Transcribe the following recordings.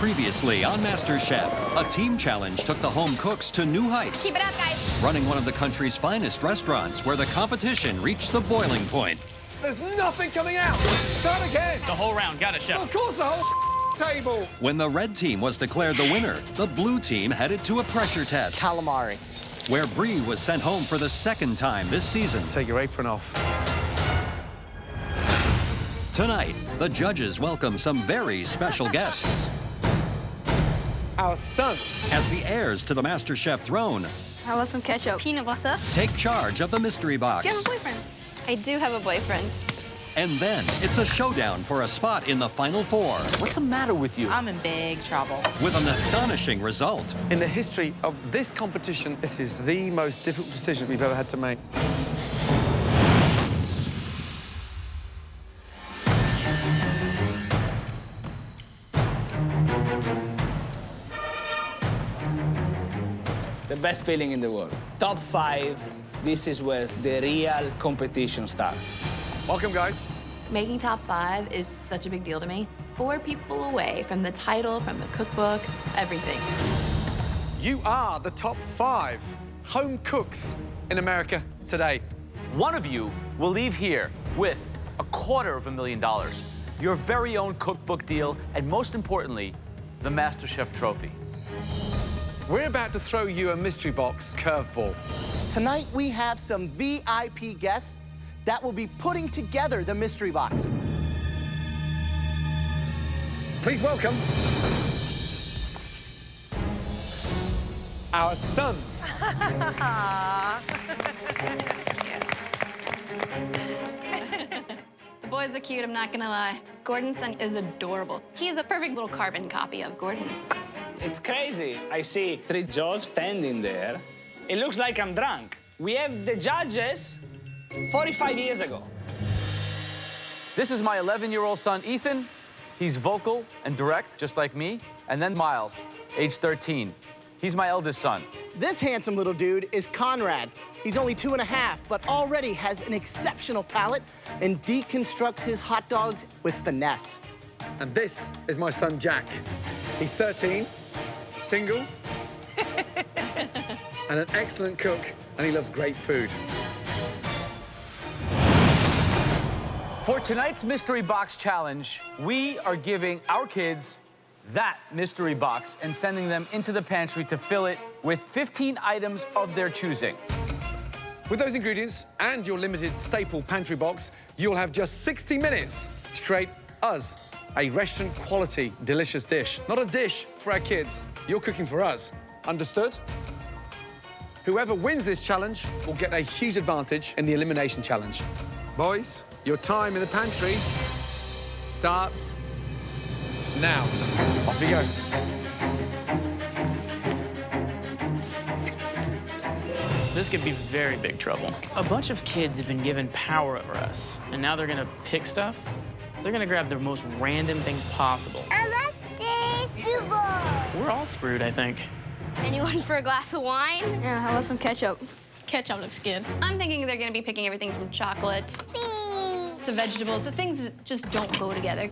Previously on MasterChef, a team challenge took the home cooks to new heights. Keep it up, guys. Running one of the country's finest restaurants where the competition reached the boiling point. There's nothing coming out. Start again. The whole round. Got it, Chef. Of course, the whole table. When the red team was declared the winner, the blue team headed to a pressure test. Calamari. Where Bree was sent home for the second time this season. Take your apron off. Tonight, the judges welcome some very special guests. Our sons. As the heirs to the MasterChef throne, How about some ketchup? Peanut butter. take charge of the mystery box. Do you have a boyfriend? I do have a boyfriend. And then it's a showdown for a spot in the Final Four What's the matter with you? I'm in big trouble. with an astonishing result. In the history of this competition, this is the most difficult decision we've ever had to make. The best feeling in the world. Top 5, this is where the real competition starts. Welcome, guys. Making top 5 is such a big deal to me. 4 people away from the title, from the cookbook, everything. You are the top 5 home cooks in America today. One of you will leave here with $250,000, your very own cookbook deal, and most importantly, the MasterChef trophy. We're about to throw you a mystery box curveball. Tonight, we have some VIP guests that will be putting together the mystery box. Please welcome our sons. The boys are cute, I'm not gonna lie. Gordon's son is adorable. He's a perfect little carbon copy of Gordon. It's crazy. I see 3 judges standing there. It looks like I'm drunk. We have the judges 45 years ago. This is my 11-year-old son, Ethan. He's vocal and direct, just like me. And then Miles, age 13. He's my eldest son. This handsome little dude is Conrad. He's only 2.5, but already has an exceptional palate and deconstructs his hot dogs with finesse. And this is my son, Jack. He's 13, single, and an excellent cook, and he loves great food. For tonight's Mystery Box Challenge, we are giving our kids that mystery box and sending them into the pantry to fill it with 15 items of their choosing. With those ingredients and your limited staple pantry box, you'll have just 60 minutes to create us a restaurant-quality, delicious dish. Not a dish for our kids. You're cooking for us. Understood? Whoever wins this challenge will get a huge advantage in the elimination challenge. Boys, your time in the pantry starts now. Off you go. This could be very big trouble. A bunch of kids have been given power over us, and now they're gonna pick stuff. They're gonna grab the most random things possible. I like this. Super. We're all screwed, I think. Anyone for a glass of wine? Yeah, how about some ketchup? Ketchup looks good. I'm thinking they're gonna be picking everything from chocolate to vegetables, the things that just don't go together.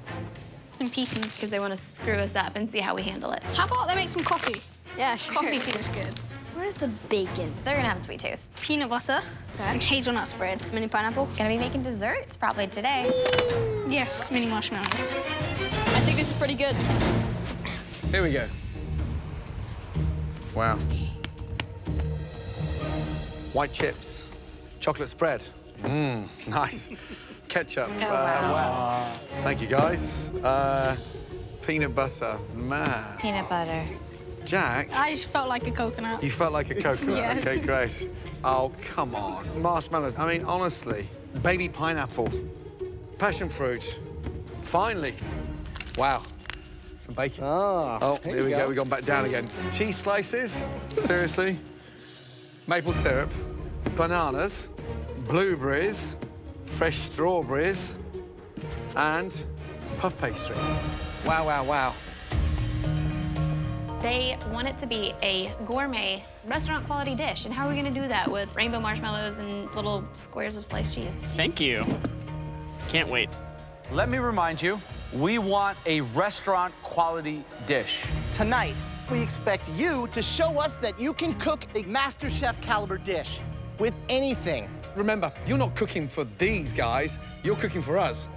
And pieces. Because they want to screw us up and see how we handle it. How about they make some coffee? Yeah, sure. Coffee seems good. Where's the bacon? They're gonna have a sweet tooth. Peanut butter and hazelnut spread. Mini pineapple. Gonna be making desserts probably today. Yes, mini marshmallows. I think this is pretty good. Here we go. Wow. White chips, chocolate spread. Mmm, nice. Ketchup. Wow. Thank you, guys. Peanut butter. Man. Peanut butter. Jack, I just felt like a coconut. you felt like a coconut. Yeah. Okay, great. Oh, come on. Marshmallows. I mean, honestly. Baby pineapple. Passion fruit. Finally. Wow. Some bacon. Oh, Here we go. We've gone back down again. Cheese slices. Seriously. Maple syrup. Bananas. Blueberries. Fresh strawberries. And puff pastry. Wow, wow, wow. They want it to be a gourmet, restaurant-quality dish. And how are we gonna do that with rainbow marshmallows and little squares of sliced cheese? Thank you. Can't wait. Let me remind you, We want a restaurant quality dish. Tonight, we expect you to show us that you can cook a MasterChef caliber dish with anything. Remember, you're not cooking for these guys, you're cooking for us.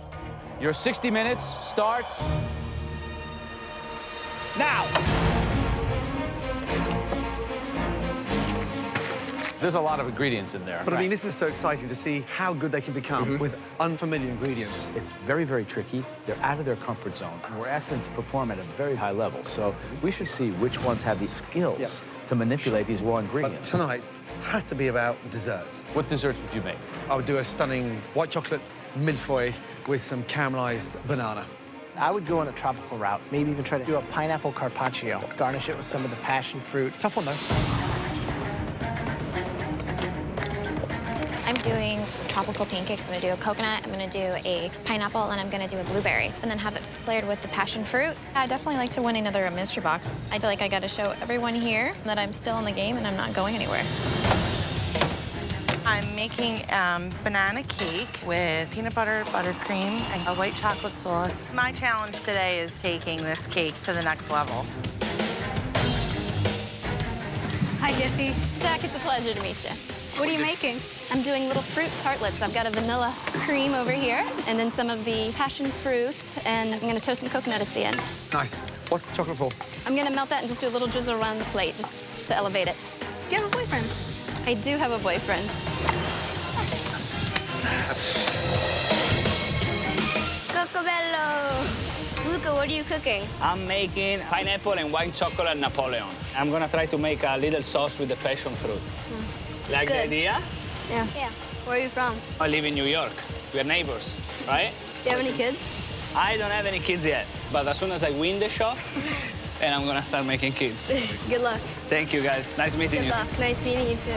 Your 60 minutes starts now. There's a lot of ingredients in there. But I mean, this is so exciting to see how good they can become with unfamiliar ingredients. It's very, very tricky. They're out of their comfort zone, and we're asking them to perform at a very high level. So we should see which ones have the skills to manipulate these raw But ingredients. tonight has to be about desserts. What desserts would you make? I would do a stunning white chocolate millefeuille with some caramelized banana. I would go on a tropical route, maybe even try to do a pineapple carpaccio, garnish it with some of the passion fruit. Tough one, though. I'm doing tropical pancakes. I'm gonna do a coconut, I'm gonna do a pineapple, and I'm gonna do a blueberry, and then have it flared with the passion fruit. I definitely like to win another mystery box. I feel like I gotta show everyone here that I'm still in the game and I'm not going anywhere. I'm making banana cake with peanut butter, buttercream, and a white chocolate sauce. My challenge today is taking this cake to the next level. Hi, Jesse. Jack, it's a pleasure to meet you. What are you making? I'm doing little fruit tartlets. I've got a vanilla cream over here, and then some of the passion fruit, and I'm gonna toast some coconut at the end. Nice. What's the chocolate for? I'm gonna melt that and just do a little drizzle around the plate, just to elevate it. Do you have a boyfriend? I do have a boyfriend. Cocobello! Luca, what are you cooking? I'm making pineapple and white chocolate Napoleon. I'm gonna try to make a little sauce with the passion fruit. Like the Good. idea? Yeah. Where are you from? I live in New York. We're neighbors, right? Do you have any kids? I don't have any kids yet, but as soon as I win the shop, and I'm gonna start making kids. Good luck. Thank you, guys. Nice meeting Good you. luck. Nice meeting you, too.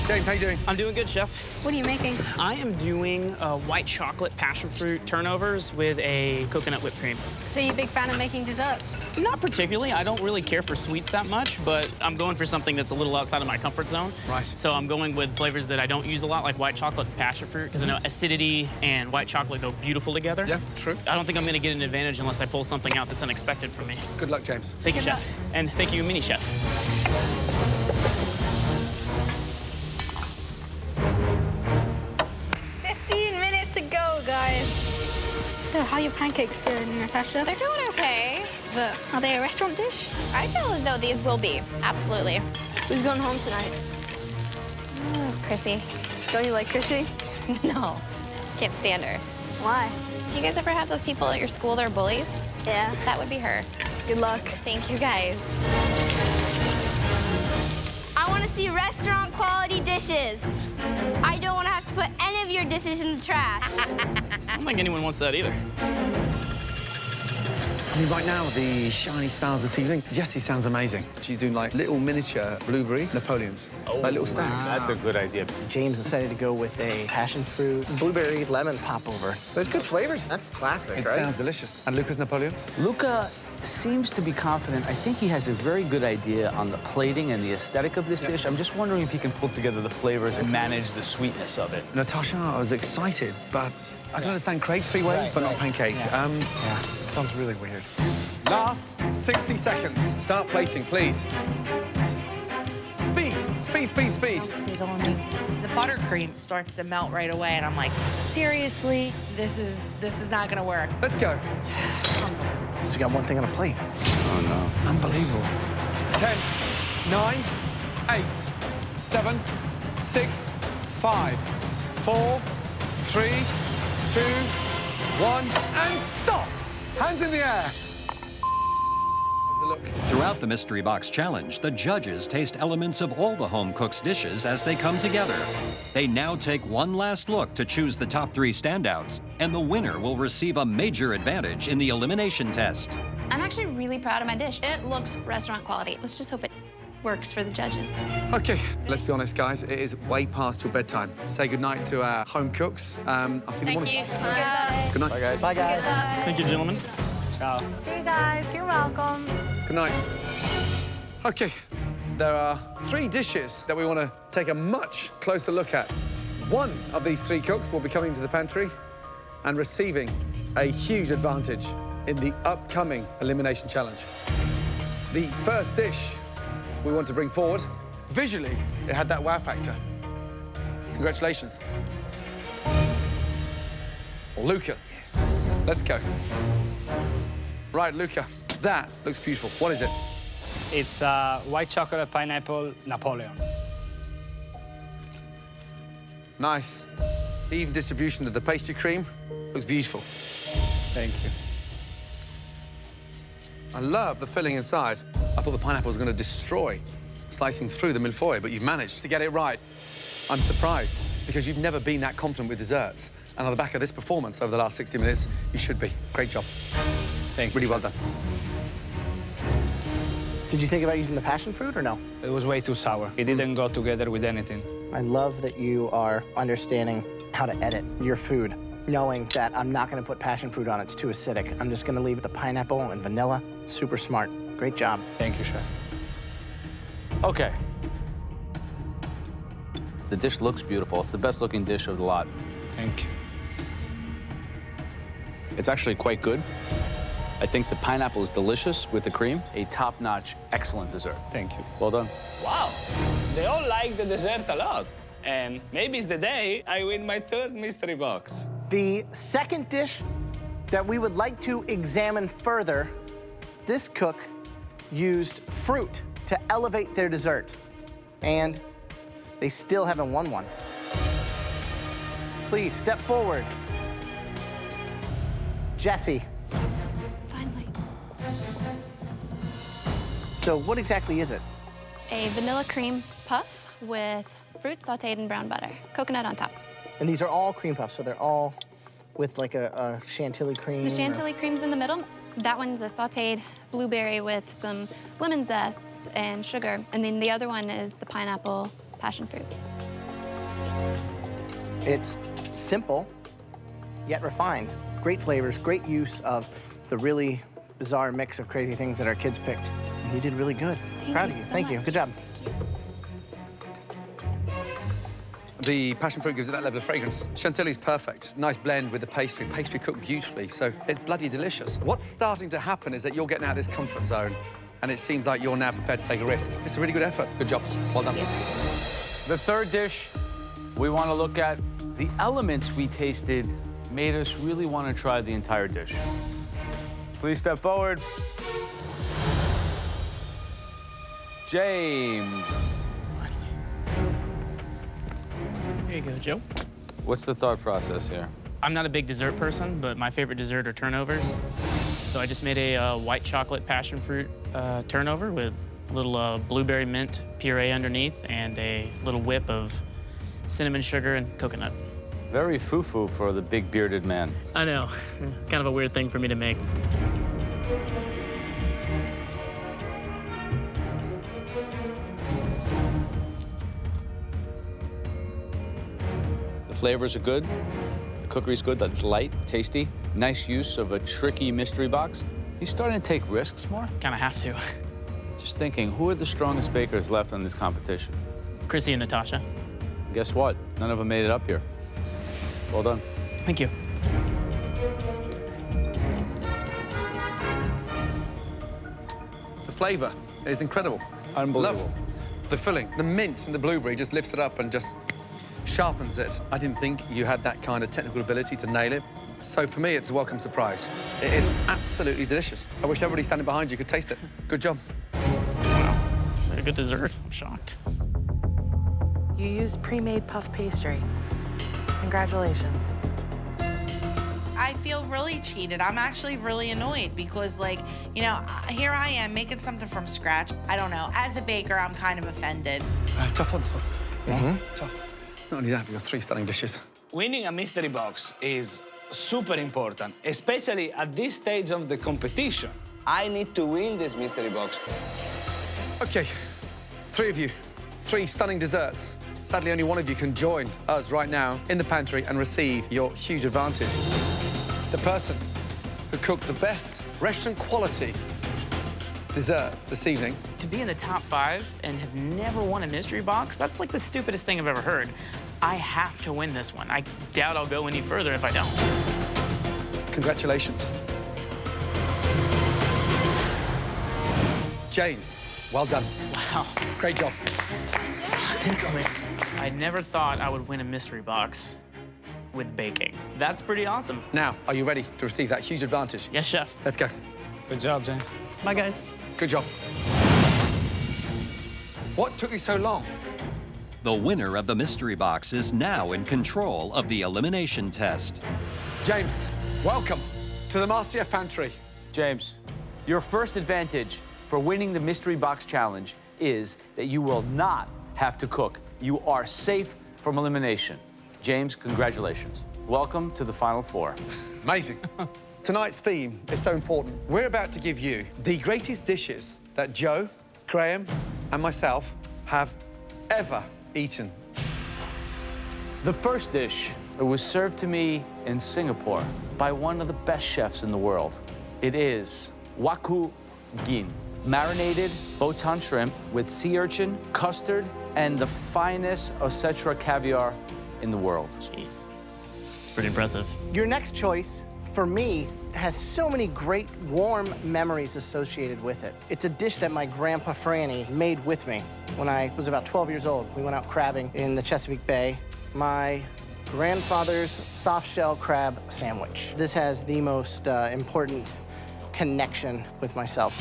James, how you doing? I'm doing good, chef. What are you making? I am doing white chocolate passion fruit turnovers with a coconut whipped cream. So you a big fan of making desserts? Not particularly. I don't really care for sweets that much, but I'm going for something that's a little outside of my comfort zone. Right. So I'm going with flavors that I don't use a lot, like white chocolate and passion fruit, because I know acidity and white chocolate go beautiful together. Yeah, true. I don't think I'm going to get an advantage unless I pull something out that's unexpected for me. Good luck, James. Thank you, Good chef. And thank you, mini chef. 15 minutes to go, guys. So how are your pancakes doing, Natasha? They're doing okay. But are they a restaurant dish? I feel as though these will be. Absolutely. Who's going home tonight? Oh, Chrissy. Don't you like Chrissy? No. Can't stand her. Why? Do you guys ever have those people at your school that are bullies? Yeah. That would be her. Good luck. Thank you, guys. I want to see restaurant quality dishes. I don't want to have to put any of your dishes in the trash. I don't think anyone wants that either. I mean, right now, the shiny stars this evening, Jessie sounds amazing. She's doing, like, little miniature blueberry Napoleons, like little stacks. That's a good idea. James decided to go with a passion fruit, blueberry, lemon popover. There's good flavors. That's classic, It right? sounds delicious. And Lucas Napoleon? Luca seems to be confident. I think he has a very good idea on the plating and the aesthetic of this dish. I'm just wondering if he can pull together the flavors and manage the sweetness of it. Natasha, I was excited, but I can understand crepe three ways, but not pancake. Yeah. Sounds really weird. Last 60 seconds. Start plating, please. Speed, speed, speed, speed. The buttercream starts to melt right away, and I'm like, seriously, this is not gonna work. Let's go. So you got one thing on a plate. Oh, no. Unbelievable. 10, 9, 8, 7, 6, 5, 4, 3, 2, 1, and stop. Hands in the air. Look. Throughout the Mystery Box Challenge, the judges taste elements of all the home cook's dishes as they come together. They now take one last look to choose the top 3 standouts, and the winner will receive a major advantage in the elimination test. I'm actually really proud of my dish. It looks restaurant quality. Let's just hope it works for the judges. Okay, let's be honest, guys. It is way past your bedtime. Say goodnight to our home cooks. I'll see you in the morning. Bye. Good night. Bye, guys. Bye, guys. Thank you, gentlemen. Ciao. See you guys, you're welcome. Good night. Okay, there are 3 dishes that we want to take a much closer look at. One of these 3 cooks will be coming to the pantry, and receiving a huge advantage in the upcoming Elimination Challenge. The first dish we want to bring forward, visually, it had that wow factor. Congratulations. Luca. Yes. Let's go. Right, Luca, that looks beautiful. What is it? It's white chocolate pineapple Napoleon. Nice. The even distribution of the pastry cream looks beautiful. Thank you. I love the filling inside. I thought the pineapple was going to destroy slicing through the millefeuille, but you've managed to get it right. I'm surprised, because you've never been that confident with desserts. And on the back of this performance over the last 60 minutes, you should be. Great job. Thank you. Really well done. Did you think about using the passion fruit or no? It was way too sour. It didn't go together with anything. I love that you are understanding how to edit your food, knowing that I'm not going to put passion fruit on. It's too acidic. I'm just going to leave it the pineapple and vanilla. Super smart. Great job. Thank you, chef. Okay. The dish looks beautiful. It's the best looking dish of the lot. Thank you. It's actually quite good. I think the pineapple is delicious with the cream. A top-notch, excellent dessert. Thank you. Well done. Wow, they all like the dessert a lot. And maybe it's the day I win my third mystery box. The second dish that we would like to examine further, this cook used fruit to elevate their dessert. And they still haven't won one. Please step forward. Jessie. Finally. So what exactly is it? A vanilla cream puff with fruit sauteed in brown butter. Coconut on top. And these are all cream puffs, so they're all with like a chantilly cream? The chantilly cream's in the middle. That one's a sauteed blueberry with some lemon zest and sugar. And then the other one is the pineapple passion fruit. It's simple, yet refined. Great flavors, great use of the really bizarre mix of crazy things that our kids picked. And you did really good. Proud of you. Thank you. Good job. The passion fruit gives it that level of fragrance. Chantilly's perfect. Nice blend with the pastry. Pastry cooked beautifully, so it's bloody delicious. What's starting to happen is that you're getting out of this comfort zone, and it seems like you're now prepared to take a risk. It's a really good effort. Good job. Well done. The third dish we want to look at, the elements we tasted made us really want to try the entire dish. Please step forward. James. Here you go, Joe. What's the thought process here? I'm not a big dessert person, but my favorite dessert are turnovers. So I just made a white chocolate passion fruit turnover with a little blueberry mint puree underneath and a little whip of cinnamon sugar and coconut. Very foo-foo for the big bearded man. I know. Kind of a weird thing for me to make. The flavors are good. The cookery's good. That's light, tasty. Nice use of a tricky mystery box. He's starting to take risks more. Kind of have to. Just thinking, who are the strongest bakers left in this competition? Chrissy and Natasha. Guess what? None of them made it up here. Well done. Thank you. The flavor is incredible. Unbelievable. Love the filling. The mint and the blueberry just lifts it up and just sharpens it. I didn't think you had that kind of technical ability to nail it. So for me, it's a welcome surprise. It is absolutely delicious. I wish everybody standing behind you could taste it. Good job. Wow. A good dessert. I'm shocked. You used pre-made puff pastry. Congratulations. I feel really cheated. I'm actually really annoyed because, like, you know, here I am making something from scratch. I don't know. As a baker, I'm kind of offended. Tough one, this one. Tough. Not only that, but you've got 3 stunning dishes. Winning a mystery box is super important, especially at this stage of the competition. I need to win this mystery box. Okay, 3 of you, 3 stunning desserts. Sadly, only one of you can join us right now in the pantry and receive your huge advantage. The person who cooked the best restaurant quality dessert this evening. To be in the top 5 and have never won a mystery box, that's like the stupidest thing I've ever heard. I have to win this one. I doubt I'll go any further if I don't. Congratulations. James, well done. Wow. Great job. I never thought I would win a mystery box with baking. That's pretty awesome. Now, are you ready to receive that huge advantage? Yes, chef. Let's go. Good job, James. Bye, guys. Good job. What took you so long? The winner of the mystery box is now in control of the elimination test. James, welcome to the MasterChef pantry. James, your first advantage for winning the mystery box challenge is that you will not have to cook. You are safe from elimination. James, congratulations. Welcome to the Final Four. Amazing. Tonight's theme is so important. We're about to give you the greatest dishes that Joe, Graham, and myself have ever eaten. The first dish was served to me in Singapore by one of the best chefs in the world. It is waku gin, marinated botan shrimp with sea urchin, custard, and the finest Osetra caviar in the world. Jeez. It's pretty impressive. Your next choice, for me, has so many great warm memories associated with it. It's a dish that my grandpa Franny made with me when I was about 12 years old. We went out crabbing in the Chesapeake Bay. My grandfather's soft-shell crab sandwich. This has the most important connection with myself.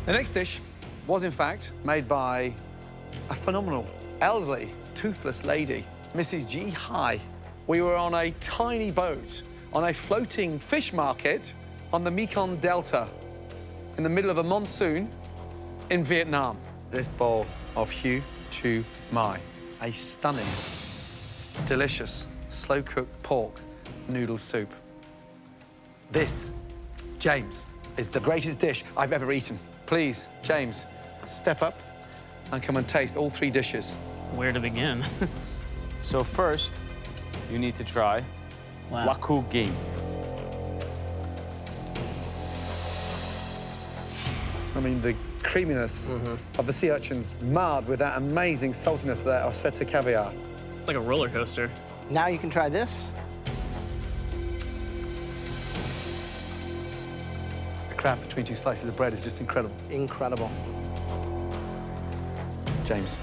The next dish was, in fact, made by a phenomenal, elderly, toothless lady, Mrs. G. Hai. We were on a tiny boat on a floating fish market on the Mekong Delta in the middle of a monsoon in Vietnam. This bowl of Hu Chu Mai, a stunning, delicious, slow-cooked pork noodle soup. This, James, is the greatest dish I've ever eaten. Please, James, step up and come and taste all three dishes. Where to begin? So first, you need to try waku gin. I mean, the creaminess of the sea urchins marred with that amazing saltiness of that Osetra caviar. It's like a roller coaster. Now you can try this. The crab between two slices of bread is just incredible. Incredible. James,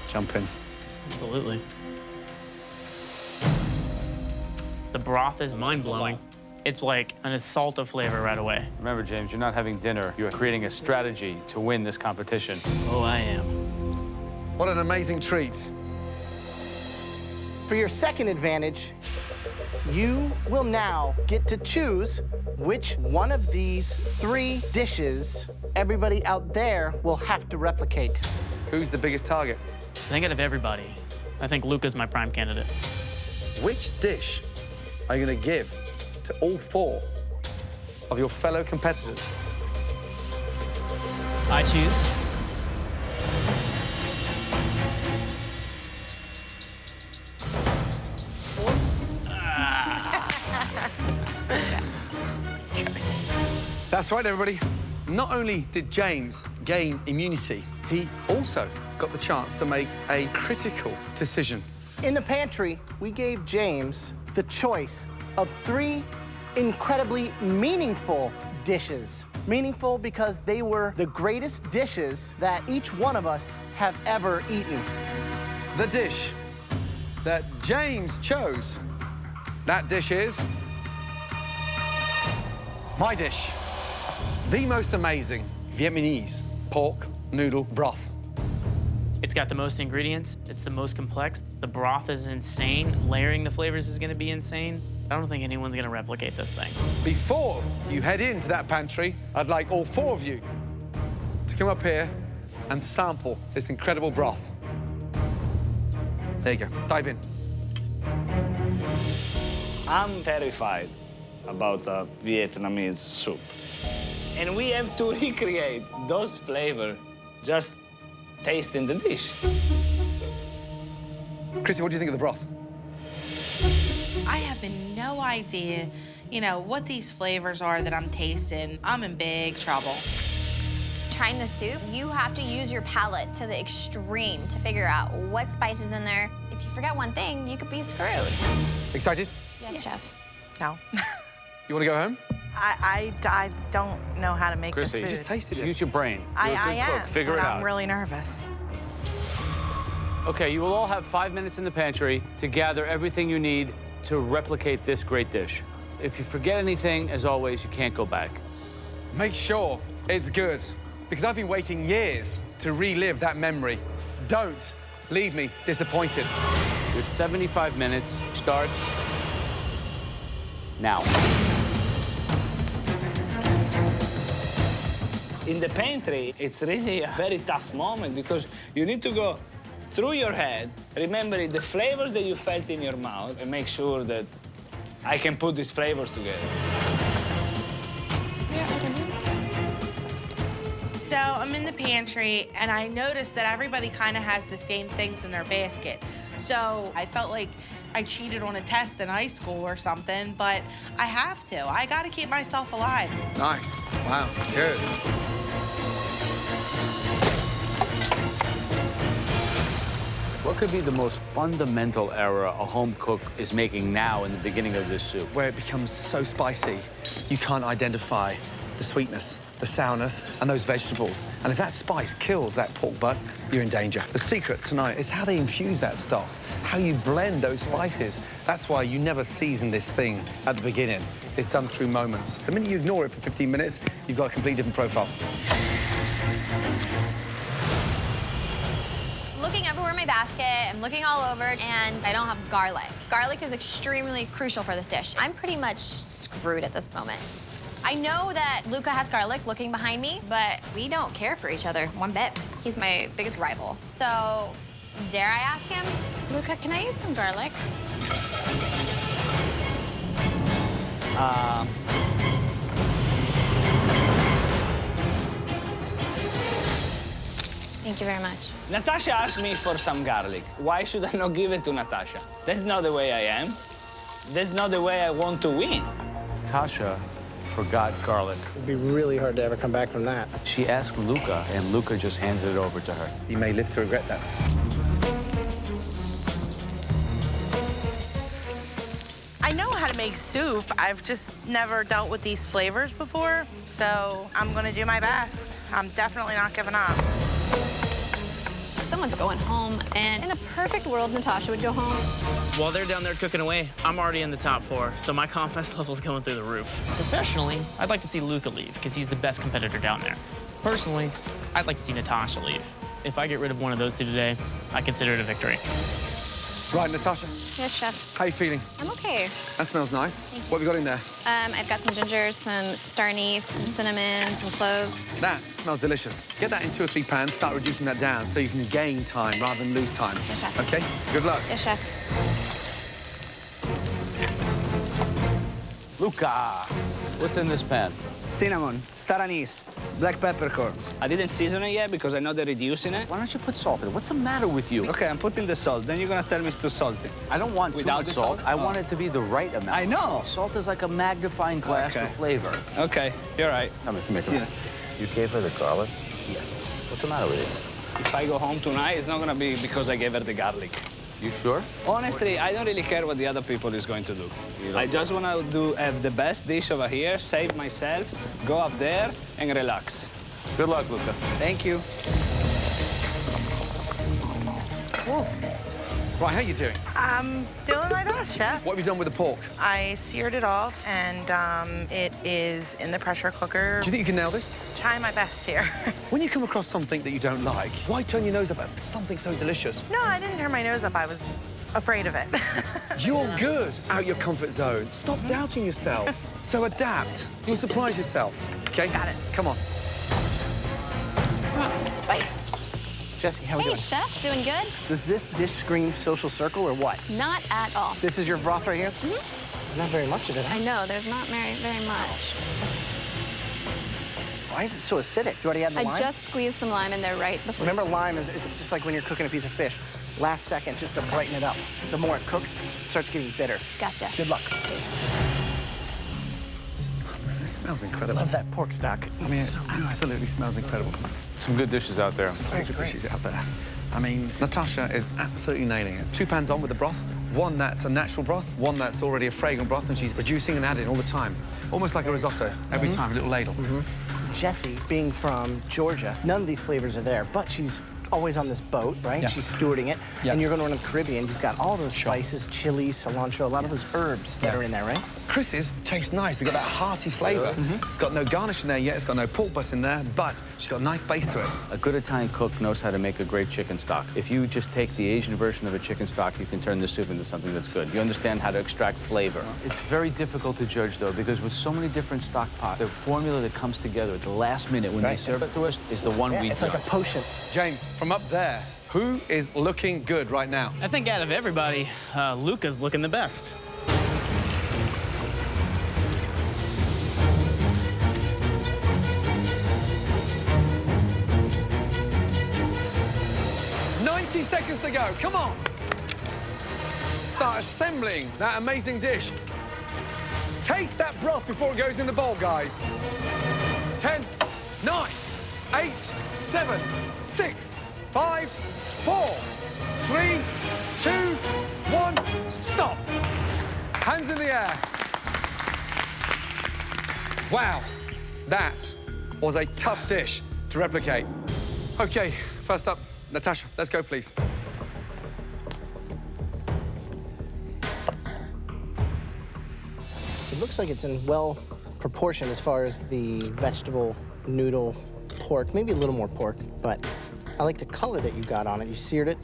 jump in. Absolutely. The broth is mind-blowing. It's like an assault of flavor right away. Remember, James, you're not having dinner. You're creating a strategy to win this competition. Oh, I am. What an amazing treat. For your second advantage, you will now get to choose which one of these three dishes everybody out there will have to replicate. Who's the biggest target? I think out of everybody, I think Luca's my prime candidate. Which dish are you going to give to all four of your fellow competitors? I choose. That's right, everybody. Not only did James gain immunity, he also got the chance to make a critical decision. In the pantry, we gave James the choice of three incredibly meaningful dishes. Meaningful because they were the greatest dishes that each one of us have ever eaten. The dish that James chose, that dish is my dish. The most amazing Vietnamese pork noodle broth. It's got the most ingredients. It's the most complex. The broth is insane. Layering the flavors is going to be insane. I don't think anyone's going to replicate this thing. Before you head into that pantry, I'd like all four of you to come up here and sample this incredible broth. There you go. Dive in. I'm terrified about the Vietnamese soup. And we have to recreate those flavors just tasting the dish. Chrissy, what do you think of the broth? I have no idea, you know, what these flavors are that I'm tasting. I'm in big trouble. Trying the soup, you have to use your palate to the extreme to figure out what spice is in there. If you forget one thing, you could be screwed. Excited? Yes, chef. No. You want to go home? I don't know how to make Chrissy, this food. Just tasted it. use your brain. I You're a good am, cook. Figure but it out. I'm really nervous. Okay, you will all have 5 minutes in the pantry to gather everything you need to replicate this great dish. If you forget anything, as always, you can't go back. Make sure it's good, because I've been waiting years to relive that memory. Don't leave me disappointed. Your 75 minutes starts now. In the pantry, it's really a very tough moment because you need to go through your head, remembering the flavors that you felt in your mouth, and make sure that I can put these flavors together. So I'm in the pantry, and I noticed that everybody kind of has the same things in their basket. So I felt like I cheated on a test in high school or something, but I have to. I got to keep myself alive. Nice. Wow, good. What could be the most fundamental error a home cook is making now in the beginning of this soup? Where it becomes so spicy, you can't identify the sweetness, the sourness, and those vegetables. And if that spice kills that pork butt, you're in danger. The secret tonight is how they infuse that stock, how you blend those spices. That's why you never season this thing at the beginning. It's done through moments. The minute you ignore it for 15 minutes, you've got a completely different profile. Looking everywhere in my basket, I'm looking all over, and I don't have garlic. Garlic is extremely crucial for this dish. I'm pretty much screwed at this moment. I know that Luca has garlic looking behind me, but we don't care for each other one bit. He's my biggest rival. So, dare I ask him? Luca, can I use some garlic? Thank you very much. Natasha asked me for some garlic. Why should I not give it to Natasha? That's not the way I am. That's not the way I want to win. Tasha forgot garlic. It'd be really hard to ever come back from that. She asked Luca, and Luca just handed it over to her. You may live to regret that. I know how to make soup. I've just never dealt with these flavors before, so I'm gonna do my best. I'm definitely not giving up. Someone's going home, and in a perfect world, Natasha would go home. While they're down there cooking away, I'm already in the top 4, so my confidence level's going through the roof. Professionally, I'd like to see Luca leave, because he's the best competitor down there. Personally, I'd like to see Natasha leave. If I get rid of one of those two today, I consider it a victory. Right, Natasha, Yes, chef. how you feeling? I'm okay. That smells nice. What have you got in there? I've got some ginger, some star anise, some cinnamon, some cloves. That smells delicious. Get that in 2 or 3 pans, start reducing that down so you can gain time rather than lose time. Yes, chef. Okay? Good luck. Yes, chef. Luca, what's in this pan? Cinnamon, star anise, black peppercorns. I didn't season it yet because I know they're reducing it. Why don't you put salt in it? What's the matter with you? Okay, I'm putting the salt. Then you're gonna tell me it's too salty. I don't want Without too much the salt. salt? I want it to be the right amount. I know. Salt is like a magnifying glass Okay. for flavor. Okay, you're right. Come here. You gave her the garlic? Yes. What's the matter with it? If I go home tonight, it's not gonna be because I gave her the garlic. You sure? Honestly, I don't really care what the other people is going to do. I just want to have the best dish over here, save myself, go up there, and relax. Good luck, Luca. Thank you. Right, how you doing? I'm doing my best, chef. What have you done with the pork? I seared it off, and it is in the pressure cooker. Do you think you can nail this? Trying my best here. When you come across something that you don't like, why turn your nose up at something so delicious? No, I didn't turn my nose up. I was afraid of it. You're good out your comfort zone. Stop doubting yourself. So adapt. You'll surprise yourself. Okay? Got it. Come on. I want some spice. Jesse, how we Hey, doing? chef, doing good? Does this dish scream social circle or what? Not at all. This is your broth right here? There's not very much of it. I know, there's not very much. Why is it so acidic? Do you already add the I lime? just squeezed some lime in there right before. Remember, lime is it's just like when you're cooking a piece of fish. Last second, just to brighten it up. The more it cooks, it starts getting bitter. Gotcha. Good luck. It smells incredible. Love that pork stock. I mean, it absolutely smells incredible. Some good dishes out there. Some very good dishes out there. I mean, Natasha is absolutely nailing it. 2 pans on with the broth, One that's a natural broth, one that's already a fragrant broth, and she's reducing and adding all the time. Almost like a risotto, every time, a little ladle. Jessie, being from Georgia, none of these flavors are there, but she's always on this boat, right? Yeah. She's stewarding it. Yeah. And you're going to run the Caribbean. You've got all those spices, chili, cilantro, a lot of those herbs that are in there, right? Chris's tastes nice. It's got that hearty flavor. It's got no garnish in there yet. It's got no pork butt in there, but she's got a nice base to it. A good Italian cook knows how to make a great chicken stock. If you just take the Asian version of a chicken stock, you can turn the soup into something that's good. You understand how to extract flavor. It's very difficult to judge, though, because with so many different stock pots, the formula that comes together at the last minute when they serve it to us is the one we It's like a potion. James, from up there, who is looking good right now? I think out of everybody, Luca's looking the best. Seconds to go, come on. Start assembling that amazing dish. Taste that broth before it goes in the bowl, guys. 10, 9, 8, 7, 6, 5, 4, 3, 2, 1, stop. Hands in the air. Wow, that was a tough dish to replicate. Okay, first up, Natasha, let's go, please. It looks like it's in well proportion as far as the vegetable, noodle, pork, maybe a little more pork, but I like the color that you got on it. You seared it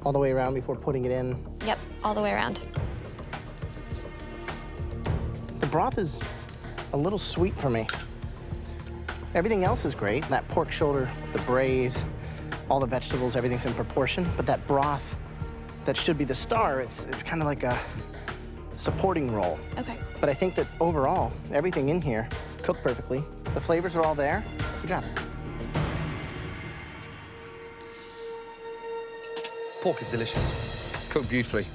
all the way around before putting it in. Yep, all the way around. The broth is a little sweet for me. Everything else is great. That pork shoulder, the braise, all the vegetables, everything's in proportion, but that broth, that should be the star, it's kind of like a supporting role. Okay. But I think that overall, everything in here cooked perfectly. The flavors are all there. Good job. Pork is delicious. It's cooked beautifully.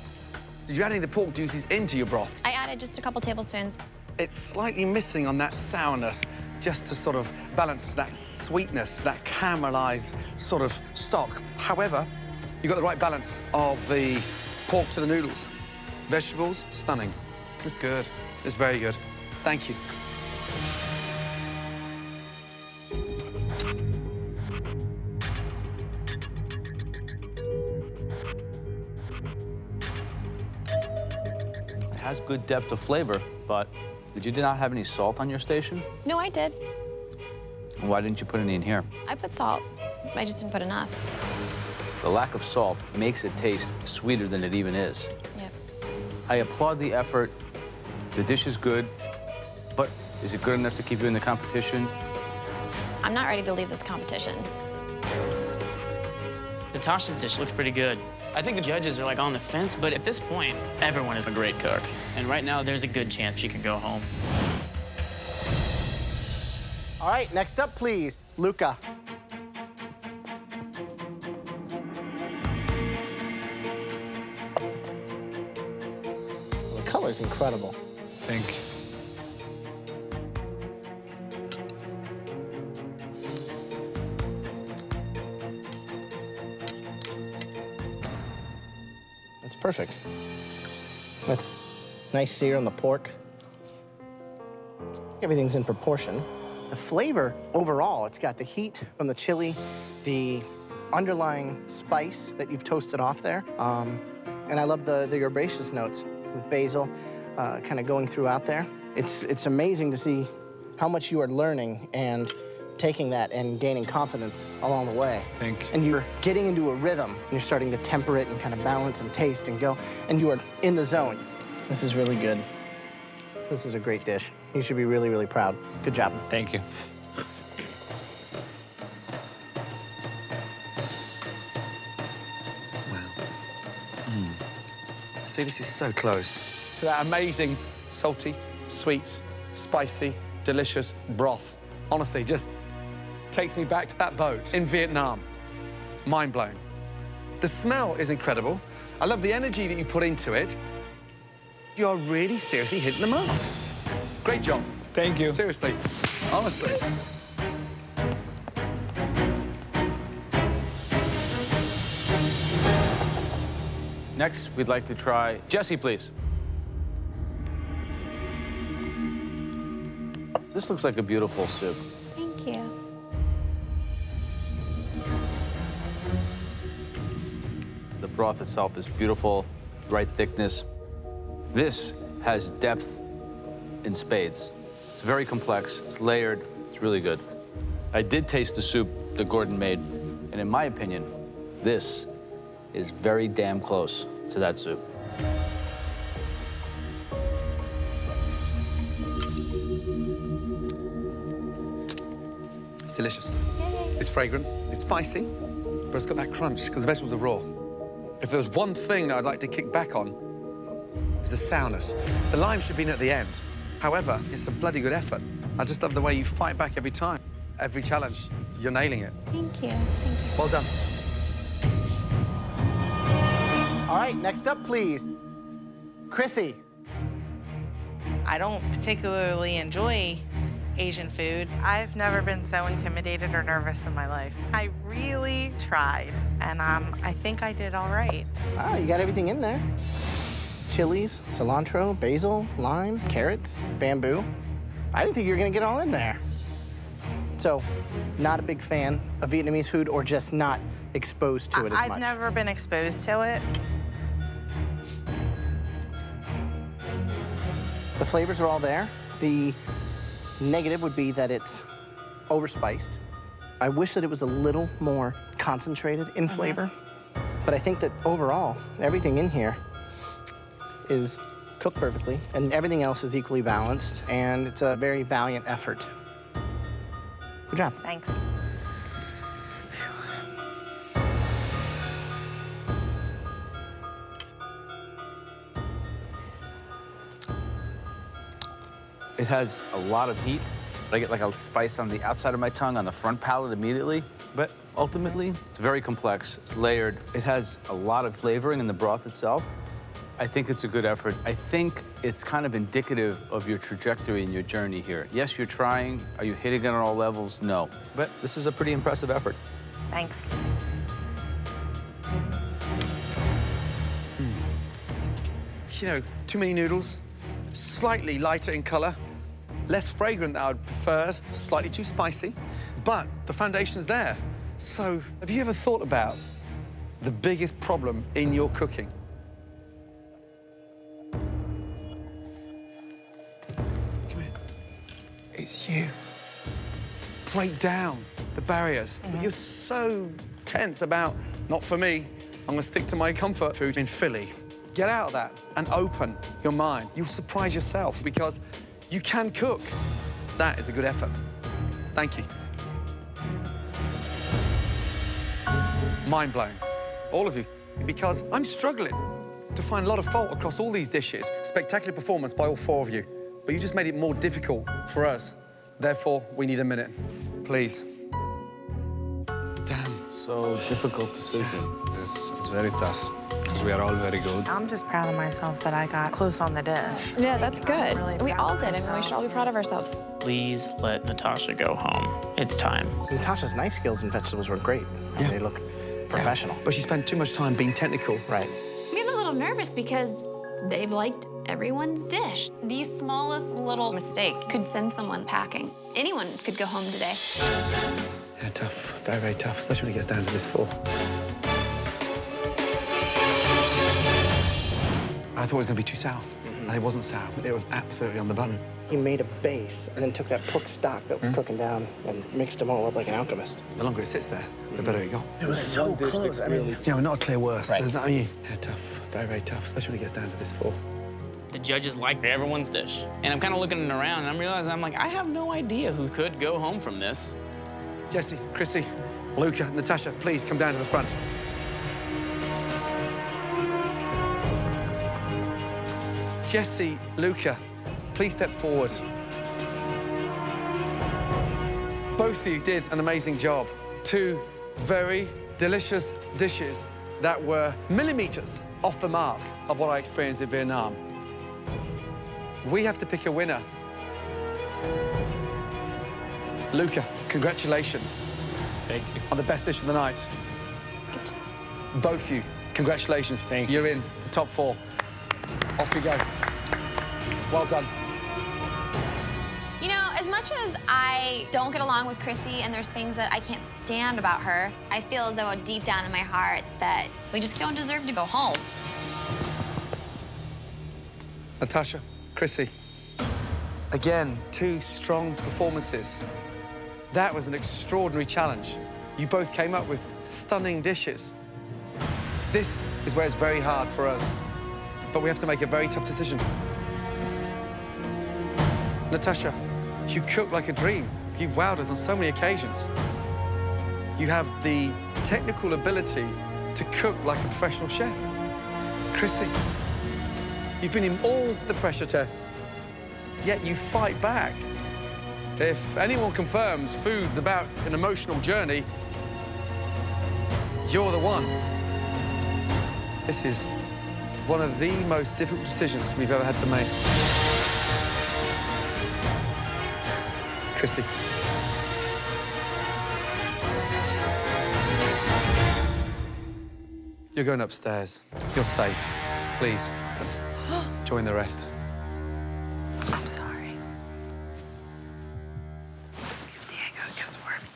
Did you add any of the pork juices into your broth? I added just a couple tablespoons. It's slightly missing on that sourness, just to sort of balance that sweetness, that caramelized sort of stock. However, you got the right balance of the pork to the noodles. Vegetables, stunning. It's good. It's very good. Thank you. It has good depth of flavor, but did you not have any salt on your station? No, I did. Why didn't you put any in here? I put salt. I just didn't put enough. The lack of salt makes it taste sweeter than it even is. Yep. I applaud the effort. The dish is good, but is it good enough to keep you in the competition? I'm not ready to leave this competition. Natasha's dish looks pretty good. I think the judges are like on the fence, but at this point, everyone is a great cook. And right now, there's a good chance she can go home. All right, next up, please, Luca. The color's incredible. Thank you. That's perfect. That's nice sear on the pork. Everything's in proportion. The flavor, overall, it's got the heat from the chili, the underlying spice that you've toasted off there. And I love the herbaceous notes with basil kind of going throughout there. It's amazing to see how much you are learning and taking that and gaining confidence along the way. Thank you. And you're getting into a rhythm, and you're starting to temper it and kind of balance and taste and go, and you are in the zone. This is really good. This is a great dish. You should be really, really proud. Good job. Thank you. See, this is so close to that amazing, salty, sweet, spicy, delicious broth. Honestly, just takes me back to that boat in Vietnam. Mind blown. The smell is incredible. I love the energy that you put into it. You're really seriously hitting the mark. Great job. Thank you. Seriously, honestly. Next, we'd like to try Jessie, please. This looks like a beautiful soup. Thank you. The broth itself is beautiful, right thickness. This has depth in spades. It's very complex, it's layered, it's really good. I did taste the soup that Gordon made, and in my opinion, this is very damn close to that soup. It's delicious. It's fragrant, it's spicy, but it's got that crunch because the vegetables are raw. If there was one thing that I'd like to kick back on, it's the sourness. The lime should be in at the end. However, it's a bloody good effort. I just love the way you fight back every time. Every challenge, you're nailing it. Thank you. Thank you. Well done. All right, next up, please. Chrissy. I don't particularly enjoy Asian food. I've never been so intimidated or nervous in my life. I really tried, and I think I did all right. Ah, you got everything in there. Chilies, cilantro, basil, lime, carrots, bamboo. I didn't think you were gonna get all in there. So, not a big fan of Vietnamese food or just not exposed to it as much? I've never been exposed to it. The flavors are all there. The negative would be that it's overspiced. I wish that it was a little more concentrated in flavor, but I think that overall, everything in here is cooked perfectly, and everything else is equally balanced, and it's a very valiant effort. Good job. Thanks. It has a lot of heat. I get like a spice on the outside of my tongue, on the front palate immediately. But ultimately, it's very complex. It's layered. It has a lot of flavoring in the broth itself. I think it's a good effort. I think it's kind of indicative of your trajectory and your journey here. Yes, you're trying. Are you hitting it on all levels? No. But this is a pretty impressive effort. Thanks. You know, too many noodles, slightly lighter in color, less fragrant than I would prefer, slightly too spicy, but the foundation's there. So, have you ever thought about the biggest problem in your cooking? Come here. It's you. Break down the barriers. But you're so tense about, not for me, I'm gonna stick to my comfort food in Philly. Get out of that and open your mind. You'll surprise yourself because you can cook. That is a good effort. Thank you. Mind blown, all of you, because I'm struggling to find a lot of fault across all these dishes. Spectacular performance by all four of you, but you just made it more difficult for us. Therefore, we need a minute, please. Damn. So difficult decision. It's very tough, because we are all very good. I'm just proud of myself that I got close on the dish. Yeah, that's good. Really We all proud did. of I mean, we myself. should all be proud of ourselves. Please let Natasha go home. It's time. Natasha's knife skills and vegetables were great. Yeah. They look professional. But she spent too much time being technical. Right. I'm getting a little nervous because they've liked everyone's dish. The smallest little mistake could send someone packing. Anyone could go home today. Yeah, tough, very, very tough, especially when it gets down to this four. I thought it was gonna be too sour, and it wasn't sour. It was absolutely on the button. He made a base and then took that pork stock that was cooking down and mixed them all up like an alchemist. The longer it sits there, the better it got. It was so close. I mean, You know, not a clear worse. Right. There's not, yeah, tough, very, very tough, especially when it gets down to this four. The judges liked everyone's dish. And I'm kind of looking around and I'm realizing, I'm like, I have no idea who could go home from this. Jessie, Chrissy, Luca, Natasha, please come down to the front. Jessie, Luca, please step forward. Both of you did an amazing job. Two very delicious dishes that were millimeters off the mark of what I experienced in Vietnam. We have to pick a winner. Luca, congratulations. Thank you. On the best dish of the night. Both of you, Congratulations. Thank you. You're in the top 4. Off you go. Well done. You know, as much as I don't get along with Chrissy and there's things that I can't stand about her, I feel as though deep down in my heart that we just don't deserve to go home. Natasha, Chrissy. Again, 2 strong performances. That was an extraordinary challenge. You both came up with stunning dishes. This is where it's very hard for us, but we have to make a very tough decision. Natasha, you cook like a dream. You've wowed us on so many occasions. You have the technical ability to cook like a professional chef. Chrissy, you've been in all the pressure tests, yet you fight back. If anyone confirms food's about an emotional journey, you're the one. This is one of the most difficult decisions we've ever had to make. Chrissy. You're going upstairs. You're safe. Please, join the rest. I'm sorry. Diego, guess for me.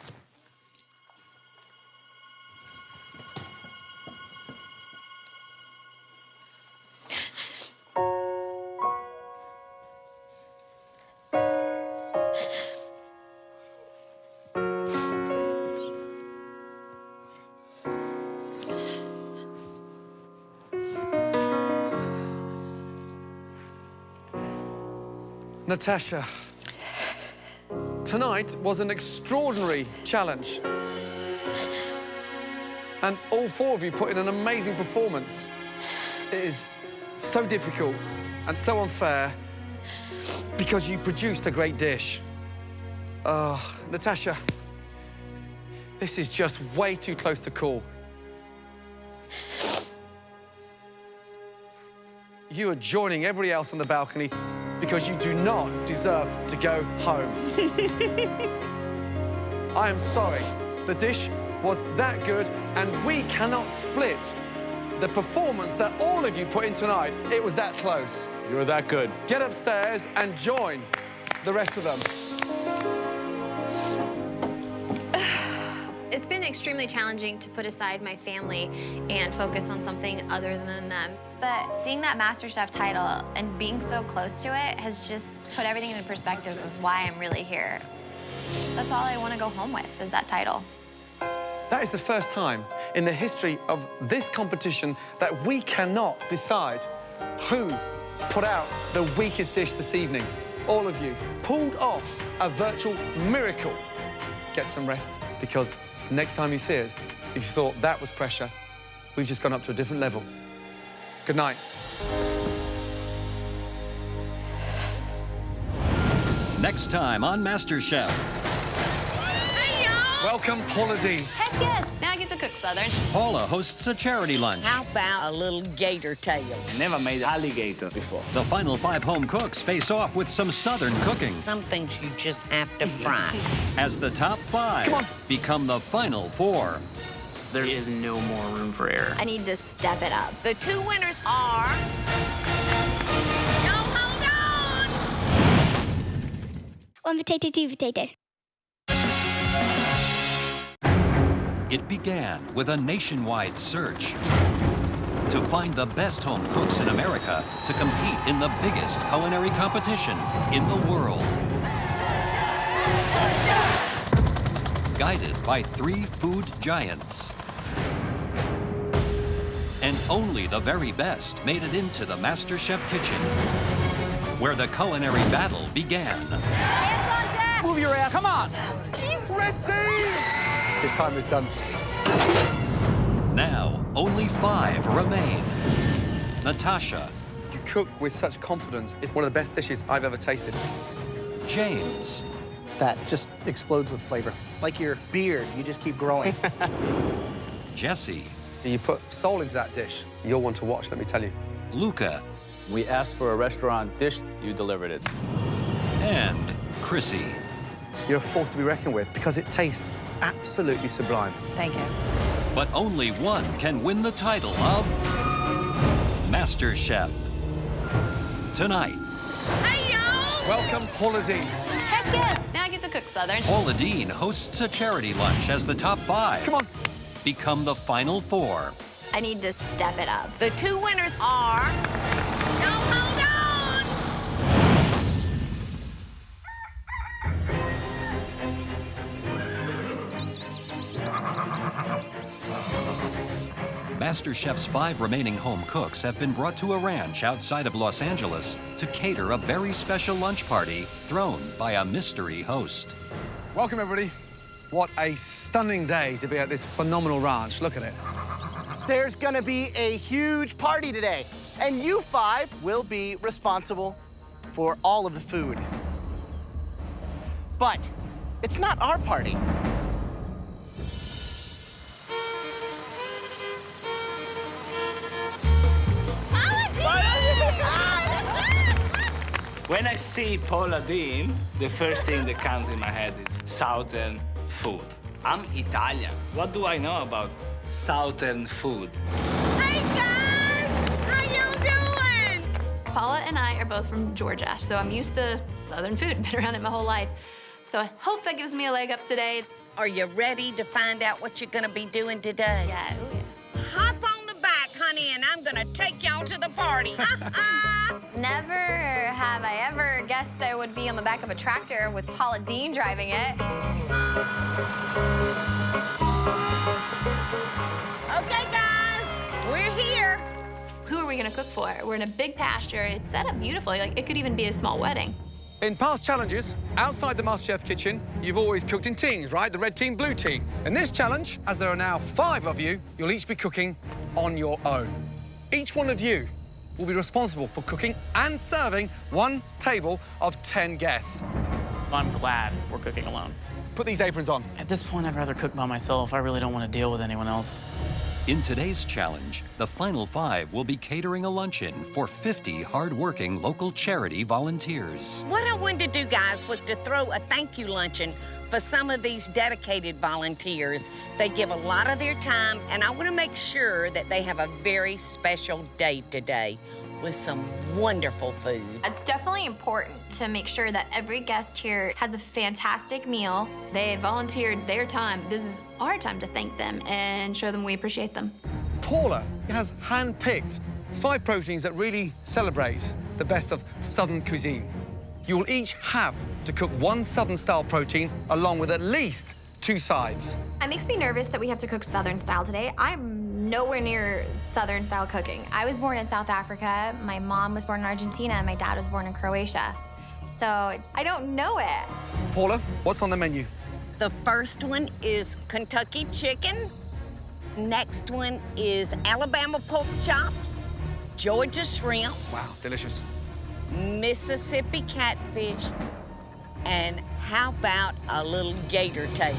Natasha, tonight was an extraordinary challenge. And all 4 of you put in an amazing performance. It is so difficult and so unfair because you produced a great dish. Natasha, this is just way too close to call. You are joining everybody else on the balcony because you do not deserve to go home. I am sorry. The dish was that good, and we cannot split the performance that all of you put in tonight. It was that close. You were that good. Get upstairs and join the rest of them. It's been extremely challenging to put aside my family and focus on something other than them. But seeing that MasterChef title and being so close to it has just put everything into perspective of why I'm really here. That's all I want to go home with, is that title. That is the first time in the history of this competition that we cannot decide who put out the weakest dish this evening. All of you pulled off a virtual miracle. Get some rest, because next time you see us, if you thought that was pressure, we've just gone up to a different level. Good night. Next time on MasterChef. Hey, y'all! Welcome, Paula D. Heck yes, now I get to cook Southern. Paula hosts a charity lunch. How about a little gator tail? I never made alligator before. The final 5 home cooks face off with some Southern cooking. Some things you just have to fry. As the top 5 become the final 4. There is no more room for error. I need to step it up. The 2 winners are... No, hold on! 1 potato, 2 potato. It began with a nationwide search to find the best home cooks in America to compete in the biggest culinary competition in the world. Guided by 3 food giants. And only the very best made it into the MasterChef kitchen, where the culinary battle began. Hands on deck! Move your ass, come on! Red team! Your time is done. Now, only 5 remain. Natasha. You cook with such confidence. It's one of the best dishes I've ever tasted. James. That just explodes with flavor. Like your beard, you just keep growing. Jesse. You put soul into that dish. You're one to watch, let me tell you. Luca. We asked for a restaurant dish, you delivered it. And Chrissy. You're a force to be reckoned with because it tastes absolutely sublime. Thank you. But only one can win the title of MasterChef. Tonight, Welcome, Paula Dean. Heck yes, now I get to cook Southern. Paula Dean hosts a charity lunch as the top 5. Come on. Become the final 4. I need to step it up. The 2 winners are... No, hold on! MasterChef's 5 remaining home cooks have been brought to a ranch outside of Los Angeles to cater a very special lunch party thrown by a mystery host. Welcome, everybody. What a stunning day to be at this phenomenal ranch. Look at it. There's gonna be a huge party today, and you 5 will be responsible for all of the food. But it's not our party. When I see Paula Dean, the first thing that comes in my head is Southern food. I'm Italian. What do I know about Southern food? Hey, guys! How you doing? Paula and I are both from Georgia, so I'm used to Southern food. Been around it my whole life. So I hope that gives me a leg up today. Are you ready to find out what you're gonna be doing today? Yes. Hop on the back, honey, and I'm gonna take y'all to the party. Never have I ever guessed I would be on the back of a tractor with Paula Dean driving it. Okay, guys, we're here. Who are we gonna cook for? We're in a big pasture. It's set up beautifully. Like, it could even be a small wedding. In past challenges, outside the MasterChef kitchen, you've always cooked in teams, right? The red team, blue team. In this challenge, as there are now 5 of you, you'll each be cooking on your own. Each one of you will be responsible for cooking and serving 1 table of 10 guests. I'm glad we're cooking alone. Put these aprons on. At this point, I'd rather cook by myself. I really don't want to deal with anyone else. In today's challenge, the final 5 will be catering a luncheon for 50 hard-working local charity volunteers. What I wanted to do, guys, was to throw a thank you luncheon for some of these dedicated volunteers. They give a lot of their time, and I want to make sure that they have a very special day today with some wonderful food. It's definitely important to make sure that every guest here has a fantastic meal. They volunteered their time. This is our time to thank them and show them we appreciate them. Paula has hand-picked 5 proteins that really celebrates the best of Southern cuisine. You will each have to cook 1 Southern-style protein along with at least 2 sides. It makes me nervous that we have to cook Southern style today. I'm nowhere near Southern style cooking. I was born in South Africa. My mom was born in Argentina, and my dad was born in Croatia. So I don't know it. Paula, what's on the menu? The first one is Kentucky chicken. Next one is Alabama pork chops, Georgia shrimp. Wow, delicious. Mississippi catfish, and how about a little gator tail?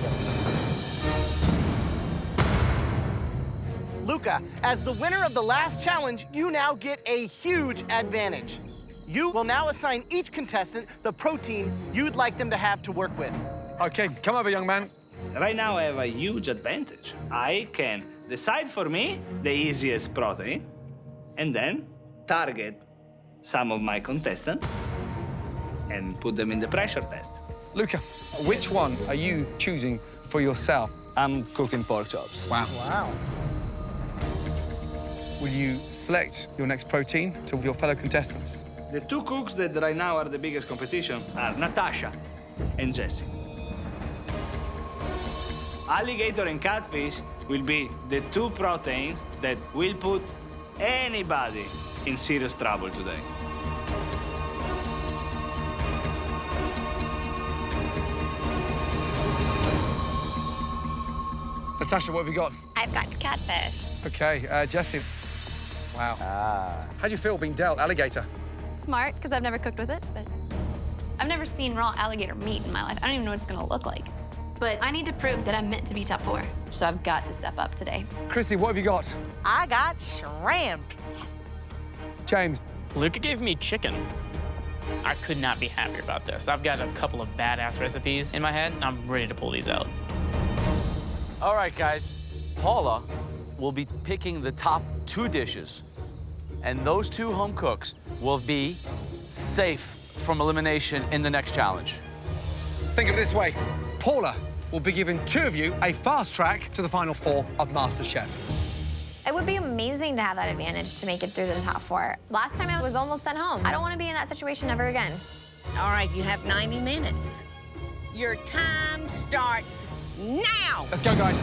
Luca, as the winner of the last challenge, you now get a huge advantage. You will now assign each contestant the protein you'd like them to have to work with. Okay, come over, young man. Right now, I have a huge advantage. I can decide for me the easiest protein and then target some of my contestants and put them in the pressure test. Luca, which one are you choosing for yourself? I'm cooking pork chops. Wow. Wow. Will you select your next protein to your fellow contestants? The 2 cooks that right now are the biggest competition are Natasha and Jessie. Alligator and catfish will be the 2 proteins that will put anybody in serious trouble today. Natasha, what have you got? I've got catfish. Okay, Jessie. Wow. How do you feel being dealt alligator? Smart, because I've never cooked with it, but I've never seen raw alligator meat in my life. I don't even know what it's gonna look like. But I need to prove that I'm meant to be top 4, so I've got to step up today. Chrissy, what have you got? I got shrimp. James. Luca gave me chicken. I could not be happier about this. I've got a couple of badass recipes in my head, and I'm ready to pull these out. All right, guys. Paula will be picking the top 2 dishes, and those 2 home cooks will be safe from elimination in the next challenge. Think of it this way. Paula will be giving 2 of you a fast track to the final 4 of MasterChef. It would be amazing to have that advantage to make it through the top 4. Last time I was almost sent home. I don't want to be in that situation ever again. All right, you have 90 minutes. Your time starts now. Let's go, guys.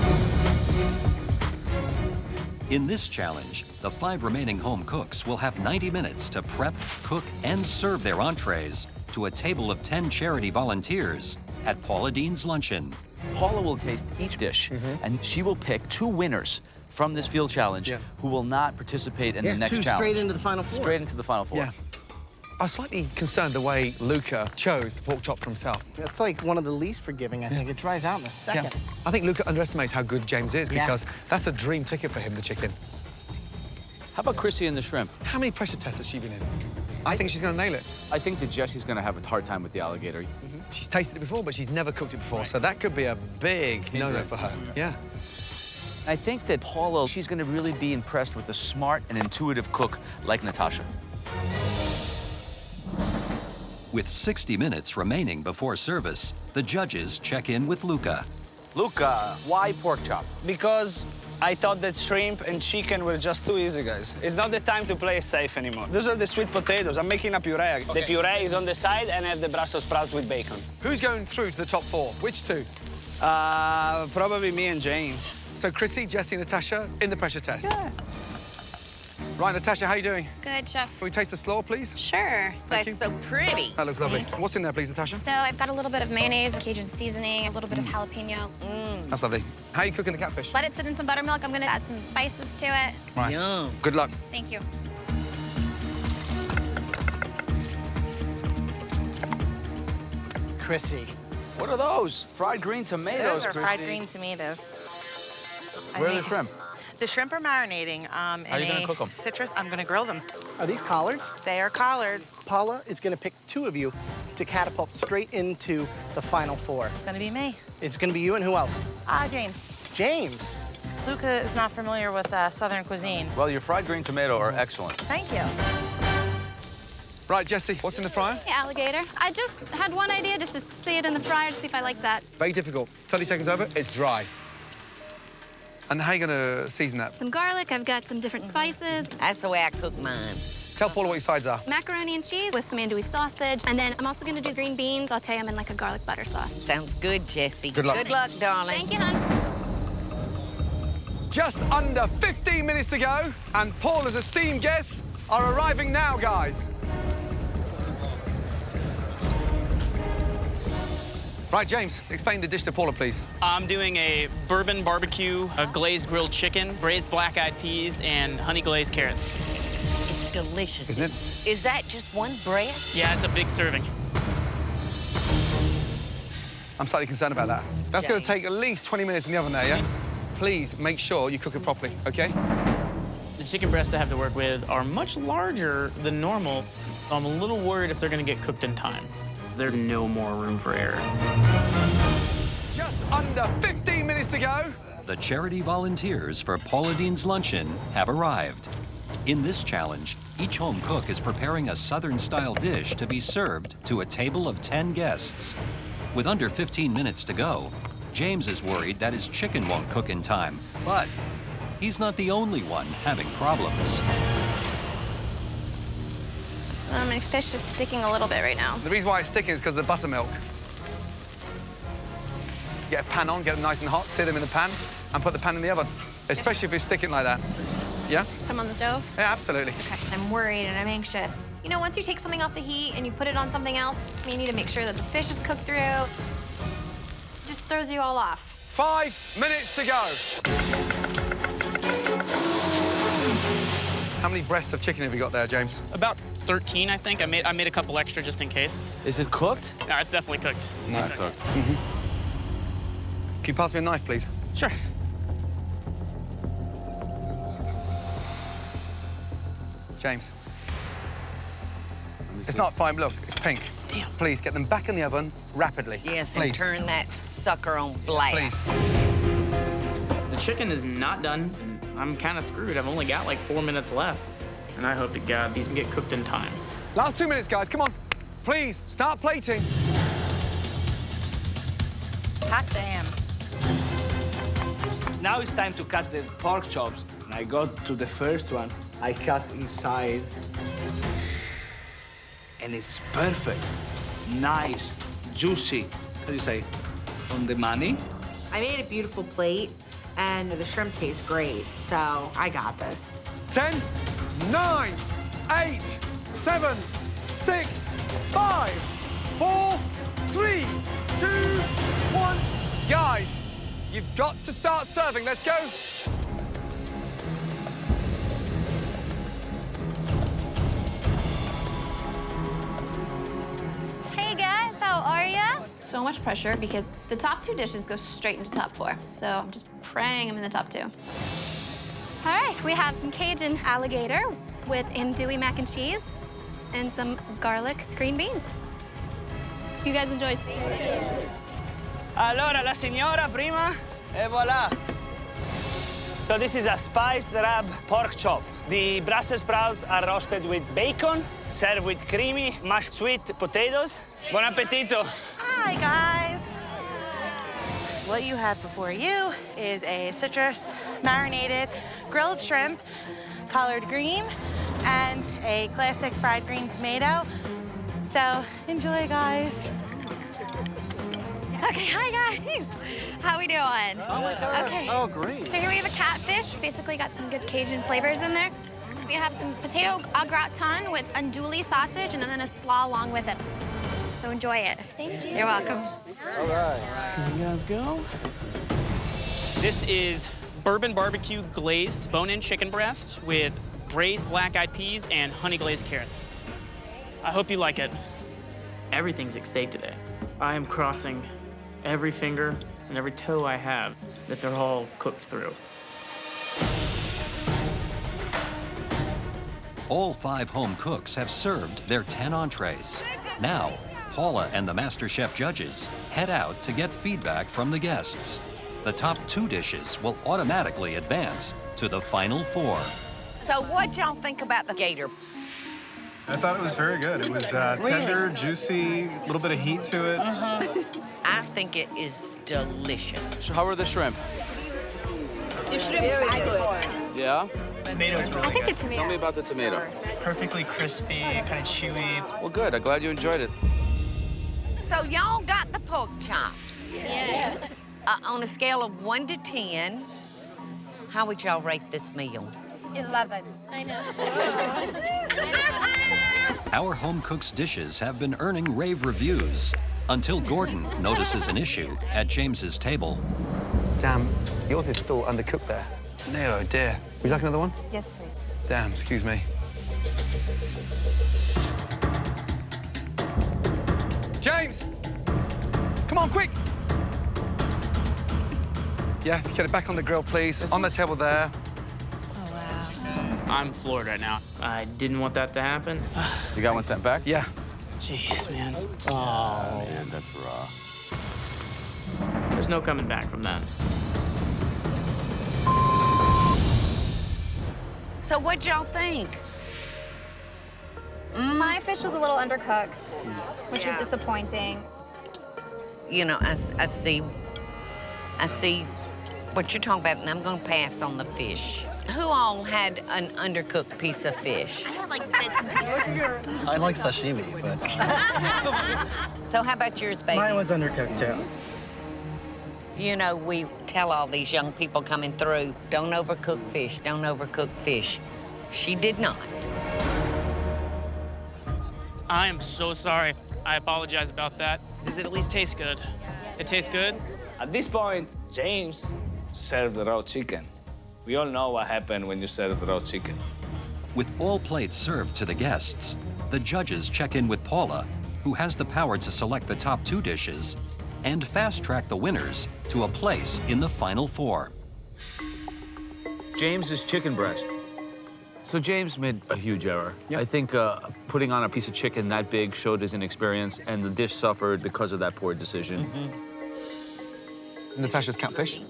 In this challenge, the 5 remaining home cooks will have 90 minutes to prep, cook, and serve their entrees to a table of 10 charity volunteers at Paula Deen's Luncheon. Paula will taste each dish, and she will pick 2 winners from this field challenge who will not participate in the next 2 challenge. straight into the final 4. Straight into the final 4. Yeah. I was slightly concerned the way Luca chose the pork chop for himself. That's like one of the least forgiving, I think. It dries out in a second. Yeah. I think Luca underestimates how good James is because that's a dream ticket for him, the chicken. How about Chrissy and the shrimp? How many pressure tests has she been in? I think she's going to nail it. I think that Jesse's going to have a hard time with the alligator. She's tasted it before, but she's never cooked it before, so that could be a big no-no for her. Yeah. I think that Paula, she's going to really be impressed with a smart and intuitive cook like Natasha. With 60 minutes remaining before service, the judges check in with Luca. Luca, why pork chop? Because I thought that shrimp and chicken were just too easy, guys. It's not the time to play safe anymore. Those are the sweet potatoes. I'm making a puree. The puree is on the side, and I have the Brussels sprouts with bacon. Who's going through to the top 4? Which 2? Probably me and James. So Chrissy, Jesse, Natasha in the pressure test. Yeah. Right, Natasha, how you doing? Good, Chef. Can we taste the slaw, please? Sure. That's so pretty. That looks lovely. What's in there, please, Natasha? So I've got a little bit of mayonnaise, Cajun seasoning, a little bit of jalapeno. That's lovely. How are you cooking the catfish? Let it sit in some buttermilk. I'm gonna add some spices to it. Right. Yum. Good luck. Thank you. Chrissy. What are those? Fried green tomatoes, Those are Chrissy. fried green tomatoes. Where are the shrimp? The shrimp are marinating How are you gonna cook them? citrus. I'm gonna grill them. Are these collards? They are collards. Paula is going to pick 2 of you to catapult straight into the final 4. It's gonna be me. It's going to be you and who else? James. James. Luca is not familiar with Southern cuisine. Well, your fried green tomato are excellent. Thank you. Right, Jesse, what's in the fryer? Hey, alligator. I just had one idea, just to see it in the fryer to see if I like that. Very difficult. 30 seconds over, it's dry. And how are you going to season that? Some garlic, I've got some different spices. That's the way I cook mine. Tell Paula what your sides are. Macaroni and cheese with some andouille sausage. And then I'm also gonna do green beans. I'll tell you I'm in like a garlic butter sauce. Sounds good, Jessie. Good luck. Good luck, darling. Thank you, hon. Just under 15 minutes to go, and Paula's esteemed guests are arriving now, guys. Right, James, explain the dish to Paula, please. I'm doing a bourbon barbecue, a glazed grilled chicken, braised black-eyed peas, and honey glazed carrots. It's delicious. Isn't it? Is that just one breast? Yeah, it's a big serving. I'm slightly concerned about that. That's going to take at least 20 minutes in the oven there, yeah? Please make sure you cook it properly, okay? The chicken breasts I have to work with are much larger than normal. So I'm a little worried if they're gonna get cooked in time. There's no more room for error. Just under 15 minutes to go. The charity volunteers for Paula Deen's Luncheon have arrived. In this challenge, each home cook is preparing a Southern-style dish to be served to a table of 10 guests. With under 15 minutes to go, James is worried that his chicken won't cook in time, but he's not the only one having problems. My fish is sticking a little bit right now. The reason why it's sticking is because of the buttermilk. Get a pan on, get them nice and hot, sit them in the pan, and put the pan in the oven, especially if it's sticking like that. Yeah? Come on the stove? Yeah, absolutely. Okay. I'm worried and I'm anxious. You know, once you take something off the heat and you put it on something else, you need to make sure that the fish is cooked through. It just throws you all off. 5 minutes to go. How many breasts of chicken have you got there, James? About 13, I think. I made a couple extra just in case. Is it cooked? No, it's definitely cooked. It's Not cooked. Can you pass me a knife, please? Sure. James. It's not fine, look, it's pink. Damn. Please, get them back in the oven rapidly. Yes, please. and turn that sucker on blast. Please. The chicken is not done, and I'm kind of screwed. I've only got like 4 minutes left, and I hope to God these can get cooked in time. Last 2 minutes, guys, come on. Please, start plating. Hot damn. Now it's time to cut the pork chops. I got to the first one. I cut inside. And it's perfect. Nice, juicy. How do you say? On the money? I made a beautiful plate, and the shrimp tastes great, so I got this. 10, 9, 8, 7, 6, 5, 4, 3, 2, 1. Guys, you've got to start serving. Let's go. Hey guys, how are ya? So much pressure because the top 2 dishes go straight into top 4. So I'm just praying I'm in the top 2. All right, we have some Cajun alligator with andouille mac and cheese and some garlic green beans. You guys enjoy. Allora, la signora prima, e voila. So this is a spiced rab pork chop. The Brussels sprouts are roasted with bacon, served with creamy mashed sweet potatoes. Buon appetito. Hi, guys. What you have before you is a citrus marinated grilled shrimp, collard green, and a classic fried green tomato. So enjoy, guys. Okay, hi guys. How we doing? Oh my gosh. Okay. Oh, great. So here we have a catfish. Basically got some good Cajun flavors in there. We have some potato au gratin with andouille sausage and then a slaw along with it. So enjoy it. Thank you. You're welcome. All right. Here you guys go. This is bourbon barbecue glazed bone-in chicken breast with braised black-eyed peas and honey glazed carrots. I hope you like it. Everything's at stake today. I am crossing every finger and every toe I have that they're all cooked through. All 5 home cooks have served their 10 entrees. Now, Paula and the MasterChef judges head out to get feedback from the guests. The top 2 dishes will automatically advance to the final 4. So what y'all think about the gator? I thought it was very good. It was tender, juicy, a little bit of heat to it. I think it is delicious. So how are the shrimp? The shrimp is very good. Yeah? Tomatoes really I think the good. tomato. Tell me about the tomato. Perfectly crispy, kind of chewy. Well, good. I'm glad you enjoyed it. So y'all got the pork chops. Yes. On a scale of 1 to 10, how would y'all rate this meal? 11. I know. Our home cooks' dishes have been earning rave reviews until Gordon notices an issue at James's table. Damn, yours is still undercooked there. No, dear. Would you like another one? Yes, please. Damn, excuse me. James! Come on, quick! Yeah, to get it back on the grill, please. On the table there. I'm floored right now. I didn't want that to happen. You got one sent back? Yeah. Jeez, man. Oh, man, that's raw. There's no coming back from that. So what'd y'all think? My fish was a little undercooked, which was disappointing. You know, I see what you're talking about, and I'm gonna pass on the fish. Who all had an undercooked piece of fish? I had like bits and pieces. I like sashimi, but... So how about yours, baby? Mine was undercooked, too. You know, we tell all these young people coming through, don't overcook fish, don't overcook fish. She did not. I am so sorry. I apologize about that. Does it at least taste good? It tastes good? At this point, James served the raw chicken. We all know what happened when you serve raw chicken. With all plates served to the guests, the judges check in with Paula, who has the power to select the top 2 dishes and fast-track the winners to a place in the final 4. James's chicken breast. So James made a huge error. Yep. I think putting on a piece of chicken that big showed his inexperience, and the dish suffered because of that poor decision. Natasha's catfish.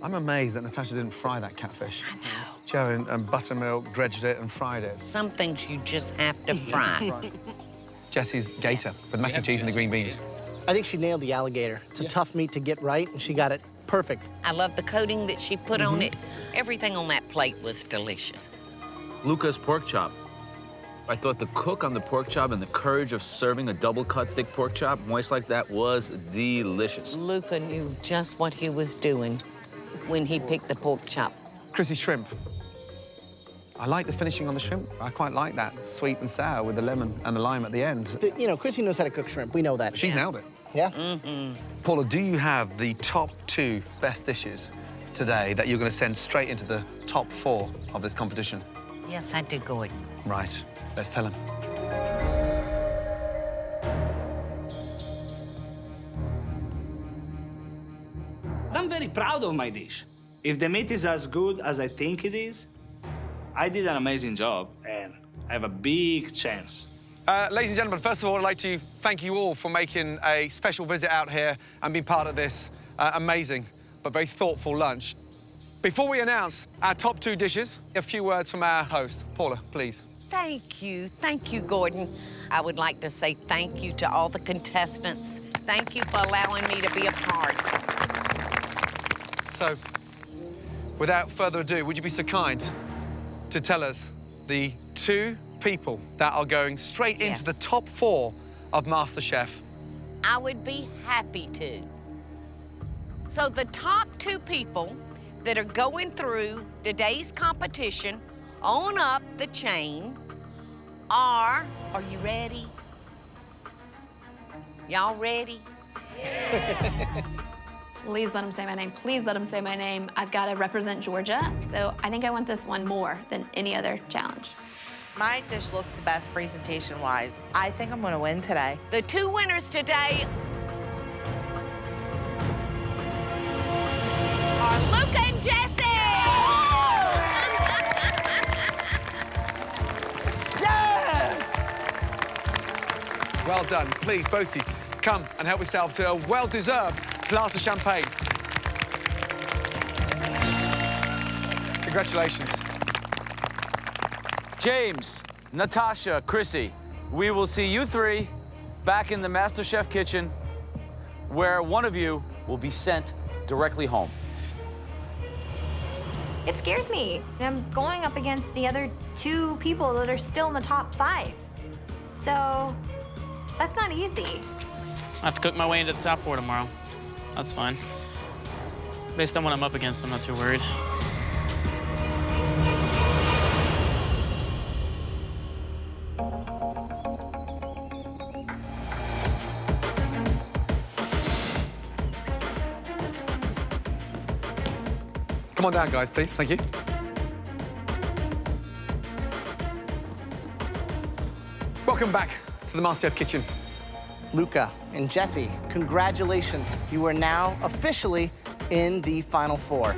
I'm amazed that Natasha didn't fry that catfish. I know. Joe and buttermilk dredged it and fried it. Some things you just have to fry. Jesse's gator with mac and cheese and the green beans. I think she nailed the alligator. It's a tough meat to get right, and she got it perfect. I love the coating that she put on it. Everything on that plate was delicious. Luca's pork chop. I thought the cook on the pork chop and the courage of serving a double-cut thick pork chop, moist like that, was delicious. Luca knew just what he was doing when he picked the pork chop. Chrissy, shrimp. I like the finishing on the shrimp. I quite like that sweet and sour with the lemon and the lime at the end. You know, Chrissy knows how to cook shrimp. We know that. She's nailed it. Yeah? Paula, do you have the top 2 best dishes today that you're going to send straight into the top 4 of this competition? Yes, I do, Gordon. Right. Let's tell him. I'm very proud of my dish. If the meat is as good as I think it is, I did an amazing job, and I have a big chance. Ladies and gentlemen, first of all, I'd like to thank you all for making a special visit out here and being part of this amazing but very thoughtful lunch. Before we announce our top 2 dishes, a few words from our host. Paula, please. Thank you, Gordon. I would like to say thank you to all the contestants. Thank you for allowing me to be a part. So, without further ado, would you be so kind to tell us the 2 people that are going straight into the top 4 of MasterChef? I would be happy to. So the top 2 people that are going through today's competition on up the chain are you ready? Y'all ready? Please let him say my name. Please let him say my name. I've got to represent Georgia, so I think I want this one more than any other challenge. My dish looks the best presentation-wise. I think I'm gonna win today. The 2 winners today are Luca and Jesse! Yes! Well done. Please, both of you, come and help yourself to a well-deserved glass of champagne. Congratulations. James, Natasha, Chrissy, we will see you 3 back in the MasterChef kitchen, where one of you will be sent directly home. It scares me. I'm going up against the other 2 people that are still in the top 5. So that's not easy. I have to cook my way into the top 4 tomorrow. That's fine. Based on what I'm up against, I'm not too worried. Come on down, guys, please. Thank you. Welcome back to the MasterChef kitchen. Luca and Jesse, congratulations. You are now officially in the final 4.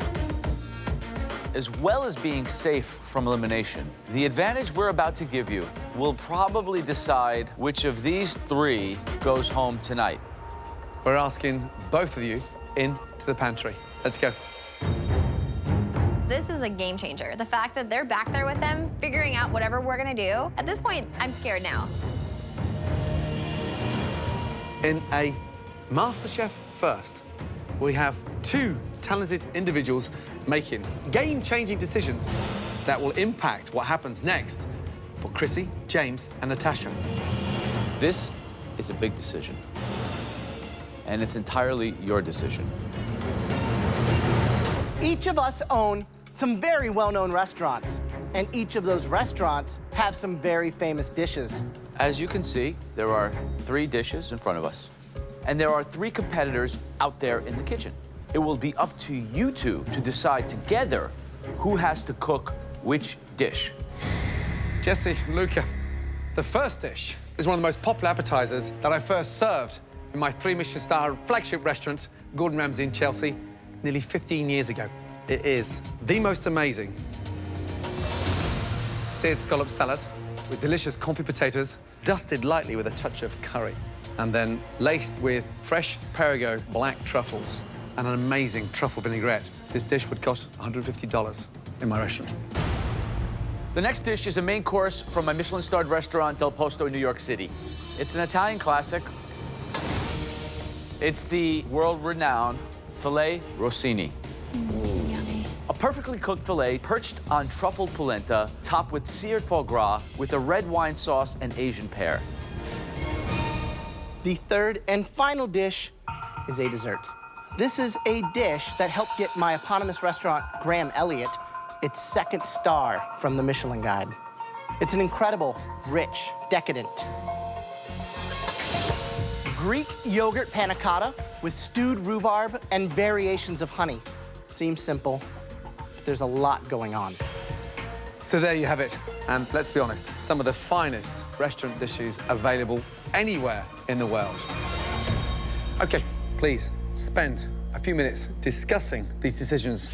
As well as being safe from elimination, the advantage we're about to give you will probably decide which of these 3 goes home tonight. We're asking both of you into the pantry. Let's go. This is a game changer. The fact that they're back there with them, figuring out whatever we're gonna do. At this point, I'm scared now. In a MasterChef first, we have 2 talented individuals making game-changing decisions that will impact what happens next for Chrissy, James, and Natasha. This is a big decision, and it's entirely your decision. Each of us own some very well-known restaurants, and each of those restaurants have some very famous dishes. As you can see, there are 3 dishes in front of us, and there are 3 competitors out there in the kitchen. It will be up to you 2 to decide together who has to cook which dish. Jesse, Luca, the first dish is one of the most popular appetizers that I first served in my 3 Michelin-star flagship restaurant, Gordon Ramsay in Chelsea, nearly 15 years ago. It is the most amazing seared scallop salad with delicious confit potatoes, dusted lightly with a touch of curry, and then laced with fresh Perrigo black truffles and an amazing truffle vinaigrette. this dish would cost $150 in my restaurant. The next dish is a main course from my Michelin-starred restaurant, Del Posto in New York City. It's an Italian classic. It's the world-renowned filet rossini. Yummy. A perfectly cooked filet perched on truffled polenta, topped with seared foie gras with a red wine sauce and Asian pear. The third and final dish is a dessert. This is a dish that helped get my eponymous restaurant, Graham Elliott, its second star from the Michelin Guide. It's an incredible, rich, decadent Greek yogurt panna cotta with stewed rhubarb and variations of honey. Seems simple, but there's a lot going on. So there you have it. And let's be honest, some of the finest restaurant dishes available anywhere in the world. Okay, please spend a few minutes discussing these decisions.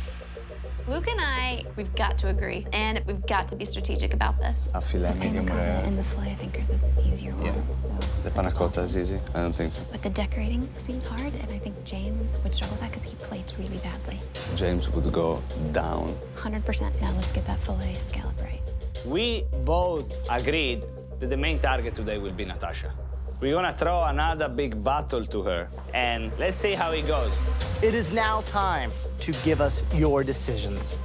Luke and I, we've got to agree, and we've got to be strategic about this. I feel like medium rare. And the filet, I think, are the easier ones. So The panna cotta is easy. I don't think so. but the decorating seems hard, and I think James would struggle with that because he plates really badly. James would go down. 100%. Now let's get that filet scallop right. We both agreed that the main target today will be Natasha. We're gonna throw another big battle to her, and let's see how it goes. It is now time to give us your decisions.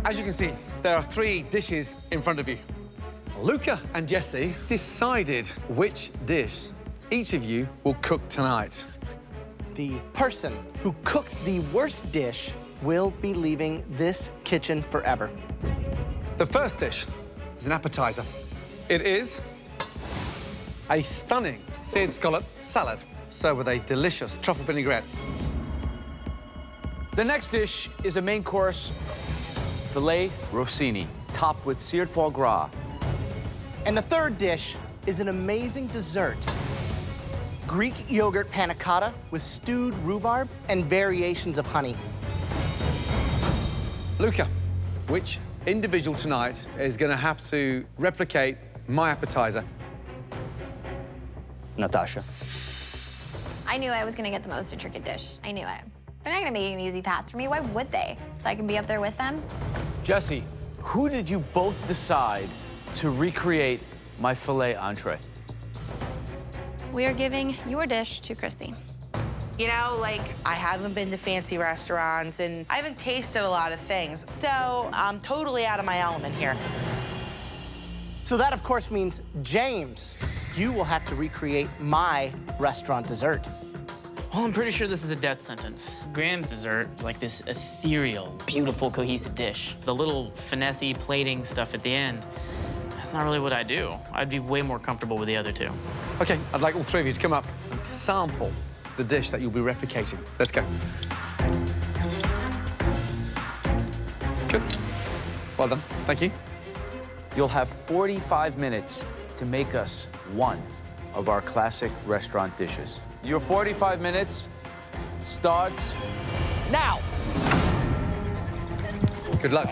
As you can see, there are 3 dishes in front of you. Luca and Jesse decided which dish each of you will cook tonight. The person who cooks the worst dish will be leaving this kitchen forever. The first dish is an appetizer. It is a stunning seared scallop salad served with a delicious truffle vinaigrette. The next dish is a main course, filet rossini, topped with seared foie gras. And the third dish is an amazing dessert. Greek yogurt panna cotta with stewed rhubarb and variations of honey. Luca, which individual tonight is going to have to replicate my appetizer? Natasha. I knew I was gonna get the most intricate dish. I knew it. They're not gonna make an easy task for me. Why would they? So I can be up there with them? Jesse, who did you both decide to recreate my filet entree? We are giving your dish to Chrissy. You know, like, I haven't been to fancy restaurants and I haven't tasted a lot of things. So I'm totally out of my element here. So that, of course, means, James, you will have to recreate my restaurant dessert. Well, I'm pretty sure this is a death sentence. Graham's dessert is like this ethereal, beautiful, cohesive dish. The little finessey plating stuff at the end, that's not really what I do. I'd be way more comfortable with the other 2. Okay, I'd like all 3 of you to come up and sample the dish that you'll be replicating. Let's go. Good. Well done. Thank you. You'll have 45 minutes to make us one of our classic restaurant dishes. Your 45 minutes starts now. Good luck.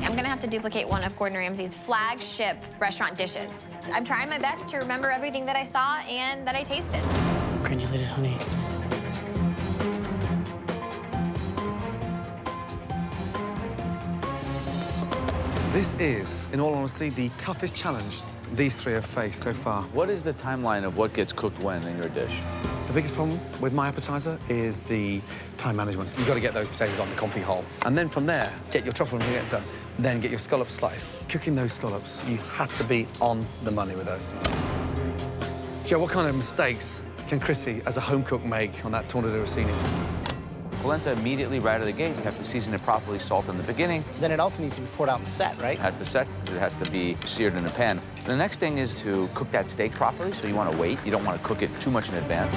I'm gonna have to duplicate one of Gordon Ramsay's flagship restaurant dishes. I'm trying my best to remember everything that I saw and that I tasted. Granulated honey. This is, in all honesty, the toughest challenge these 3 have faced so far. What is the timeline of what gets cooked when in your dish? The biggest problem with my appetizer is the time management. You've got to get those potatoes on the confit hole. And then from there, get your truffle and vinaigrette done. Then get your scallops sliced. Cooking those scallops, you have to be on the money with those. Joe, what kind of mistakes can Chrissy, as a home cook, make on that tornado rossini? Polenta immediately right out of the gate. You have to season it properly, salt in the beginning. Then it also needs to be poured out and set, right? It has to set, it has to be seared in a pan. The next thing is to cook that steak properly, so you want to wait. You don't want to cook it too much in advance.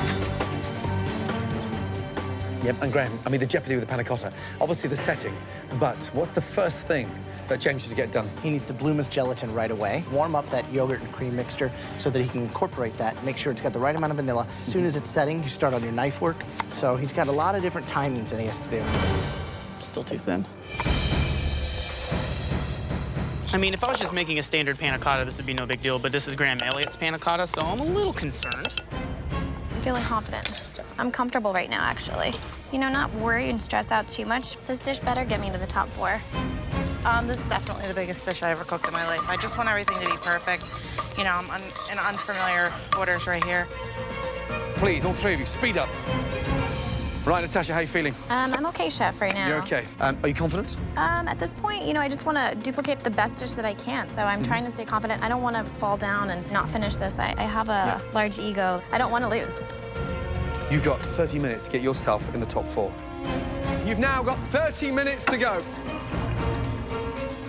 Yep, and Graham, I mean, the jeopardy with the panna cotta, obviously the setting, but what's the first thing that James should get done? He needs to bloom his gelatin right away, warm up that yogurt and cream mixture so that he can incorporate that, make sure it's got the right amount of vanilla. As soon as it's setting, you start on your knife work. So he's got a lot of different timings that he has to do. Still too thin. I mean, if I was just making a standard panna cotta, this would be no big deal, but this is Graham Elliott's panna cotta, so I'm a little concerned. I'm feeling confident. I'm comfortable right now, actually. You know, not worry and stress out too much. This dish better get me to the top 4. This is definitely the biggest dish I ever cooked in my life. I just want everything to be perfect. You know, I'm in unfamiliar waters right here. Please, all 3 of you, speed up. Right, Natasha, how are you feeling? I'm okay, chef, right now. You're okay. Are you confident? At this point, you know, I just want to duplicate the best dish that I can, so I'm trying to stay confident. I don't want to fall down and not finish this. I have a large ego. I don't want to lose. You've got 30 minutes to get yourself in the top 4. You've now got 30 minutes to go.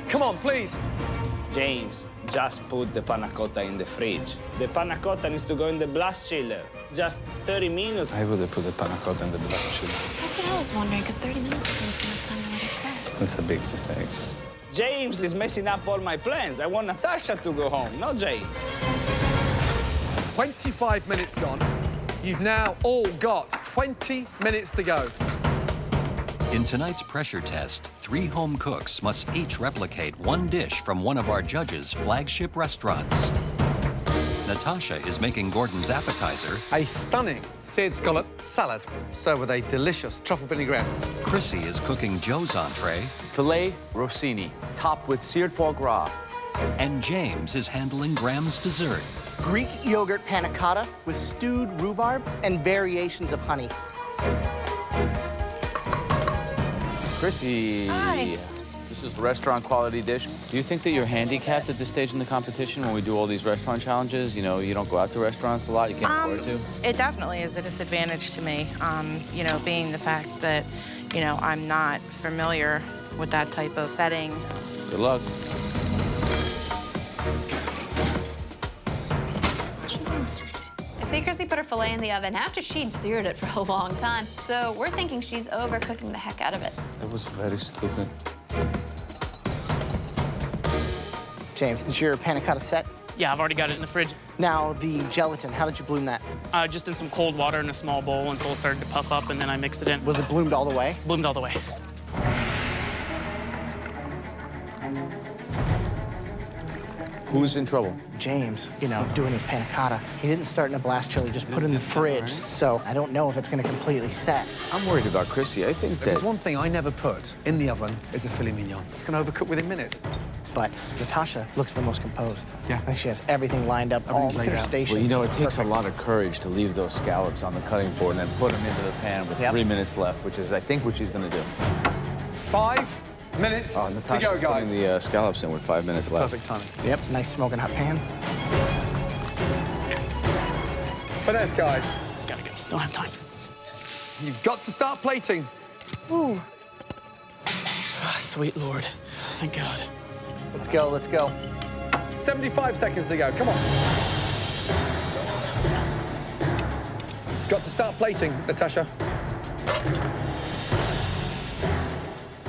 Come on, please. James, just put the panna cotta in the fridge. The panna cotta needs to go in the blast chiller. Just 30 minutes. I would have put the panna cotta in the blast chiller. That's what I was wondering, because 30 minutes isn't enough time to let it set. That's a big mistake. James is messing up all my plans. I want Natasha to go home, not James. 25 minutes gone. You've now all got 20 minutes to go. In tonight's pressure test, 3 home cooks must each replicate 1 dish from one of our judges' flagship restaurants. Natasha is making Gordon's appetizer. A stunning seared scallop salad served with a delicious truffle vinaigrette. Chrissy is cooking Joe's entree. Filet rossini, topped with seared foie gras. And James is handling Graham's dessert. Greek yogurt panna cotta with stewed rhubarb and variations of honey. Chrissy. Hi. This is a restaurant quality dish. Do you think that you're handicapped at this stage in the competition when we do all these restaurant challenges? You know, you don't go out to restaurants a lot, you can't afford to? It definitely is a disadvantage to me, you know, being the fact that, you know, I'm not familiar with that type of setting. Good luck. I see Chrissy put her filet in the oven after she'd seared it for a long time. So we're thinking she's overcooking the heck out of it. That was very stupid. James, is your panna cotta set? Yeah, I've already got it in the fridge. Now, the gelatin, how did you bloom that? Just in some cold water in a small bowl until it started to puff up, and then I mixed it in. Was it bloomed all the way? Bloomed all the way. Who's in trouble? James, you know, doing his panna cotta. He didn't start in a blast chiller, just put it in the fridge. So I don't know if it's going to completely set. I'm worried about Chrissy. I think There's that... one thing I never put in the oven is a filet mignon. It's going to overcook within minutes. But Natasha looks the most composed. Yeah. I think she has everything lined up, all the stations. Well, you know, it just takes a perfect. lot of courage to leave those scallops on the cutting board and then put them into the pan with 3 minutes left, which is, I think, what she's going to do. 5 minutes to go, guys. Putting the scallops in with 5 minutes left. Perfect timing. Yep, nice smoking hot pan. Finesse, guys. Gotta go. Don't have time. You've got to start plating. Ooh. Ah, sweet Lord. Thank God. Let's go, let's go. 75 seconds to go. Come on. Got to start plating, Natasha.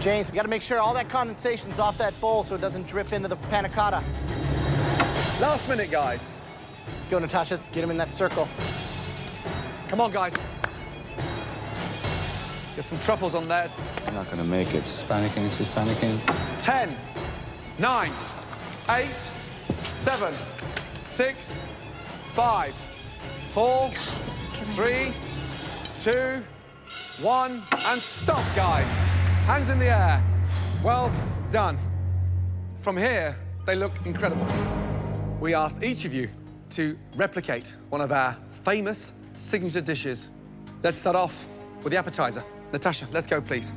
James, we got to make sure all that condensation's off that bowl so it doesn't drip into the panna cotta. Last minute, guys. Let's go, Natasha. Get him in that circle. Come on, guys. Get some truffles on there. I'm not gonna make it. She's panicking, she's panicking. 10, 9, 8, 7, 6, 5, 4, 3, 2, 1, and stop, guys. Hands in the air. Well done. From here, they look incredible. We asked each of you to replicate one of our famous signature dishes. Let's start off with the appetizer. Natasha, let's go, please.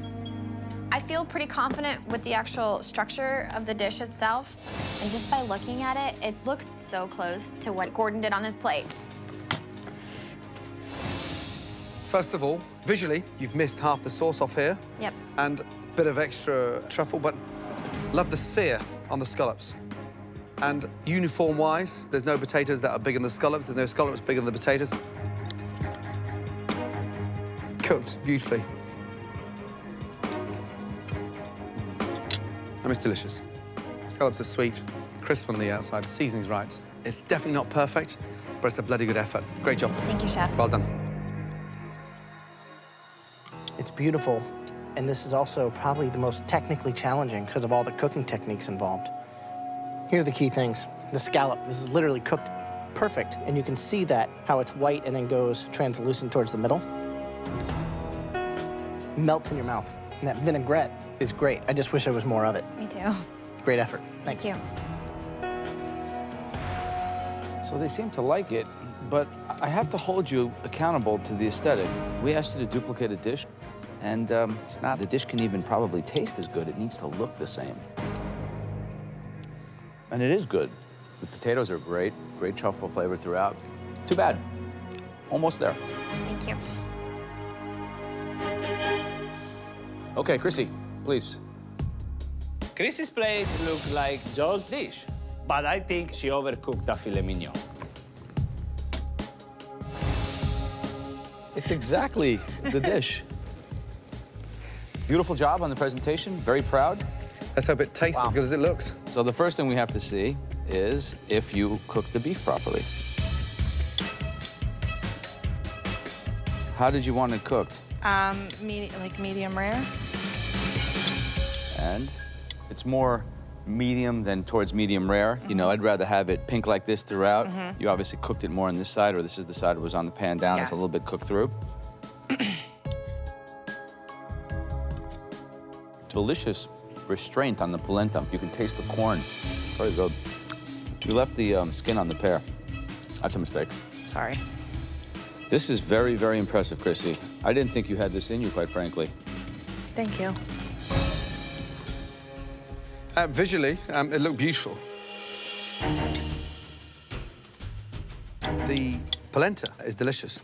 I feel pretty confident with the actual structure of the dish itself. And just by looking at it, it looks so close to what Gordon did on his plate. First of all, visually, you've missed half the sauce off here. Yep. And a bit of extra truffle, but love the sear on the scallops. And uniform-wise, there's no potatoes that are bigger than the scallops. There's no scallops bigger than the potatoes. Cooked beautifully. And it's delicious. Scallops are sweet, crisp on the outside, the seasoning's right. It's definitely not perfect, but it's a bloody good effort. Great job. Thank you, chef. Well done. It's beautiful, and this is also probably the most technically challenging because of all the cooking techniques involved. Here are the key things. The scallop, this is literally cooked perfect, and you can see that, how it's white and then goes translucent towards the middle. Melts in your mouth. And that vinaigrette is great. I just wish there was more of it. Me too. Great effort. Thanks. Thank you. So they seem to like it, but I have to hold you accountable to the aesthetic. We asked you to duplicate a dish, and it's not. The dish can even probably taste as good. It needs to look the same. And it is good. The potatoes are great truffle flavor throughout. Too bad. Almost there. Thank you. Okay, Chrissy, please. Chrissy's plate looked like Joe's dish, but I think she overcooked the filet mignon. It's exactly the dish. Beautiful job on the presentation. Very proud. Let's hope it tastes as good as it looks. So the first thing we have to see is if you cook the beef properly. How did you want it cooked? Medium rare. And it's more medium than towards medium rare. You know, I'd rather have it pink like this throughout. You obviously cooked it more on this side, or this is the side that was on the pan down. It's a little bit cooked through. Delicious restraint on the polenta. You can taste the corn. Very good. You left the skin on the pear. That's a mistake. Sorry. This is very, very impressive, Chrissy. I didn't think you had this in you, quite frankly. Thank you. Visually, it looked beautiful. The polenta is delicious.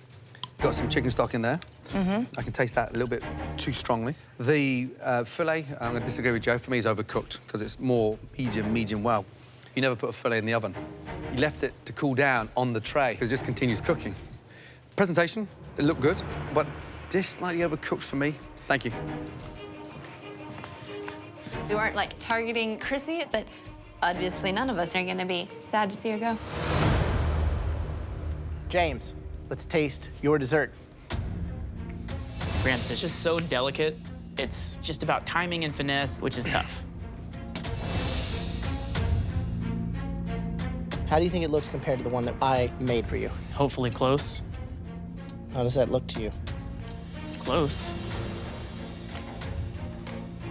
Got some chicken stock in there. I can taste that a little bit too strongly. The fillet, I'm going to disagree with Joe. For me, is overcooked because it's more medium well. You never put a fillet in the oven. You left it to cool down on the tray because it just continues cooking. Presentation, it looked good, but dish slightly overcooked for me. Thank you. We weren't like targeting Chrissy, but obviously none of us are gonna be sad to see her go. James, let's taste your dessert. Graham's dish is so delicate. It's just about timing and finesse, which is tough. How do you think it looks compared to the one that I made for you? Hopefully close. How does that look to you? Close.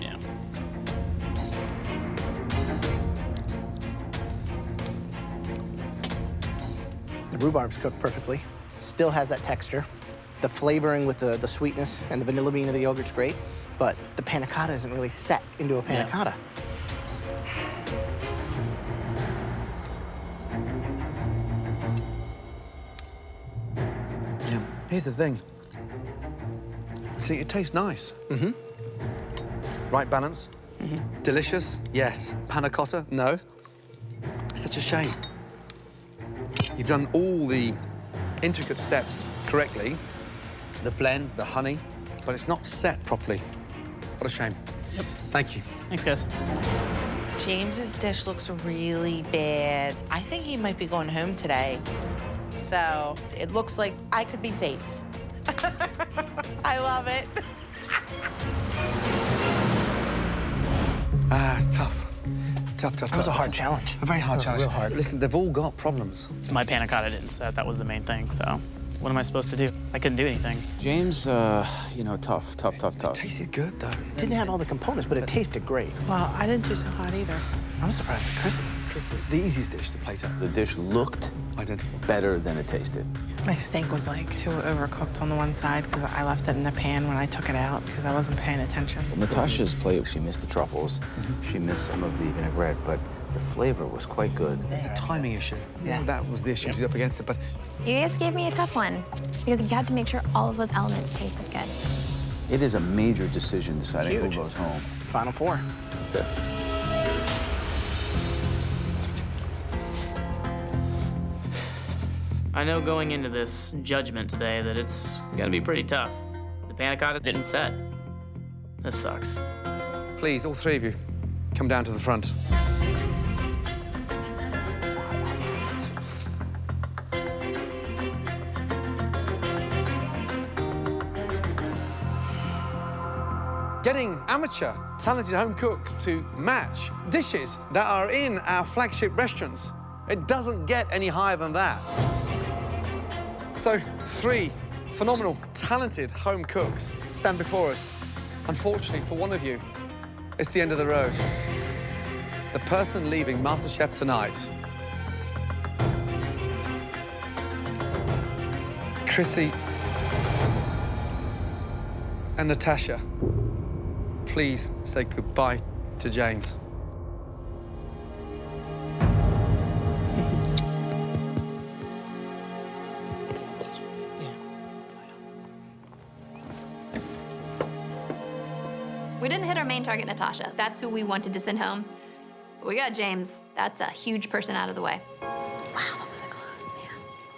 Yeah. The rhubarb's cooked perfectly. Still has that texture. The flavoring with the sweetness and the vanilla bean of the yogurt's great, but the panna cotta isn't really set into a panna cotta. Yeah. Here's the thing. See, it tastes nice. Right balance. Delicious. Yes. Panna cotta. No. It's such a shame. You've done all the intricate steps correctly. The blend, the honey, but it's not set properly. What a shame. Yep. Thank you. Thanks, guys. James's dish looks really bad. I think he might be going home today. So it looks like I could be safe. I love it. It's tough. Tough. That was a hard challenge. A very hard challenge. Real hard. Listen, they've all got problems. My panna cotta didn't set. That was the main thing, so what am I supposed to do? I couldn't do anything. James, you know, tough. It tasted good, though. Didn't have all the components, but it tasted great. Well, I didn't do so hot either. I was surprised with Chrissy. The easiest dish to plate up. The dish looked identical, better than it tasted. My steak was like too overcooked on the one side because I left it in the pan when I took it out because I wasn't paying attention. Well, Natasha's plate, she missed the truffles. She missed some of the vinaigrette, but the flavor was quite good. It was a timing issue. Yeah. That was the issue up against it, but... You guys gave me a tough one because you had to make sure all of those elements tasted good. It is a major decision deciding Huge. who goes home. Final four. Good. I know going into this judgment today that it's gonna be pretty tough. The panna cotta didn't set. This sucks. Please, all three of you, come down to the front. Getting amateur talented home cooks to match dishes that are in our flagship restaurants. It doesn't get any higher than that. So 3 phenomenal, talented home cooks stand before us. Unfortunately for one of you, it's the end of the road. The person leaving MasterChef tonight, Chrissy and Natasha, please say goodbye to James. We didn't hit our main target, Natasha. That's who we wanted to send home. But we got James. That's a huge person out of the way. Wow, that was close,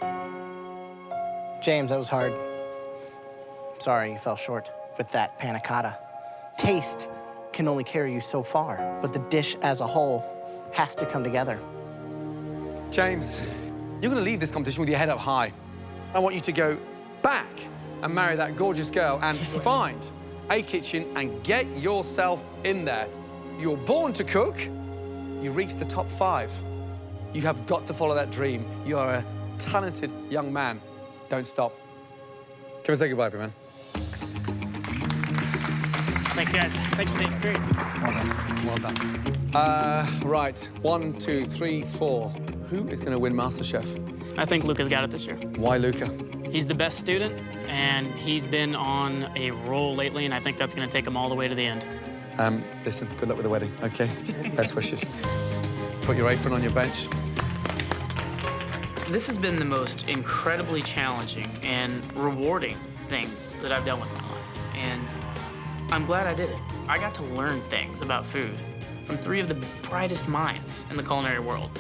man. James, that was hard. Sorry you fell short with that panna cotta. Taste can only carry you so far, but the dish as a whole has to come together. James, you're gonna leave this competition with your head up high. I want you to go back and marry that gorgeous girl and find a kitchen and get yourself in there. You're born to cook. You reached the top 5. You have got to follow that dream. You are a talented young man. Don't stop. Come and say goodbye, man. Thanks, guys. Thanks for the experience. Well done. Right, 1, 2, 3, 4. Who is going to win MasterChef? I think Luca's got it this year. Why Luca? He's the best student, and he's been on a roll lately, and I think that's going to take him all the way to the end. Listen, good luck with the wedding, okay? Best wishes. Put your apron on your bench. This has been the most incredibly challenging and rewarding things that I've done with my life, and I'm glad I did it. I got to learn things about food from 3 of the brightest minds in the culinary world.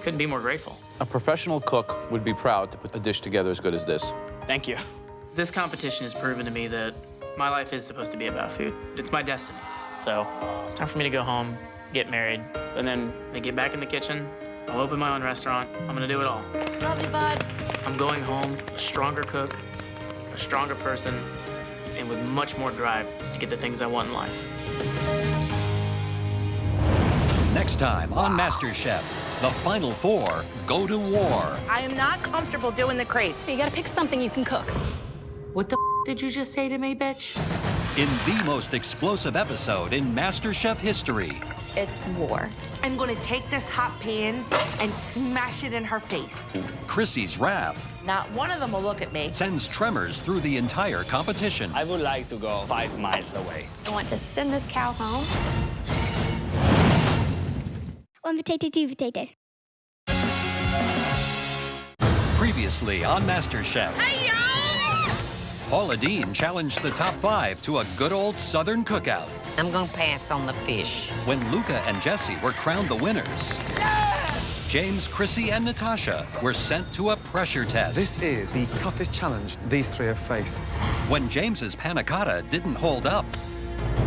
Couldn't be more grateful. A professional cook would be proud to put a dish together as good as this. Thank you. This competition has proven to me that my life is supposed to be about food. It's my destiny. So it's time for me to go home, get married, and then when I get back in the kitchen, I'll open my own restaurant. I'm gonna do it all. Love you, bud. I'm going home a stronger cook, a stronger person, and with much more drive to get the things I want in life. Next time on MasterChef, the final 4 go to war. I am not comfortable doing the crepes. So you gotta pick something you can cook. What the did you just say to me, bitch? In the most explosive episode in MasterChef history. It's war. I'm gonna take this hot pan and smash it in her face. Chrissy's wrath Not one of them will look at me. sends tremors through the entire competition. I would like to go 5 miles away. I want to send this cow home. 1 potato, 2 potato. Previously on MasterChef. Paula Dean challenged the top 5 to a good old Southern cookout. I'm gonna pass on the fish. When Luca and Jesse were crowned the winners, James, Chrissy, and Natasha were sent to a pressure test. This is the toughest challenge these 3 have faced. When James's panna cotta didn't hold up,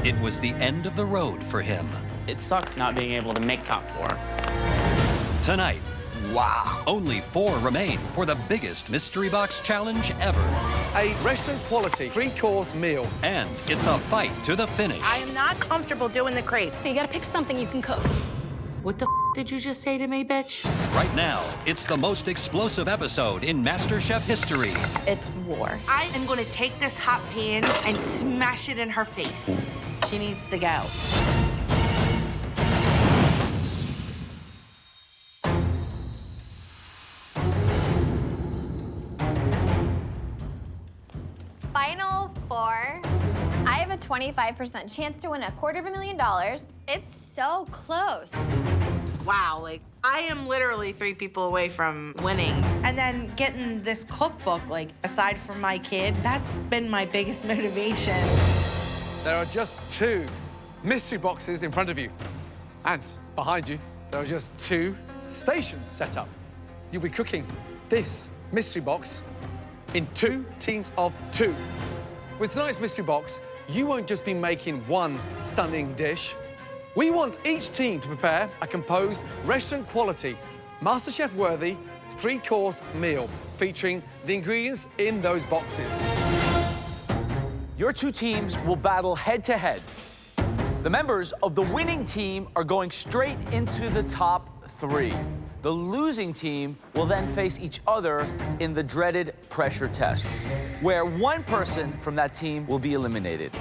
it was the end of the road for him. It sucks not being able to make top 4. Tonight, wow, only 4 remain for the biggest mystery box challenge ever. A restaurant-quality 3-course meal. And it's a fight to the finish. I am not comfortable doing the crepes. So you gotta pick something you can cook. What the did you just say to me, bitch? Right now, it's the most explosive episode in MasterChef history. It's war. I am gonna take this hot pan and smash it in her face. She needs to go. Final 4. I have a 25% chance to win $250,000. It's so close. Wow, like, I am literally 3 people away from winning. And then getting this cookbook, like, aside from my kid, that's been my biggest motivation. There are just 2 mystery boxes in front of you. And behind you, there are just 2 stations set up. You'll be cooking this mystery box in 2 teams of 2. With tonight's mystery box, you won't just be making one stunning dish. We want each team to prepare a composed, restaurant-quality, MasterChef-worthy 3-course meal featuring the ingredients in those boxes. Your 2 teams will battle head-to-head. The members of the winning team are going straight into the top 3. The losing team will then face each other in the dreaded pressure test, where one person from that team will be eliminated.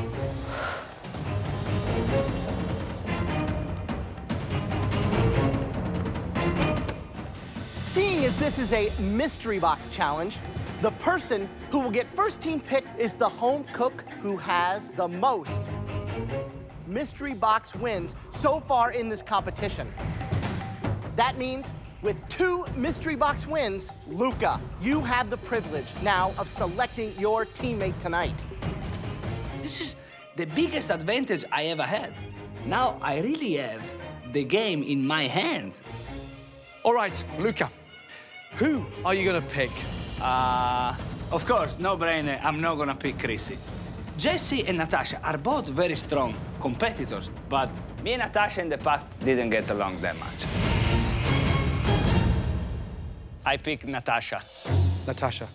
Seeing as this is a mystery box challenge, the person who will get first team pick is the home cook who has the most mystery box wins so far in this competition. That means with 2 mystery box wins, Luca, you have the privilege now of selecting your teammate tonight. This is the biggest advantage I ever had. Now I really have the game in my hands. All right, Luca, who are you gonna pick? Of course, no brainer, I'm not gonna pick Chrissy. Jessie and Natasha are both very strong competitors, but me and Natasha in the past didn't get along that much. I pick Natasha. Natasha.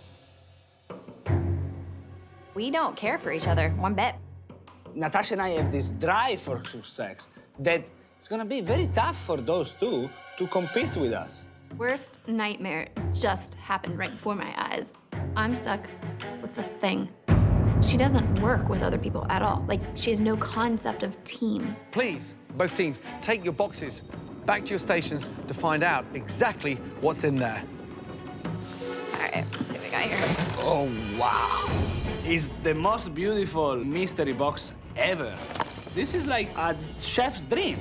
We don't care for each other one bit. Natasha and I have this drive for success that it's gonna be very tough for those two to compete with us. Worst nightmare just happened right before my eyes. I'm stuck with the thing. She doesn't work with other people at all. Like, she has no concept of team. Please, both teams, take your boxes back to your stations to find out exactly what's in there. All right, let's see what we got here. Oh, wow. It's the most beautiful mystery box ever. This is like a chef's dream.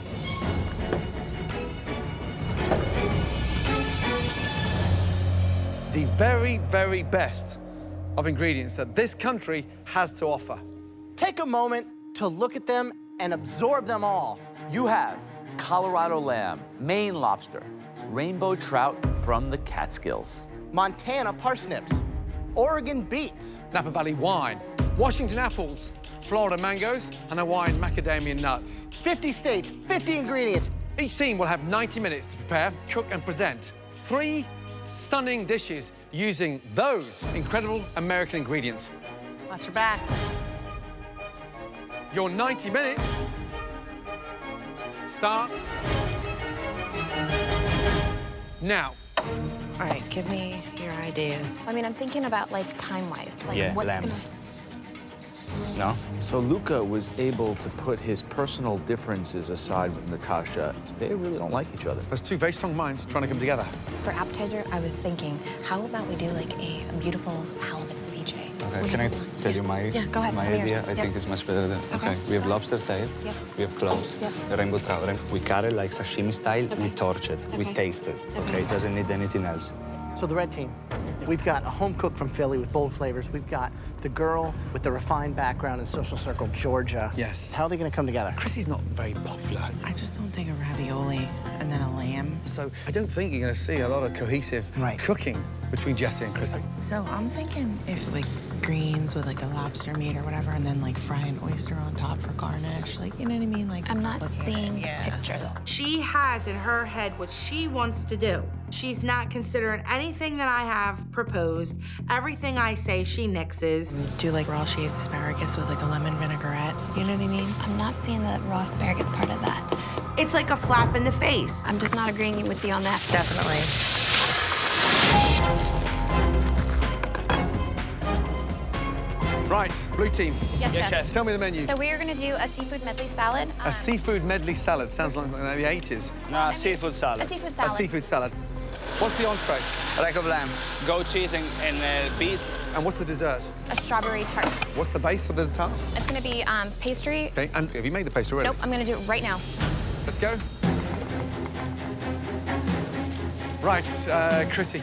The very, very best of ingredients that this country has to offer. Take a moment to look at them and absorb them all. You have Colorado lamb, Maine lobster, rainbow trout from the Catskills, Montana parsnips, Oregon beets, Napa Valley wine, Washington apples, Florida mangoes, and Hawaiian macadamia nuts. 50 states, 50 ingredients. Each team will have 90 minutes to prepare, cook, and present 3 stunning dishes using those incredible American ingredients. Watch your back. Your 90 minutes starts now. All right, give me your ideas. I mean, I'm thinking about, like, time-wise. Like, Yeah, what's lamb. gonna... No? So Luca was able to put his personal differences aside with Natasha. They really don't like each other. There's 2 very strong minds trying to come together. For appetizer, I was thinking, how about we do, like, a beautiful halibut ceviche? Okay, can I tell you my, Yeah, go ahead, my tell me idea? yours. I Yep. think it's much better than... Okay, we have lobster tail, Yep. we have cloves, Yep. rainbow trout. We cut it like sashimi style, we Okay. torch it, we Okay. taste it, okay? It doesn't need anything else. So the red team, we've got a home cook from Philly with bold flavors. We've got the girl with the refined background in Social Circle, Georgia. Yes. How are they gonna come together? Chrissy's not very popular. I just don't think a ravioli and then a lamb. So I don't think you're going to see a lot of cohesive cooking between Jessie and Chrissy. So I'm thinking if like greens with like a lobster meat or whatever, and then like fry an oyster on top for garnish. Like, you know what I mean? Like, I'm not seeing the picture, though. She has in her head what she wants to do. She's not considering anything that I have proposed. Everything I say, she nixes. Do like raw shaved asparagus with like a lemon vinaigrette. You know what I mean? I'm not seeing the raw asparagus part of that. It's like a slap in the face. I'm just not agreeing with you on that. Definitely. Right, blue team. Yes, chef. Tell me the menu. So we are gonna do a seafood medley salad. A seafood medley salad. Sounds like the 80s. No, seafood salad. A seafood A salad. seafood salad. What's the entree? Rack of lamb, goat cheese and beets. And what's the dessert? A strawberry tart. What's the base for the tart? It's gonna be pastry. Okay, and have you made the paste already? Nope, I'm gonna do it right now. Let's go. Right, Chrissy,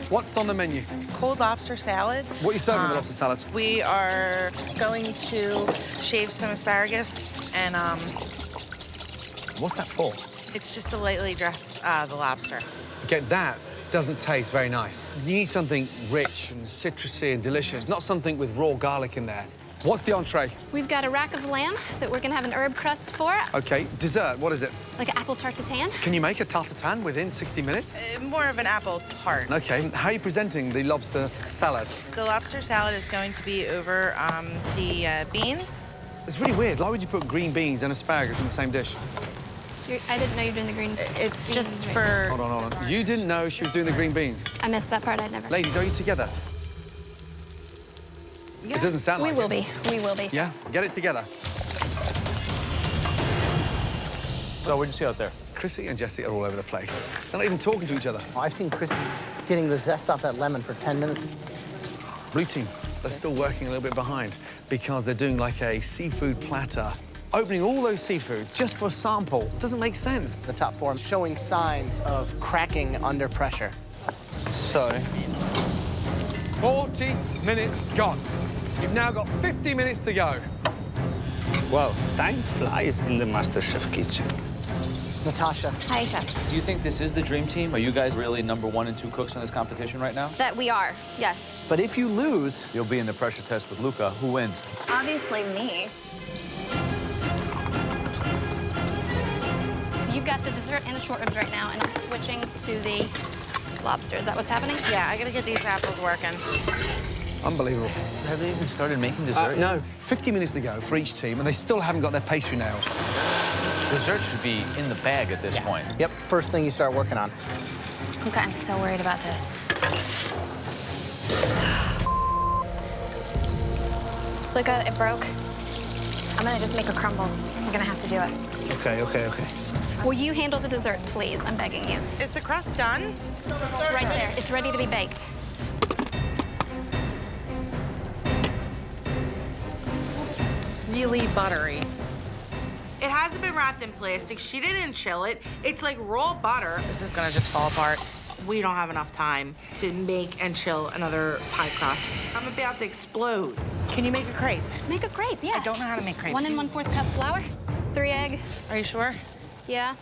what's on the menu? Cold lobster salad. What are you serving with the lobster salad? We are going to shave some asparagus and What's that for? it's just to lightly dress the lobster. Okay, that doesn't taste very nice. You need something rich and citrusy and delicious, not something with raw garlic in there. What's the entree? We've got a rack of lamb that we're gonna have an herb crust for, Okay, dessert, what is it? like an apple tart tatin. Can you make a tarte tatin within 60 minutes? More of an apple tart. Okay, how are you presenting the lobster salad? The lobster salad is going to be over the beans It's really weird. Why would you put green beans and asparagus in the same dish? I didn't know you were doing the green. It's just for... Hold on. You didn't know she was doing the green beans? I missed that part. I'd never. Ladies, are you together? Yeah. It doesn't sound like We will be. We will be. Yeah? Get it together. So what'd you see out there? Chrissy and Jessie are all over the place. They're not even talking to each other. I've seen Chrissy getting the zest off that lemon for 10 minutes. Blue team, they're still working a little bit behind because they're doing like a seafood platter. Opening all those seafood just for a sample doesn't make sense. The top four showing signs of cracking under pressure. Sorry. 40 minutes gone. You've now got 50 minutes to go. Wow, time flies in the MasterChef kitchen. Natasha. Hi, Chef. Do you think this is the dream team? Are you guys really number 1 and 2 cooks in this competition right now? That we are, yes. But if you lose... You'll be in the pressure test with Luca. Who wins? Obviously me. You've got the dessert and the short ribs right now, and I'm switching to the lobster. Is that what's happening? Yeah, I gotta get these apples working. Unbelievable. Have they even started making dessert? No, 50 minutes to go for each team, and they still haven't got their pastry nailed. Dessert should be in the bag at this point. Yep, first thing you start working on. Okay, I'm so worried about this. Luca, it broke. I'm gonna just make a crumble. We're gonna have to do it. Okay. Will you handle the dessert, please? I'm begging you. Is the crust done? It's right there. It's ready to be baked. Really buttery. It hasn't been wrapped in plastic. She didn't chill it. It's like raw butter. This is gonna just fall apart. We don't have enough time to make and chill another pie crust. I'm about to explode. Can you make a crepe? Make a crepe, yeah. I don't know how to make crepes. 1 1/4 cup flour, 3 egg. Are you sure? Yeah,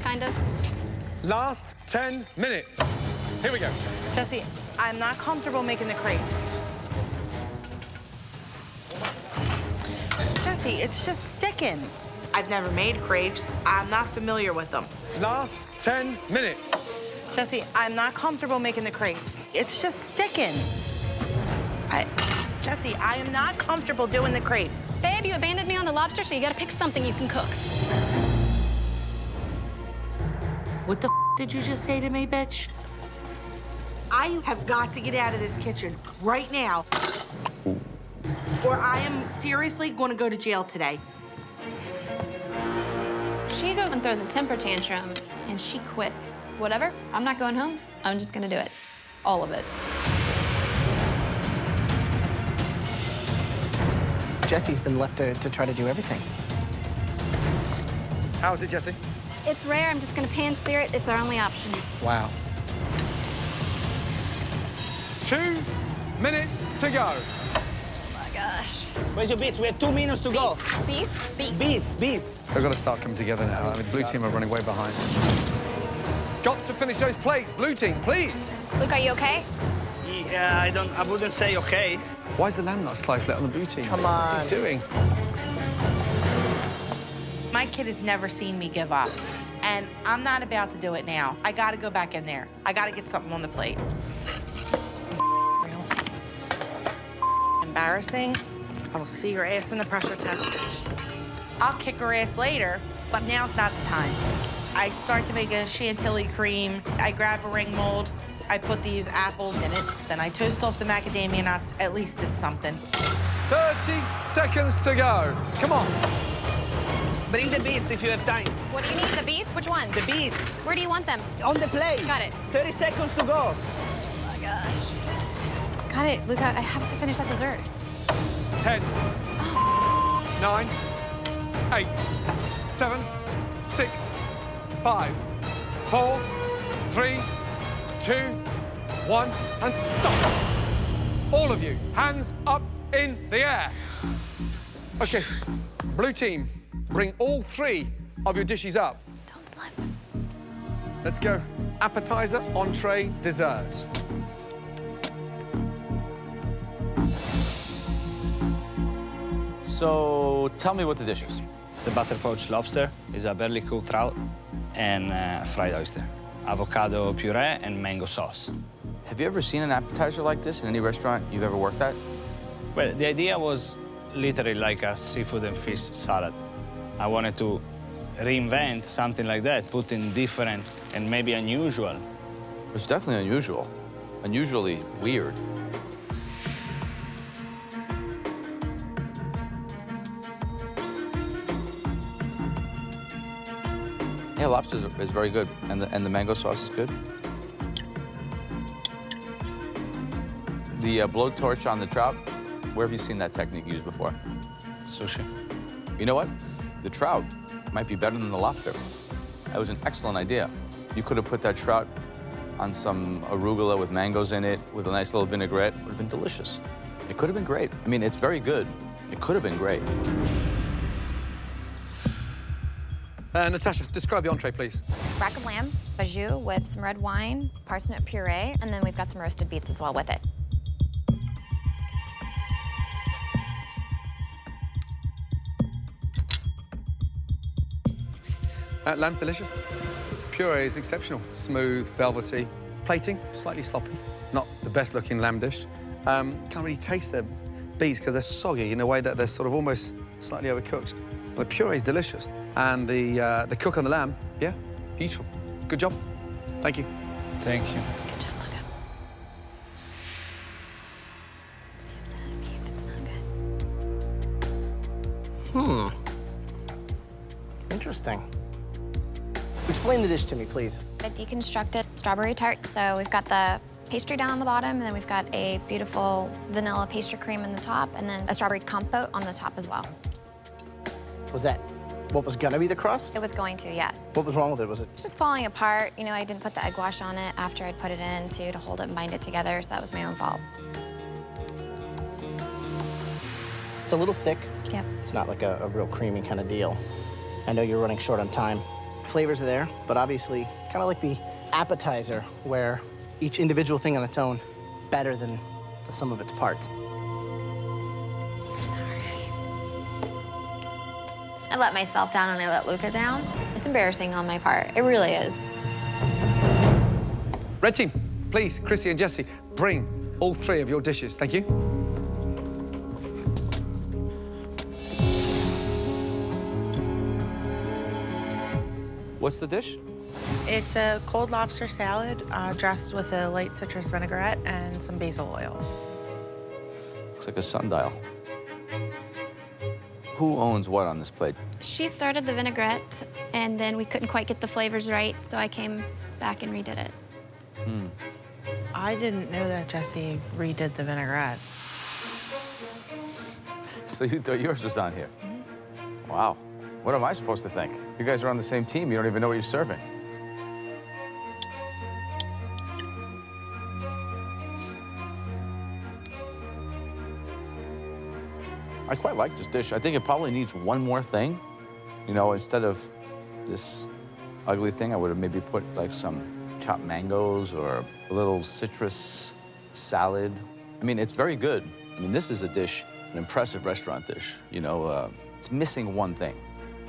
kind of. Last 10 minutes. Here we go. Jessie, I'm not comfortable making the crepes. Jessie, it's just sticking. I've never made crepes. I'm not familiar with them. Last 10 minutes. Jessie, I'm not comfortable making the crepes. It's just sticking. Jessie, I am not comfortable doing the crepes. Babe, you abandoned me on the lobster, so you gotta pick something you can cook. What the did you just say to me, bitch? I have got to get out of this kitchen right now, or I am seriously going to go to jail today. She goes and throws a temper tantrum, and she quits. Whatever, I'm not going home. I'm just gonna do it. All of it. Jessie's been left to try to do everything. How is it, Jessie? It's rare. I'm just gonna pan-sear it. It's our only option. Wow. 2 minutes to go. Oh my gosh. Where's your beets? We have 2 minutes to go. Beets? Beets. They've got to start coming together now. I mean, blue team are running way behind. Got to finish those plates. Blue team, please. Luke, are you okay? Yeah, I wouldn't say okay. Why is the lamb not sliced on the blue team? Come What's on. he doing? My kid has never seen me give up, and I'm not about to do it now. I got to go back in there. I got to get something on the plate. Embarrassing. I will see your ass in the pressure test. I'll kick her ass later, but now's not the time. I start to make a chantilly cream. I grab a ring mold. I put these apples in it. Then I toast off the macadamia nuts. At least it's something. 30 seconds to go. Come on. Bring the beets if you have time. What do you need? The beets? Which ones? The beets. Where do you want them? On the plate. Got it. 30 seconds to go. Oh my gosh. Got it, Luca. I have to finish that dessert. 10, 9, 8, 7, 6, 5, 4, 3, 2, 1, and stop. All of you, hands up in the air. Okay, blue team, bring all 3 of your dishes up. Don't slip. Let's go. Appetizer, entree, dessert. So tell me what the dish is. It's a butter poached lobster, it's a barely cooked trout, and fried oyster. Avocado puree and mango sauce. Have you ever seen an appetizer like this in any restaurant you've ever worked at? Well, the idea was literally like a seafood and fish salad. I wanted to reinvent something like that, put in different and maybe unusual. It's definitely unusual, unusually weird. Yeah, lobster is very good, and the mango sauce is good. The blowtorch on the trout, where have you seen that technique used before? Sushi. You know what? The trout might be better than the lobster. That was an excellent idea. You could have put that trout on some arugula with mangoes in it, with a nice little vinaigrette. It would have been delicious. It could have been great. I mean, it's very good. It could have been great. Natasha, describe the entree, please. Rack of lamb, bajou with some red wine, parsnip puree, and then we've got some roasted beets as well with it. Lamb's delicious. Puree is exceptional. Smooth, velvety. Plating, slightly sloppy. Not the best looking lamb dish. Can't really taste the beets because they're soggy in a way that they're sort of almost slightly overcooked. The puree is delicious. And the cook on the lamb, yeah, beautiful. Good job. Thank you. Thank you. Good job, Luca. Interesting. Explain the dish to me, please. A deconstructed strawberry tart. So we've got the pastry down on the bottom, and then we've got a beautiful vanilla pastry cream in the top, and then a strawberry compote on the top as well. Was that what was gonna be the crust? It was going to, yes. What was wrong with it? Was it? It's just falling apart. You know, I didn't put the egg wash on it after I'd put it in to hold it and bind it together, so that was my own fault. It's a little thick. Yep. It's not like a real creamy kind of deal. I know you're running short on time. Flavors are there, but obviously kind of like the appetizer where each individual thing on its own better than the sum of its parts. I let myself down and I let Luca down. It's embarrassing on my part. It really is. Red team, please, Chrissy and Jesse, bring all three of your dishes. Thank you. What's the dish? It's a cold lobster salad dressed with a light citrus vinaigrette and some basil oil. Looks like a sundial. Who owns what on this plate? She started the vinaigrette, and then we couldn't quite get the flavors right, so I came back and redid it. I didn't know that Jesse redid the vinaigrette. So you thought yours was on here? Wow. What am I supposed to think? You guys are on the same team. You don't even know what you're serving. I quite like this dish. I think it probably needs one more thing. You know, instead of this ugly thing, I would have maybe put like some chopped mangoes or a little citrus salad. I mean, it's very good. I mean, this is a dish, an impressive restaurant dish. You know, it's missing one thing.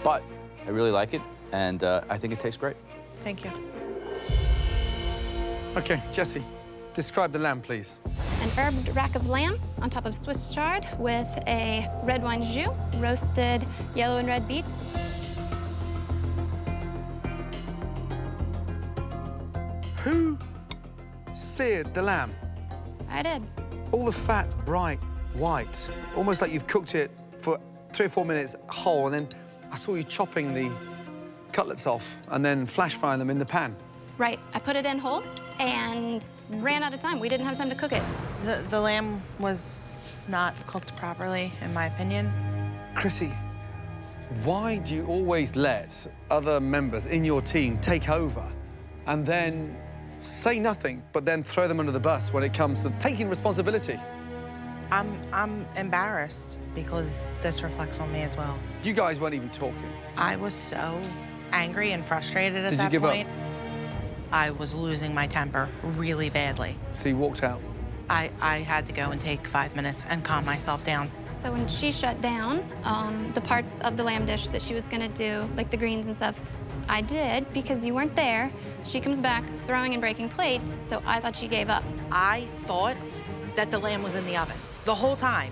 But I really like it, and I think it tastes great. Thank you. Okay, Jesse, describe the lamb, please. An herbed rack of lamb on top of Swiss chard with a red wine jus, roasted yellow and red beets. Who seared the lamb? I did. All the fat's bright white, almost like you've cooked it for 3 or 4 minutes whole, and then I saw you chopping the cutlets off and then flash frying them in the pan. Right, I put it in whole and ran out of time. We didn't have time to cook it. The lamb was not cooked properly, in my opinion. Chrissy, why do you always let other members in your team take over and then say nothing, but then throw them under the bus when it comes to taking responsibility? I'm embarrassed because this reflects on me as well. You guys weren't even talking. I was so angry and frustrated at Did that you give point. up? I was losing my temper really badly. So you walked out? I had to go and take 5 minutes and calm myself down. So when she shut down the parts of the lamb dish that she was gonna do, like the greens and stuff, I did because you weren't there. She comes back throwing and breaking plates, so I thought she gave up. I thought that the lamb was in the oven the whole time.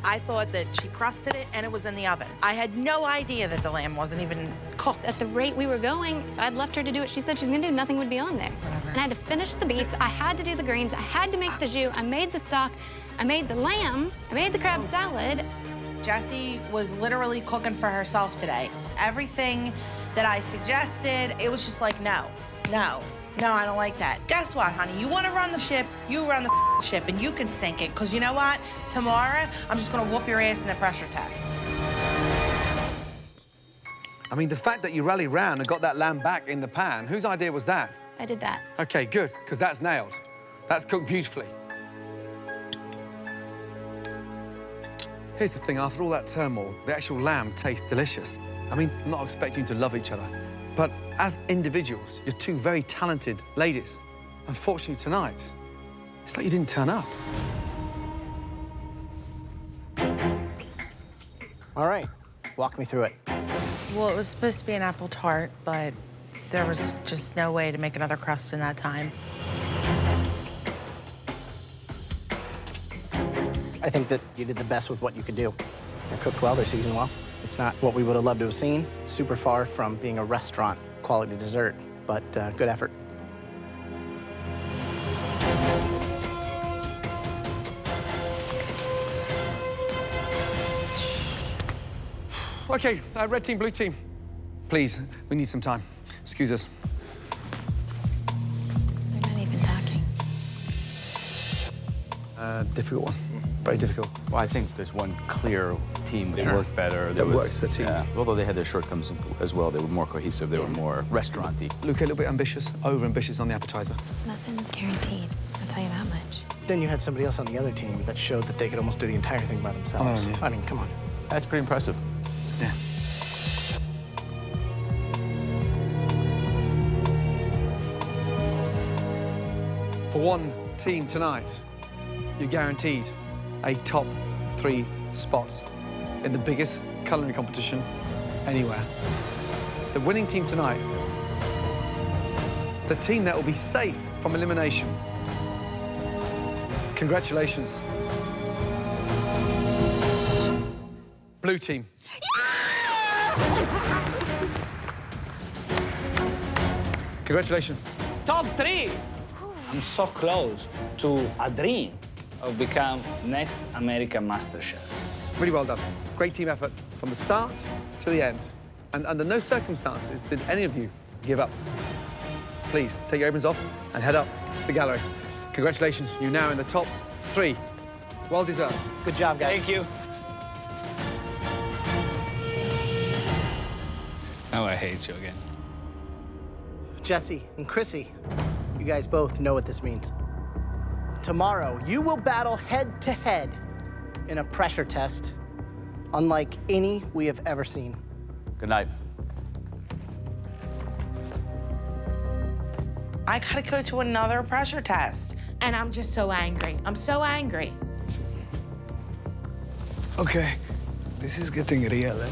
I thought that she crusted it and it was in the oven. I had no idea that the lamb wasn't even cooked. At the rate we were going, if I'd left her to do what she said she was gonna do, nothing would be on there. Whatever. And I had to finish the beets, I had to do the greens, I had to make the jus, I made the stock, I made the lamb, I made the crab salad. Jessie was literally cooking for herself today. Everything that I suggested, it was just like, no, no, no, I don't like that. Guess what, honey? You want to run the ship, you run the ship, and you can sink it. Because you know what? Tomorrow, I'm just going to whoop your ass in the pressure test. I mean, the fact that you rallied round and got that lamb back in the pan, whose idea was that? I did that. Okay, good, because that's nailed. That's cooked beautifully. Here's the thing, after all that turmoil, the actual lamb tastes delicious. I mean, I'm not expecting you to love each other, but as individuals, you're two very talented ladies. Unfortunately, tonight, it's like you didn't turn up. All right, walk me through it. Well, it was supposed to be an apple tart, but there was just no way to make another crust in that time. I think that you did the best with what you could do. They're cooked well, they're seasoned well. It's not what we would have loved to have seen. Super far from being a restaurant quality dessert, but good effort. Okay, red team, blue team. Please, we need some time. Excuse us. They're not even talking. Difficult one. Very difficult. Well, I think there's one clear team that Sure. worked better. That works, the team. Yeah, although they had their shortcomings as well. They were more cohesive. They were more restaurant-y. Luke, a little bit ambitious, over-ambitious on the appetizer. Nothing's guaranteed, I'll tell you that much. Then you had somebody else on the other team that showed that they could almost do the entire thing by themselves. Oh, yeah. I mean, come on. That's pretty impressive. Yeah. For one team tonight, you're guaranteed a top 3 spots in the biggest culinary competition anywhere. The winning team tonight, the team that will be safe from elimination. Congratulations. Blue team. Congratulations. Top 3! I'm so close to a dream of become next American MasterChef. Really well done. Great team effort from the start to the end. And under no circumstances did any of you give up. Please, take your aprons off and head up to the gallery. Congratulations, you're now in the top 3. Well deserved. Good job, guys. Thank you. Now I hate you again. Jessie and Chrissy, you guys both know what this means. Tomorrow, you will battle head-to-head in a pressure test unlike any we have ever seen. Good night. I gotta go to another pressure test. And I'm just so angry. I'm so angry. Okay, this is getting real, eh?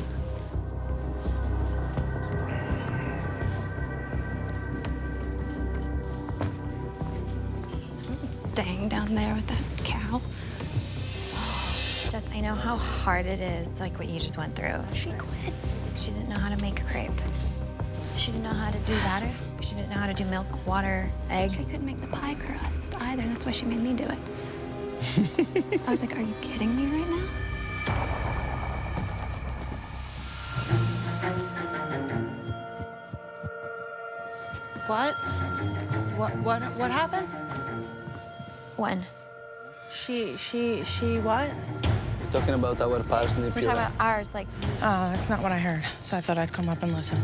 Staying down there with that cow. Just, I know how hard it is, like what you just went through. She quit. She didn't know how to make a crepe. She didn't know how to do batter. She didn't know how to do milk, water, egg. She couldn't make the pie crust either. That's why she made me do it. I was like, are you kidding me right now? What happened? When? She what? You're talking about our parsnip We're talking about ours, like, Oh, that's not what I heard. So I thought I'd come up and listen.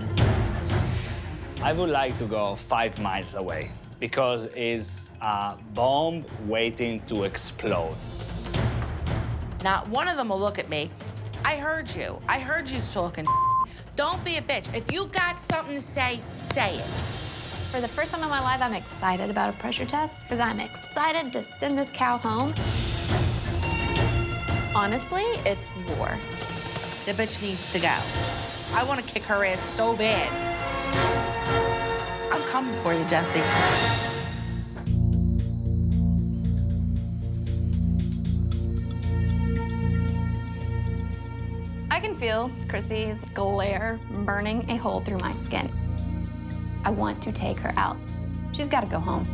I would like to go 5 miles away because it's a bomb waiting to explode. Not one of them will look at me. I heard you. I heard you talking. Don't be a bitch. If you got something to say, say it. For the first time in my life, I'm excited about a pressure test because I'm excited to send this cow home. Honestly, it's war. The bitch needs to go. I want to kick her ass so bad. I'm coming for you, Jessie. feel Chrissy's glare burning a hole through my skin. I want to take her out. She's got to go home.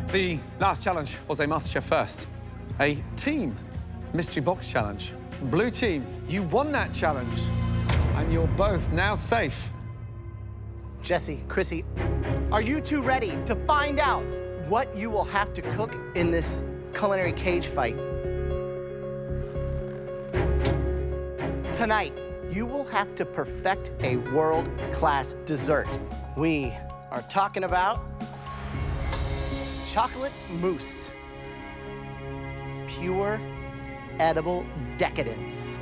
The last challenge was a MasterChef first, a team mystery box challenge. Blue team, you won that challenge, and you're both now safe. Jesse, Chrissy, are you two ready to find out what you will have to cook in this culinary cage fight? Tonight, you will have to perfect a world-class dessert. We are talking about chocolate mousse. Pure, edible decadence.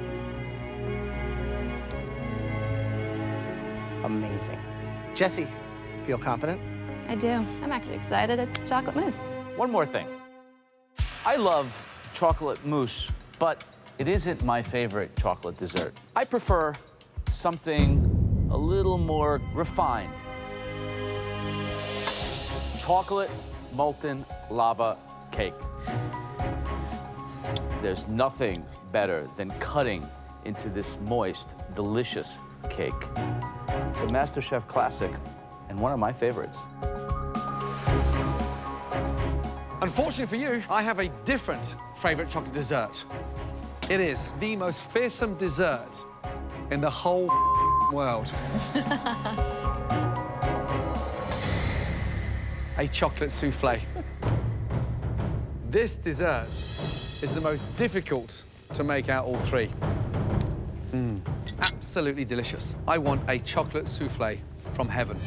Amazing. Jesse, feel confident? I do. I'm actually excited. It's chocolate mousse. One more thing. I love chocolate mousse, but it isn't my favorite chocolate dessert. I prefer something a little more refined. Chocolate molten lava cake. There's nothing better than cutting into this moist, delicious cake. It's a MasterChef classic and one of my favorites. Unfortunately for you, I have a different favorite chocolate dessert. It is the most fearsome dessert in the whole world. A chocolate souffle. This dessert is the most difficult to make out all three. Absolutely delicious. I want a chocolate souffle from heaven.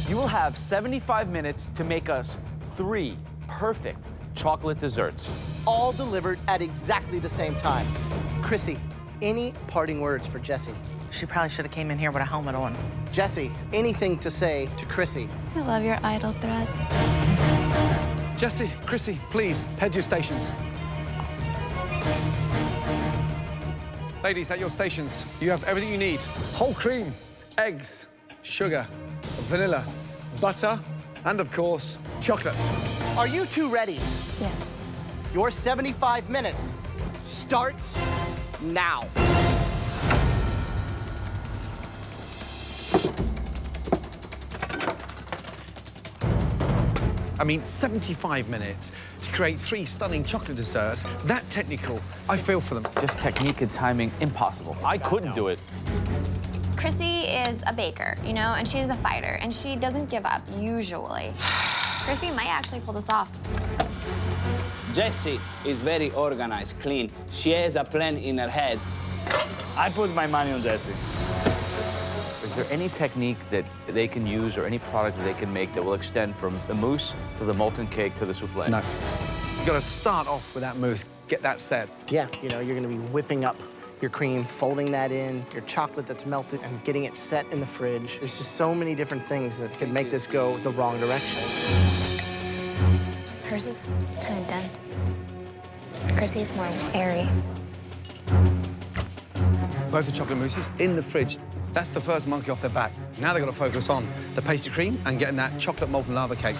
You will have 75 minutes to make us 3 perfect chocolate desserts. All delivered at exactly the same time. Chrissy, any parting words for Jesse? She probably should have came in here with a helmet on. Jesse, anything to say to Chrissy? I love your idle threats. Jesse, Chrissy, please, head to your stations. Ladies, at your stations, you have everything you need. Whole cream, eggs, sugar, vanilla, butter, and of course, chocolate. Are you two ready? Yes. Your 75 minutes starts now. I mean, 75 minutes to create 3 stunning chocolate desserts, that technical, I feel for them. Just technique and timing, impossible. I couldn't do it. Chrissy is a baker, you know, and she's a fighter, and she doesn't give up, usually. Chrissy might actually pull this off. Jessie is very organized, clean. She has a plan in her head. I put my money on Jessie. Is there any technique that they can use or any product that they can make that will extend from the mousse to the molten cake to the souffle? No. You've got to start off with that mousse, get that set. Yeah, you know, you're gonna be whipping up your cream, folding that in, your chocolate that's melted, and getting it set in the fridge. There's just so many different things that could make this go the wrong direction. Hers is kind of dense. Chrissy's more airy. Both the chocolate mousses in the fridge. That's the first monkey off their back. Now they've got to focus on the pastry cream and getting that chocolate molten lava cake.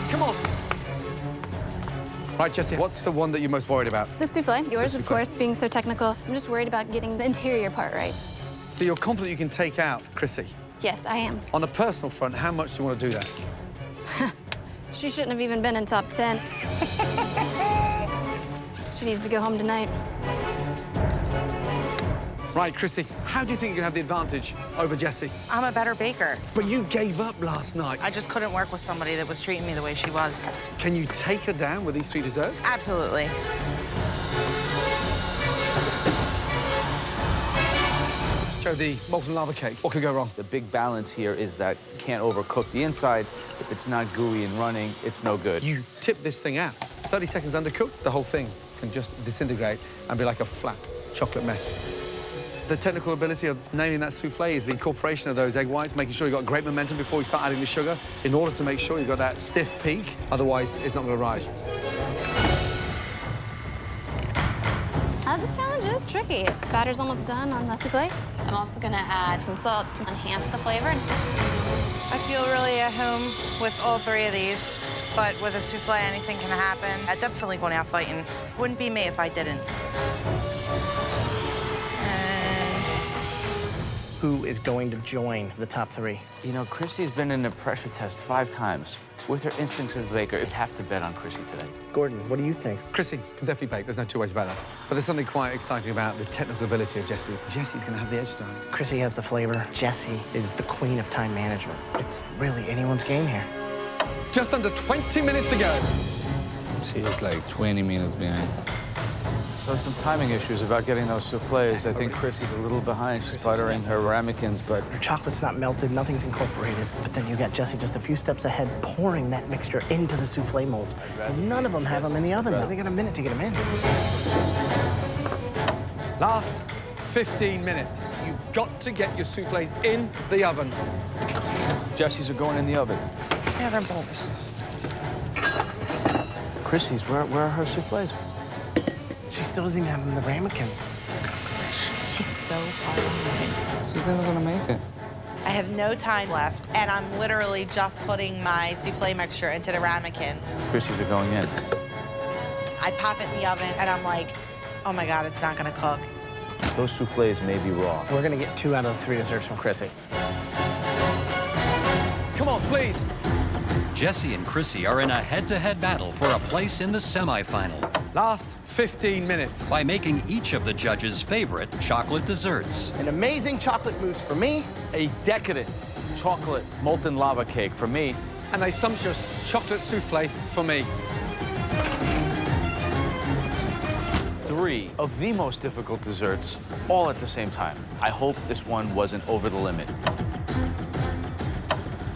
Come on. Right, Jessie, what's the one that you're most worried about? The souffle. Yours, of course, being so technical. I'm just worried about getting the interior part right. So you're confident you can take out Chrissy? Yes, I am. On a personal front, how much do you want to do that? She shouldn't have even been in top 10. She needs to go home tonight. Right, Chrissy, how do you think you can have the advantage over Jessie? I'm a better baker. But you gave up last night. I just couldn't work with somebody that was treating me the way she was. Can you take her down with these 3 desserts? Absolutely. Show the molten lava cake. What could go wrong? The big balance here is that you can't overcook the inside. If it's not gooey and running, it's no good. You tip this thing out. 30 seconds undercooked, the whole thing can just disintegrate and be like a flat chocolate mess. The technical ability of nailing that souffle is the incorporation of those egg whites, making sure you've got great momentum before you start adding the sugar in order to make sure you've got that stiff peak. Otherwise, it's not going to rise. This challenge is tricky. Batter's almost done on the souffle. I'm also gonna add some salt to enhance the flavor. I feel really at home with all three of these, but with a souffle, anything can happen. I'm definitely going out fighting. Wouldn't be me if I didn't. Who is going to join the top 3? You know, Chrissy's been in a pressure test 5 times. With her instincts as a baker, I'd have to bet on Chrissy today. Gordon, what do you think? Chrissy can definitely bake. There's no two ways about that. But there's something quite exciting about the technical ability of Jessie. Jessie's going to have the edge tonight. Chrissy has the flavor. Jessie is the queen of time management. It's really anyone's game here. Just under 20 minutes to go. She's like 20 minutes behind. So some timing issues about getting those souffles. I think Chrissy's a little behind. She's buttering her ramekins, but her chocolate's not melted, nothing's incorporated. But then you got Jessie just a few steps ahead, pouring that mixture into the souffle molds. None of them have them in the oven, though. They got a minute to get them in. Last 15 minutes. You've got to get your souffles in the oven. Jessie's are going in the oven. Where's the other bowls? Chrissy's, where are her souffles? She still doesn't even have them in the ramekin. She's so far behind. She's never gonna make it. I have no time left, and I'm literally just putting my souffle mixture into the ramekin. Chrissy's are going in. I pop it in the oven, and I'm like, oh my God, it's not gonna cook. Those souffles may be raw. We're gonna get 2 out of the 3 desserts from Chrissy. Come on, please. Jessie and Chrissy are in a head-to-head battle for a place in the semifinal. Last 15 minutes. By making each of the judges' favorite chocolate desserts. An amazing chocolate mousse for me. A decadent chocolate molten lava cake for me. And a sumptuous chocolate souffle for me. 3 of the most difficult desserts, all at the same time. I hope this one wasn't over the limit.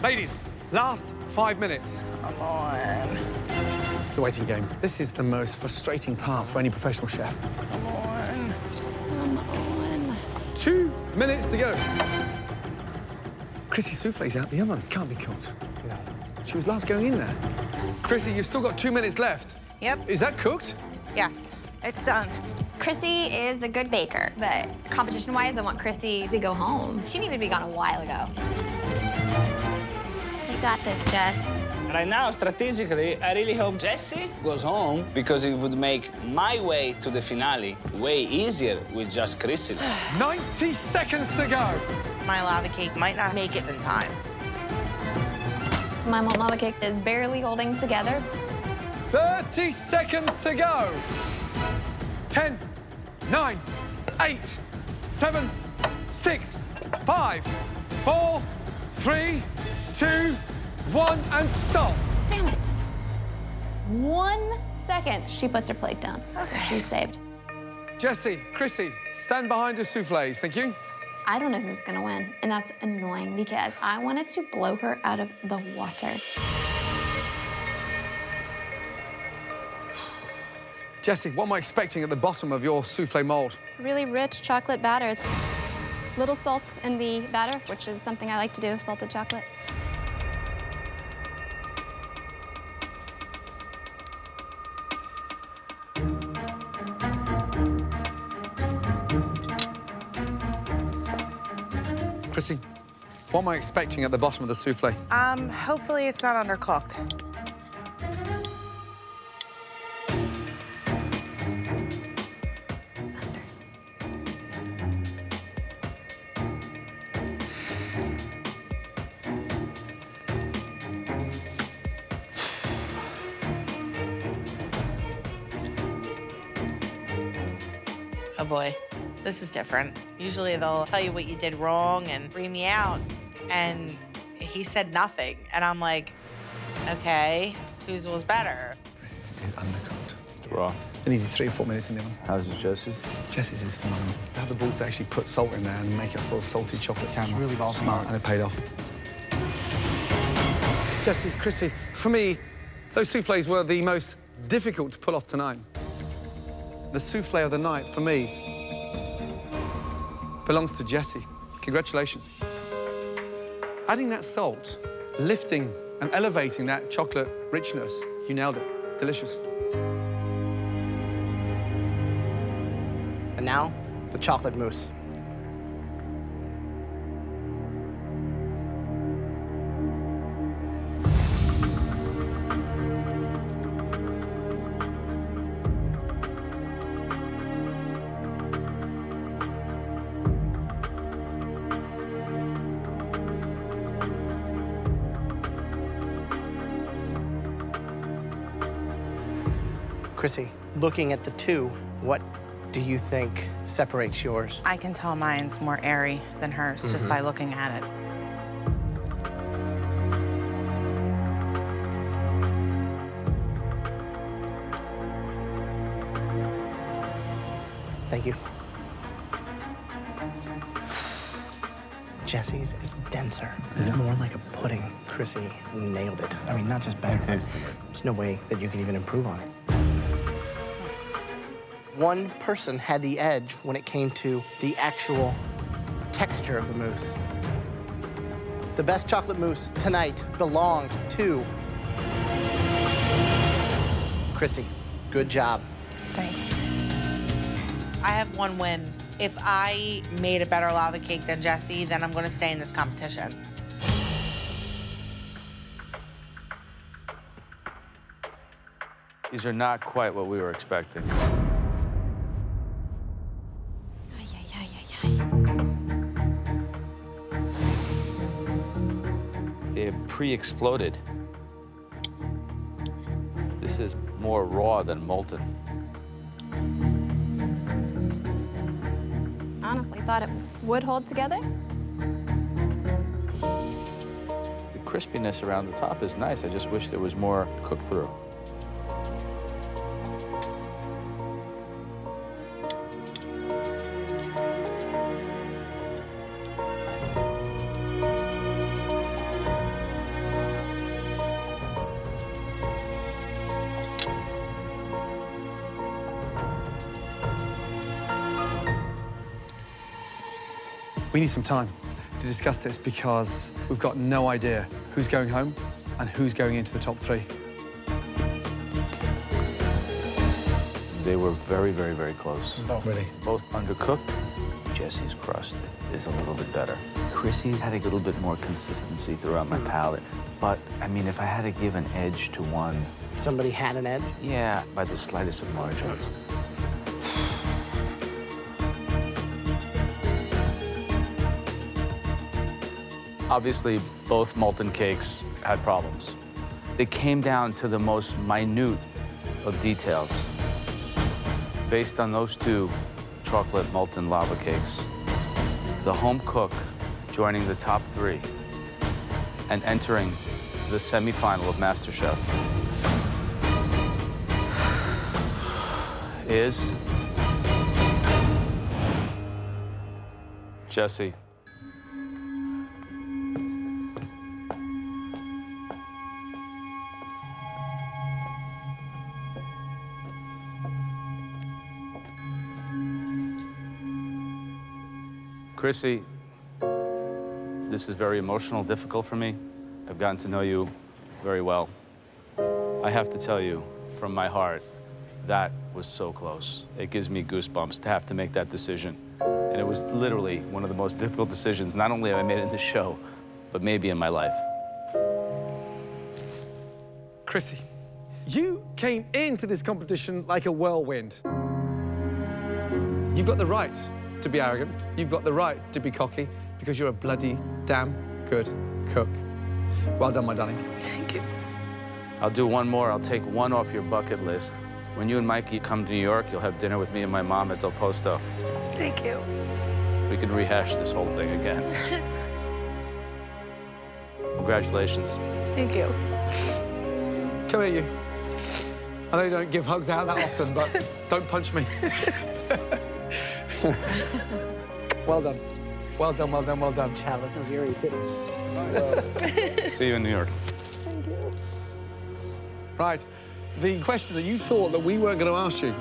Ladies, last 5 minutes. Come on. The waiting game. This is the most frustrating part for any professional chef. Come on. Come on. 2 minutes to go. Chrissy's souffle's out the oven. Can't be cooked. No. She was last going in there. Chrissy, you've still got 2 minutes left. Yep. Is that cooked? Yes, it's done. Chrissy is a good baker, but competition-wise, I want Chrissy to go home. She needed to be gone a while ago. You got this, Jess. Right now, strategically, I really hope Jessie goes home because it would make my way to the finale way easier with just Chrissy. 90 seconds to go. My lava cake might not make it in time. My molten lava cake is barely holding together. 30 seconds to go. 10, 9, 8, 7, 6, 5, 4, 3, 2, 1, and stop. Damn it. 1 second. She puts her plate down. Okay. She's saved. Jessie, Chrissy, stand behind your souffles. Thank you. I don't know who's gonna win, and that's annoying because I wanted to blow her out of the water. Jessie, what am I expecting at the bottom of your souffle mold? Really rich chocolate batter. Little salt in the batter, which is something I like to do, salted chocolate. Chrissy, what am I expecting at the bottom of the souffle? Hopefully it's not undercooked. Oh boy, this is different. Usually they'll tell you what you did wrong and bring me out. And he said nothing. And I'm like, okay, whose was better? Chrissy's is undercooked. It's raw. It needed 3 or 4 minutes in the oven. How's Jessie's? Jessie's is phenomenal. They have the balls to actually put salt in there and make a sort of salty chocolate caramel. really ball smart, and it paid off. Jessie, Chrissy, for me, those souffles were the most difficult to pull off tonight. The souffle of the night, for me, belongs to Jessie. Congratulations. Adding that salt, lifting and elevating that chocolate richness, you nailed it. Delicious. And now, the chocolate mousse. Chrissy, looking at the two, what do you think separates yours? I can tell mine's more airy than hers just by looking at it. Thank you. Jesse's is denser. It's more like a pudding. Chrissy nailed it. I mean, not just better. There's no way that you can even improve on it. One person had the edge when it came to the actual texture of the mousse. The best chocolate mousse tonight belonged to Chrissy. Good job. Thanks. I have one win. If I made a better lava cake than Jesse, then I'm gonna stay in this competition. These are not quite what we were expecting. They're pre-exploded. This is more raw than molten. Honestly, thought it would hold together. The crispiness around the top is nice. I just wish there was more cooked through. We need some time to discuss this because we've got no idea who's going home and who's going into the top 3. They were very, very, very close. Oh, really? Both undercooked. Jesse's crust is a little bit better. Chrissy's had a little bit more consistency throughout my palate. But, I mean, if I had to give an edge to one... Somebody had an edge? Yeah, by the slightest of margins. Obviously, both molten cakes had problems. It came down to the most minute of details. Based on those two chocolate molten lava cakes, the home cook joining the top 3 and entering the semifinal of MasterChef is Jesse. Chrissy, this is very emotional, difficult for me. I've gotten to know you very well. I have to tell you, from my heart, that was so close. It gives me goosebumps to have to make that decision. And it was literally one of the most difficult decisions, not only have I made in this show, but maybe in my life. Chrissy, you came into this competition like a whirlwind. You've got the right to be arrogant. You've got the right to be cocky because you're a bloody damn good cook. Well done, my darling. Thank you. I'll do one more. I'll take one off your bucket list. When you and Mikey come to New York, you'll have dinner with me and my mom at Del Posto. Thank you. We can rehash this whole thing again. Congratulations. Thank you. Come here, you. I know you don't give hugs out that often, but don't punch me. Well done. Well done, well done, well done. Chad, let those earrings hit us. See you in New York. Thank you. Right. The question that you thought that we weren't going to ask you,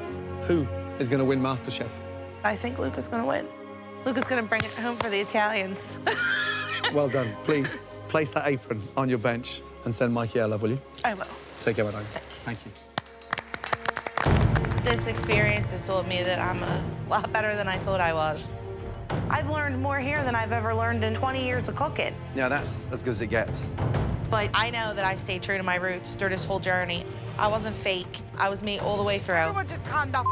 who is going to win MasterChef? I think Luca's gonna win. Luca's gonna bring it home for the Italians. Well done. Please, place that apron on your bench and send Mikey our love, will you? I will. Take care, my darling. Thank you. This experience has taught me that I'm a lot better than I thought I was. I've learned more here than I've ever learned in 20 years of cooking. Yeah, that's as good as it gets. But I know that I stayed true to my roots through this whole journey. I wasn't fake. I was me all the way through. Everyone just calm the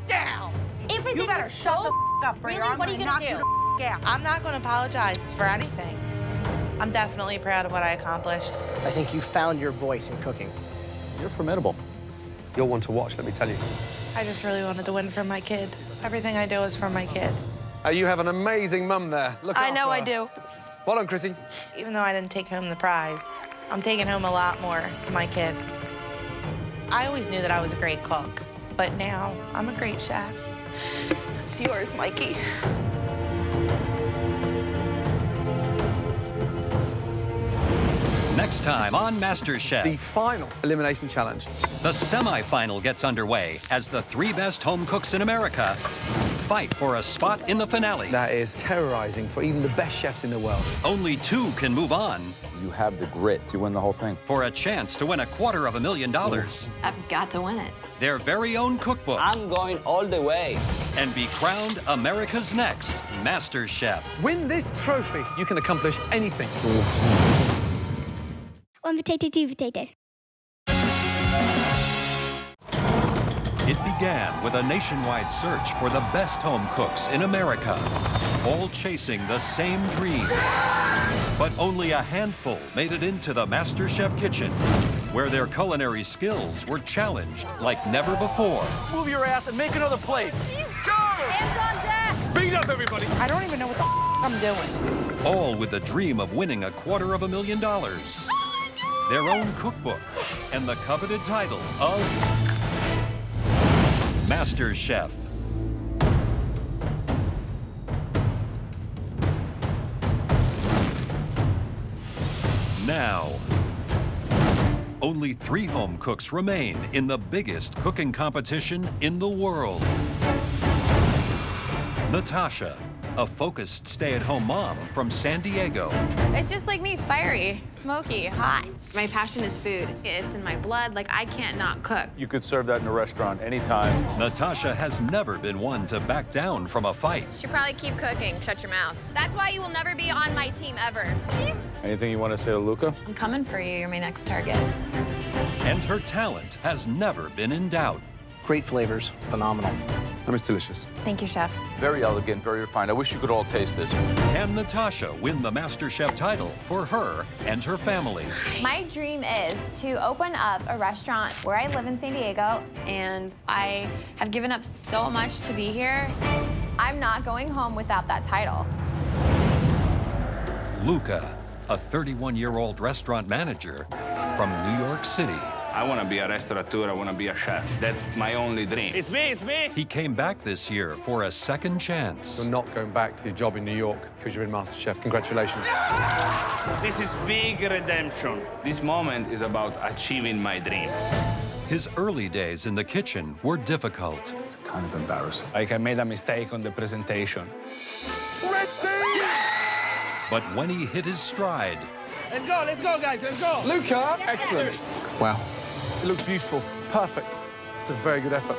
down. You better shut the up, Really? What are you gonna do? Yeah, I'm not gonna apologize for anything. I'm definitely proud of what I accomplished. I think you found your voice in cooking. You're formidable. You're one to watch, let me tell you. I just really wanted to win for my kid. Everything I do is for my kid. You have an amazing mum there. Look I after know her. I do. Well done, Chrissy. Even though I didn't take home the prize, I'm taking home a lot more to my kid. I always knew that I was a great cook, but now I'm a great chef. It's yours, Mikey. Next time on MasterChef. The final elimination challenge. The semifinal gets underway as the 3 best home cooks in America fight for a spot in the finale. That is terrorizing for even the best chefs in the world. Only 2 can move on. You have the grit to win the whole thing. For a chance to win $250,000. I've got to win it. Their very own cookbook. I'm going all the way. And be crowned America's next MasterChef. Win this trophy, you can accomplish anything. 1 potato, 2 potato. It began with a nationwide search for the best home cooks in America, all chasing the same dream. But only a handful made it into the MasterChef kitchen, where their culinary skills were challenged like never before. Move your ass and make another plate. Go! Hands on deck! Speed up, everybody. I don't even know what the I'm doing. All with the dream of winning $250,000. Their own cookbook and the coveted title of MasterChef. Now, only 3 home cooks remain in the biggest cooking competition in the world. Natasha, a focused stay-at-home mom from San Diego. It's just like me, fiery, smoky, hot. My passion is food. It's in my blood. Like, I can't not cook. You could serve that in a restaurant anytime. Natasha has never been one to back down from a fight. Should probably keep cooking. Shut your mouth. That's why you will never be on my team ever. Please? Anything you want to say to Luca? I'm coming for you. You're my next target. And her talent has never been in doubt. Great flavors, phenomenal. That was delicious. Thank you, Chef. Very elegant, very refined. I wish you could all taste this. Can Natasha win the MasterChef title for her and her family? My dream is to open up a restaurant where I live in San Diego, And I have given up so much to be here. I'm not going home without that title. Luca, a 31-year-old restaurant manager from New York City. I want to be a restaurateur, I want to be a chef. That's my only dream. It's me, it's me! He came back this year for a second chance. You're not going back to your job in New York because you're in MasterChef. Congratulations. This is big redemption. This moment is about achieving my dream. His early days in the kitchen were difficult. It's kind of embarrassing. Like I made a mistake on the presentation. Red team! But when he hit his stride, Let's go, guys, let's go! Luca, excellent. Wow. It looks beautiful. Perfect. It's a very good effort.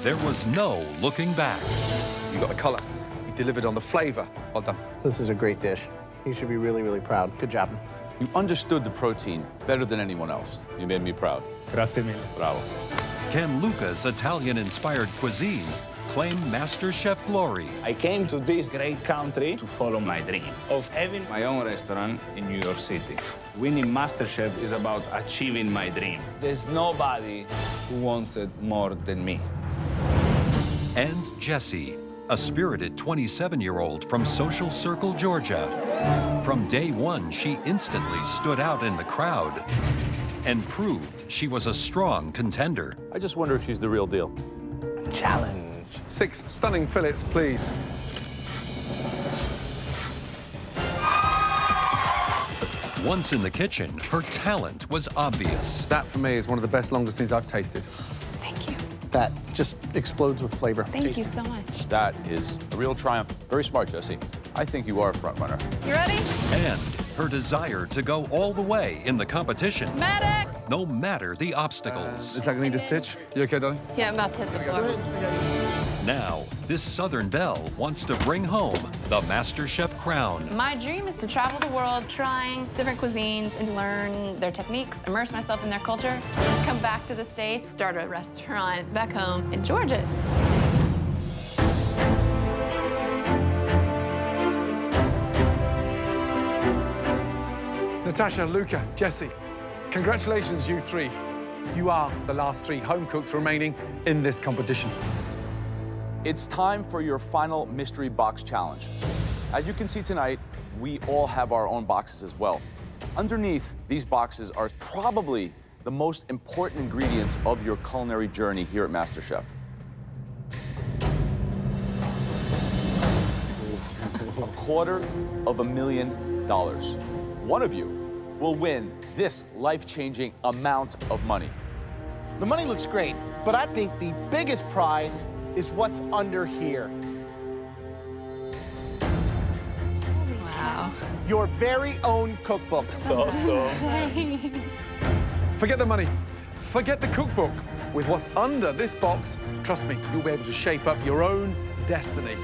there was no looking back. You got the color. You delivered on the flavor. Well done. This is a great dish. You should be really, really proud. Good job. You understood the protein better than anyone else. You made me proud. Grazie mille. Bravo. Can Luca's Italian-inspired cuisine claim MasterChef glory? I came to this great country to follow my dream of having my own restaurant in New York City. Winning MasterChef is about achieving my dream. There's nobody who wants it more than me. And Jessie, a spirited 27-year-old from Social Circle, Georgia. From day one, she instantly stood out in the crowd and proved she was a strong contender. I just wonder if she's the real deal. Challenge. 6 stunning fillets, please. Once in the kitchen, her talent was obvious. That, for me, is one of the best langoustines I've tasted. Thank you. That just explodes with flavor. Thank you so much. That is a real triumph. Very smart, Jessie. I think you are a front runner. You ready? And her desire to go all the way in the competition. Medic! No matter the obstacles. Is that gonna need a stitch? You okay, darling? Yeah, I'm about to hit the floor. Now, this Southern belle wants to bring home the MasterChef crown. My dream is to travel the world trying different cuisines and learn their techniques, immerse myself in their culture, come back to the States, start a restaurant back home in Georgia. Natasha, Luca, Jessie, congratulations, you three. You are the last 3 home cooks remaining in this competition. It's time for your final mystery box challenge. As you can see tonight, we all have our own boxes as well. Underneath these boxes are probably the most important ingredients of your culinary journey here at MasterChef. $250,000. One of you will win this life-changing amount of money. The money looks great, but I think the biggest prize is what's under here. Wow. Your very own cookbook. Forget the money. Forget the cookbook. With what's under this box, trust me, you'll be able to shape up your own destiny.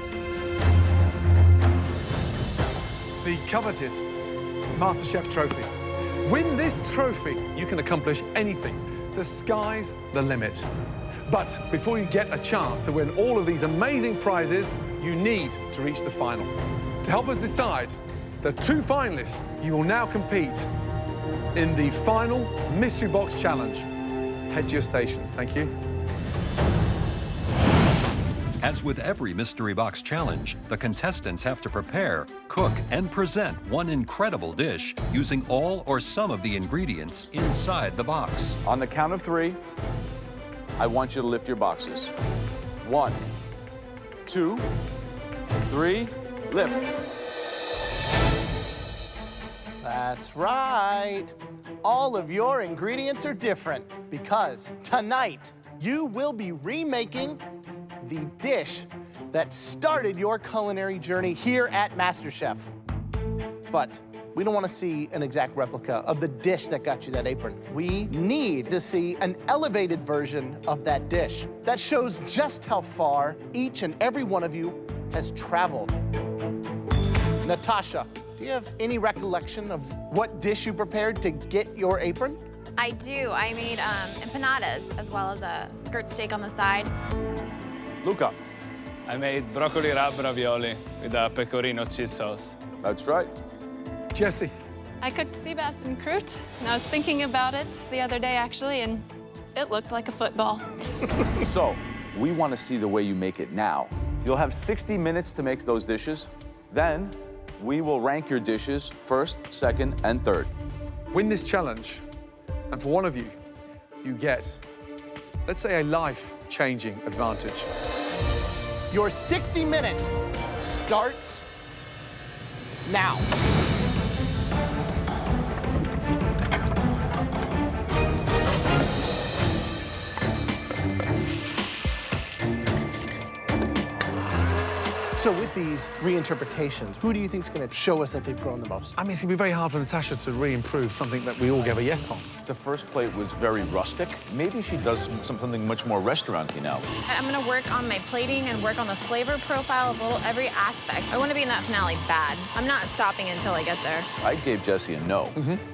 The coveted MasterChef trophy. Win this trophy, you can accomplish anything. The sky's the limit. But before you get a chance to win all of these amazing prizes, you need to reach the final. To help us decide the 2 finalists, you will now compete in the final Mystery Box Challenge. Head to your stations. Thank you. As with every Mystery Box Challenge, the contestants have to prepare, cook, and present one incredible dish using all or some of the ingredients inside the box. On the count of 3, I want you to lift your boxes. 1, 2, 3, lift. That's right. All of your ingredients are different because tonight you will be remaking the dish that started your culinary journey here at MasterChef. But we don't want to see an exact replica of the dish that got you that apron. We need to see an elevated version of that dish that shows just how far each and every one of you has traveled. Natasha, do you have any recollection of what dish you prepared to get your apron? I do. I made empanadas as well as a skirt steak on the side. Luca. I made broccoli rub ravioli with a pecorino cheese sauce. That's right. Jesse. I cooked sea bass and croûte, and I was thinking about it the other day, actually, and it looked like a football. So, we want to see the way you make it now. You'll have 60 minutes to make those dishes. Then, we will rank your dishes first, second, and third. Win this challenge, and for one of you, you get, let's say, a life-changing advantage. Your 60 minutes starts now. So with these reinterpretations, who do you think is going to show us that they've grown the most? I mean, it's going to be very hard for Natasha to re-improve something that we all gave a yes on. The first plate was very rustic. Maybe she does something much more restaurant-y now. I'm going to work on my plating and work on the flavor profile of every aspect. I want to be in that finale bad. I'm not stopping until I get there. I gave Jessie a no.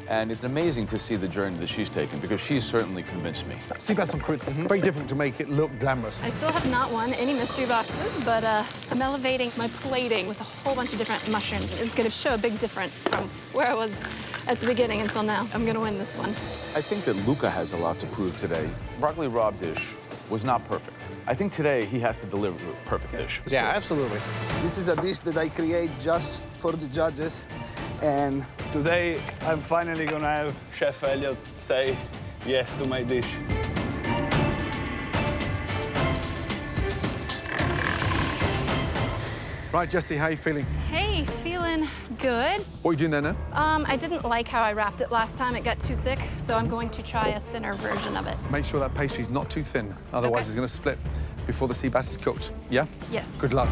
And it's amazing to see the journey that she's taken because she's certainly convinced me. Sea bass and croûte, very different to make it look glamorous. I still have not won any mystery boxes, but I'm elevating my plating with a whole bunch of different mushrooms. It's going to show a big difference from where I was at the beginning until now. I'm going to win this one. I think that Luca has a lot to prove today. Broccoli rabe dish was not perfect. I think today he has to deliver a perfect dish. Yeah, absolutely. This is a dish that I create just for the judges. And today, I'm finally gonna have Chef Elliot say yes to my dish. Right, Jessie, how are you feeling? Hey, feeling good. What are you doing there now? I didn't like how I wrapped it last time. It got too thick, so I'm going to try a thinner version of it. Make sure that pastry's not too thin, otherwise it's going to split before the sea bass is cooked. Yeah? Yes. Good luck.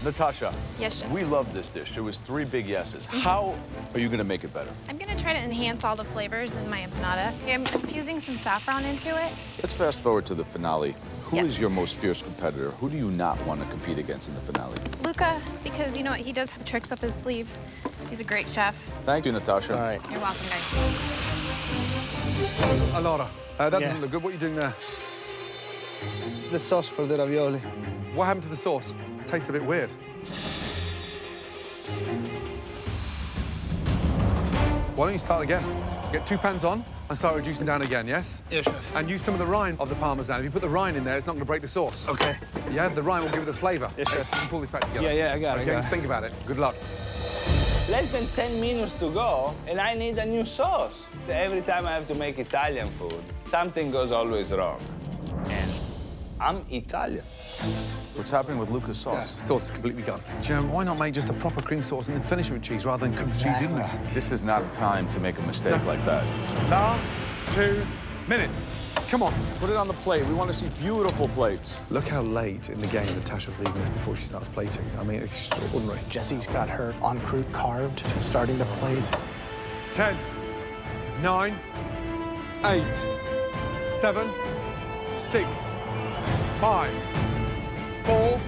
Natasha, Yes, Chef. we love this dish. There was 3 big yeses. How are you going to make it better? I'm going to try to enhance all the flavors in my empanada. I'm infusing some saffron into it. Let's fast forward to the finale. Who is your most fierce competitor? Who do you not want to compete against in the finale? Luca, because, you know what, he does have tricks up his sleeve. He's a great chef. Thank you, Natasha. All right. You're welcome, guys. Alora, that doesn't look good. What are you doing there? the sauce for the ravioli. What happened to the sauce? It tastes a bit weird. Why don't you start again? Get 2 pans on and start reducing down again, yes? Yes, chef. And use some of the rind of the Parmesan. If you put the rind in there, it's not going to break the sauce. Okay. Yeah, the rind will give it the flavour. Yes, chef. You can pull this back together. Yeah, I got it. Okay, I got it. think about it. Good luck. Less than 10 minutes to go, and I need a new sauce. Every time I have to make Italian food, something goes always wrong. And I'm Italian. What's happening with Luca's sauce? Yeah, sauce is completely gone. Do you know, why not make just a proper cream sauce and then finish it with cheese rather than cook cheese in there? This is not a time to make a mistake like that. Last 2 minutes. Come on. Put it on the plate. We want to see beautiful plates. Look how late in the game Natasha's leaving this before she starts plating. I mean, extraordinary. Jessie's got her en croute carved. She's starting to plate. 10, 9, 8, 7, 6, 5, 4,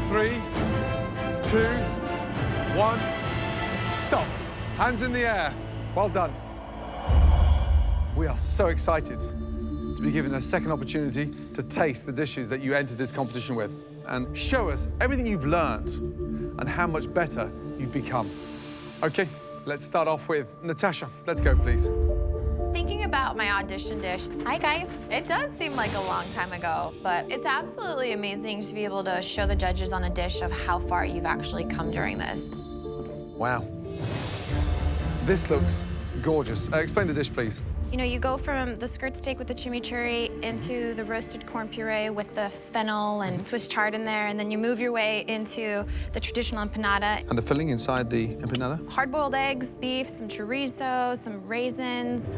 3, 2, 1. Stop. Hands in the air. Well done. We are so excited to be given a second opportunity to taste the dishes that you entered this competition with and show us everything you've learned and how much better you've become. Okay, let's start off with Natasha. Let's go, please. Thinking about my audition dish, hi guys. It does seem like a long time ago, but it's absolutely amazing to be able to show the judges on a dish of how far you've actually come during this. Wow. This looks gorgeous. Explain the dish, please. You know, you go from the skirt steak with the chimichurri into the roasted corn puree with the fennel and Swiss chard in there, and then you move your way into the traditional empanada. And the filling inside the empanada? Hard-boiled eggs, beef, some chorizo, some raisins.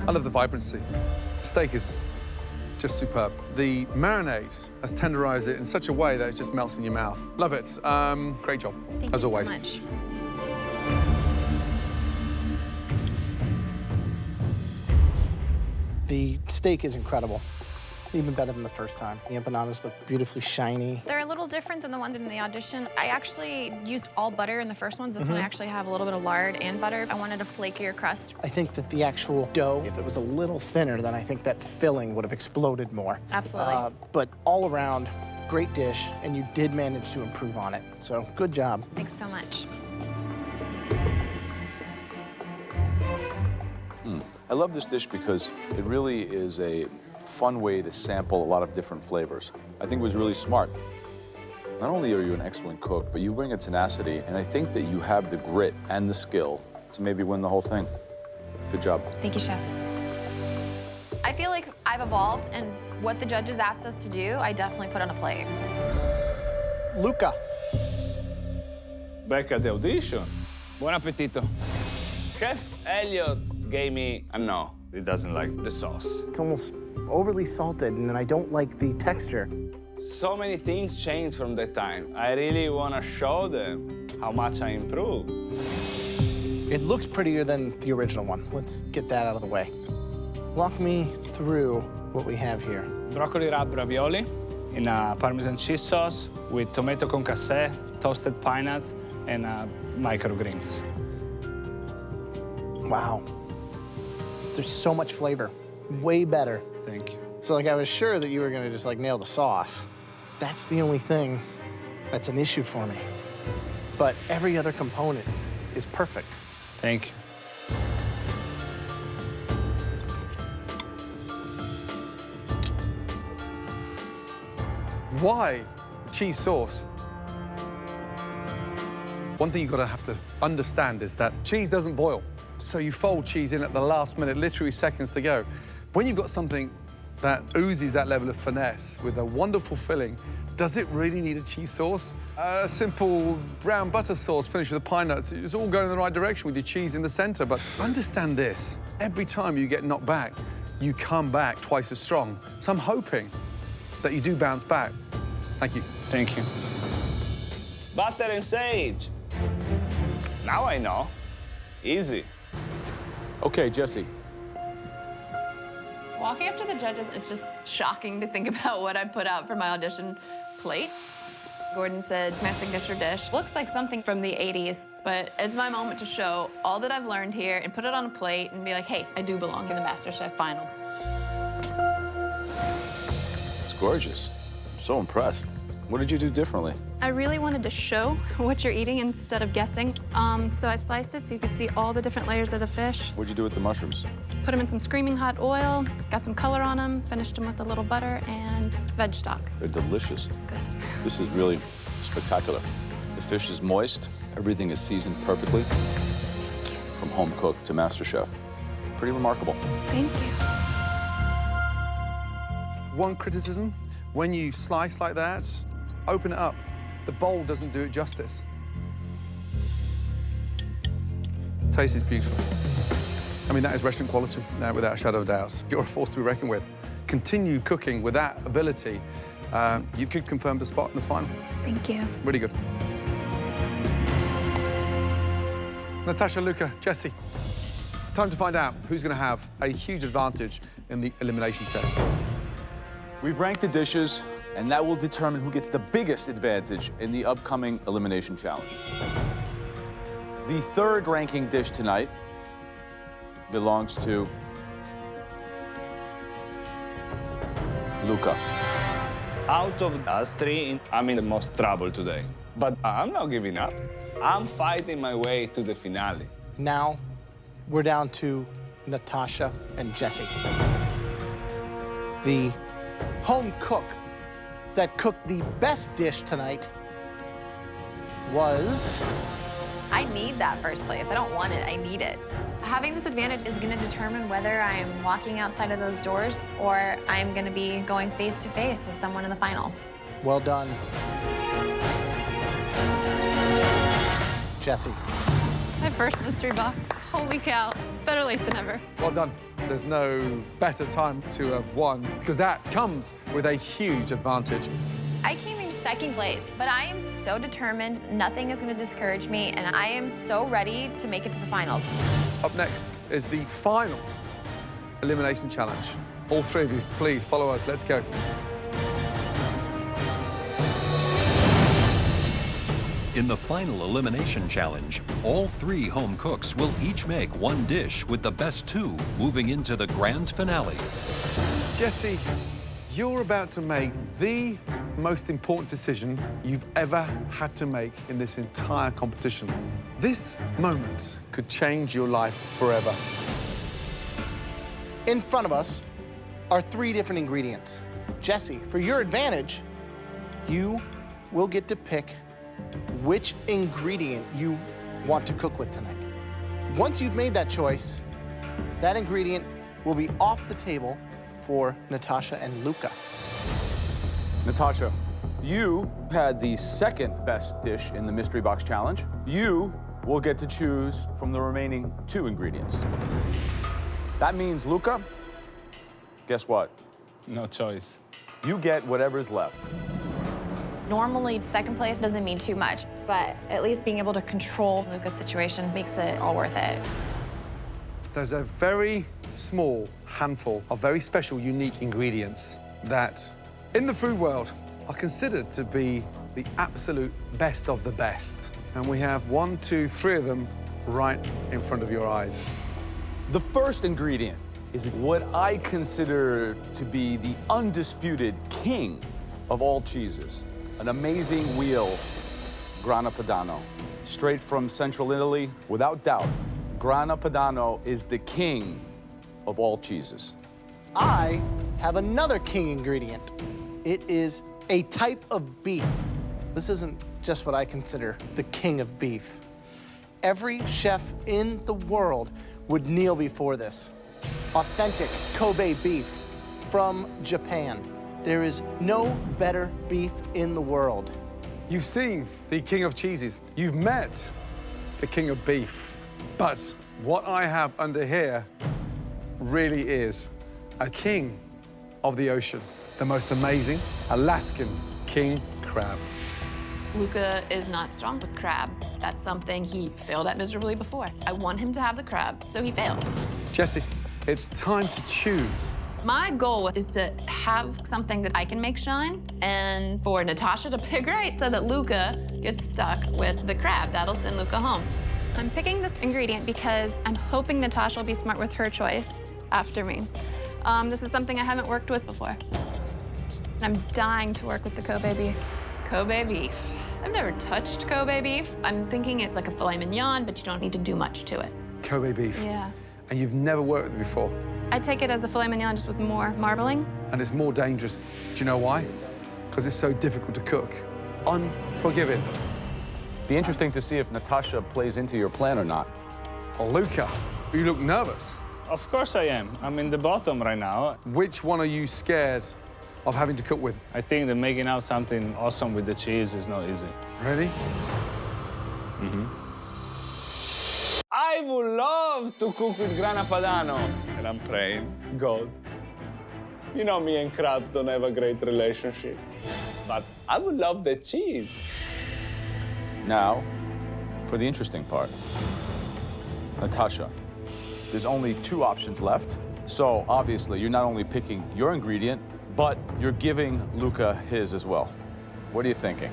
I love the vibrancy. Steak is just superb. The marinade has tenderized it in such a way that it just melts in your mouth. Love it. Great job, Thank as you always. so much. The steak is incredible. Even better than the first time. The empanadas look beautifully shiny. They're a little different than the ones in the audition. I actually used all butter in the first ones. This one I actually have a little bit of lard and butter. I wanted a flakier crust. I think that the actual dough, if it was a little thinner, then I think that filling would have exploded more. Absolutely. But all around, great dish, and you did manage to improve on it. So good job. Thanks so much. I love this dish because it really is a fun way to sample a lot of different flavors. I think it was really smart. Not only are you an excellent cook, but you bring a tenacity, and I think that you have the grit and the skill to maybe win the whole thing. Good job. Thank you, Chef. I feel like I've evolved, and what the judges asked us to do, I definitely put on a plate. Luca. Back at the audition. Buon appetito. Chef Elliot gave me a no. He doesn't like the sauce. It's almost overly salted, and I don't like the texture. So many things changed from that time. I really want to show them how much I improved. It looks prettier than the original one. Let's get that out of the way. Walk me through what we have here. Broccoli wrapped ravioli in a Parmesan cheese sauce with tomato concassé, toasted pine nuts, and microgreens. Wow. There's so much flavor. Way better. Thank you. So, like, I was sure that you were gonna just, like, nail the sauce. That's the only thing that's an issue for me. But every other component is perfect. Thank you. Why cheese sauce? One thing you've got to have to understand is that cheese doesn't boil. So you fold cheese in at the last minute, literally seconds to go. When you've got something that oozes that level of finesse with a wonderful filling, does it really need a cheese sauce? A simple brown butter sauce finished with the pine nuts, it's all going in the right direction with your cheese in the center. But understand this, every time you get knocked back, you come back twice as strong. So I'm hoping that you do bounce back. Thank you. Thank you. Butter and sage. Now I know. Easy. Okay, Jessie. Walking up to the judges, it's just shocking to think about what I put out for my audition plate. Gordon said, my signature dish looks like something from the 80s, but it's my moment to show all that I've learned here and put it on a plate and be like, hey, I do belong in the MasterChef final. It's gorgeous. I'm so impressed. What did you do differently? I really wanted to show what you're eating instead of guessing. So I sliced it so you could see all the different layers of the fish. What'd you do with the mushrooms? Put them in some screaming hot oil, got some color on them, finished them with a little butter and veg stock. They're delicious. Good. This is really spectacular. The fish is moist. Everything is seasoned perfectly. From home cook to MasterChef. Pretty remarkable. Thank you. One criticism, when you slice like that, open it up. The bowl doesn't do it justice. Taste is beautiful. I mean, that is restaurant quality, without a shadow of doubt. You're a force to be reckoned with. Continue cooking with that ability. You could confirm the spot in the final. Thank you. Really good. Natasha, Luca, Jesse, it's time to find out who's going to have a huge advantage in the elimination test. We've ranked the dishes, and that will determine who gets the biggest advantage in the upcoming Elimination Challenge. The third ranking dish tonight belongs to Luca. Out of us three, I'm in the most trouble today. But I'm not giving up. I'm fighting my way to the finale. Now, we're down to Natasha and Jesse. The home cook that cooked the best dish tonight was... I need that first place. I don't want it, I need it. Having this advantage is gonna determine whether I'm walking outside of those doors or I'm gonna be going face to face with someone in the final. Well done. Jesse. My first mystery box. Holy cow. Better late than never. Well done. There's no better time to have won, because that comes with a huge advantage. I came in second place, but I am so determined, nothing is gonna discourage me, and I am so ready to make it to the finals. Up next is the final elimination challenge. All three of you, please follow us. Let's go. In the final elimination challenge, all three home cooks will each make one dish, with the best two moving into the grand finale. Jesse, you're about to make the most important decision you've ever had to make in this entire competition. This moment could change your life forever. In front of us are three different ingredients. Jesse, for your advantage, you will get to pick which ingredient you want to cook with tonight. Once you've made that choice, that ingredient will be off the table for Natasha and Luca. Natasha, you had the second best dish in the Mystery Box Challenge. You will get to choose from the remaining two ingredients. That means, Luca, guess what? No choice. You get whatever's left. Normally, second place doesn't mean too much, but at least being able to control Luca's situation makes it all worth it. There's a very small handful of very special, unique ingredients that, in the food world, are considered to be the absolute best of the best. And we have 1, 2, 3 of them right in front of your eyes. The first ingredient is what I consider to be the undisputed king of all cheeses. An amazing wheel, Grana Padano. Straight from central Italy, without doubt, Grana Padano is the king of all cheeses. I have another king ingredient. It is a type of beef. This isn't just what I consider the king of beef. Every chef in the world would kneel before this. Authentic Kobe beef from Japan. There is no better beef in the world. You've seen the king of cheeses. You've met the king of beef. But what I have under here really is a king of the ocean. The most amazing Alaskan king crab. Luca is not strong with crab. That's something he failed at miserably before. I want him to have the crab, so he fails. Jesse, it's time to choose. My goal is to have something that I can make shine and for Natasha to pick right so that Luca gets stuck with the crab. That'll send Luca home. I'm picking this ingredient because I'm hoping Natasha will be smart with her choice after me. This is something I haven't worked with before. And I'm dying to work with the Kobe beef. Kobe beef. I've never touched Kobe beef. I'm thinking it's like a filet mignon, but you don't need to do much to it. Kobe beef. Yeah. And you've never worked with it before. I take it as a filet mignon just with more marbling. And it's more dangerous. Do you know why? Because it's so difficult to cook. Unforgiving. Be interesting to see if Natasha plays into your plan or not. Oh, Luca, you look nervous. Of course I am. I'm in the bottom right now. Which one are you scared of having to cook with? I think that making out something awesome with the cheese is not easy. Ready? Mm-hmm. I would love to cook with grana padano. And I'm praying, God, you know me and crab don't have a great relationship, but I would love the cheese. Now, for the interesting part. Natasha, there's only 2 options left. So obviously, you're not only picking your ingredient, but you're giving Luca his as well. What are you thinking?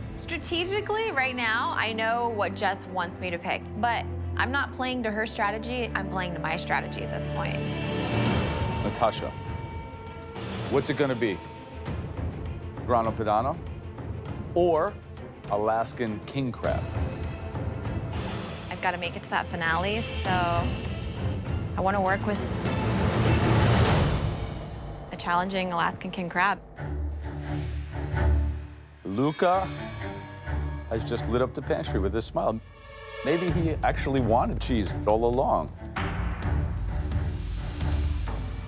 Strategically, right now, I know what Jess wants me to pick, but I'm not playing to her strategy. I'm playing to my strategy at this point. Natasha, what's it gonna be? Grana Padano or Alaskan king crab? I've got to make it to that finale, so I want to work with a challenging Alaskan king crab. Luca has just lit up the pantry with his smile. Maybe he actually wanted cheese all along.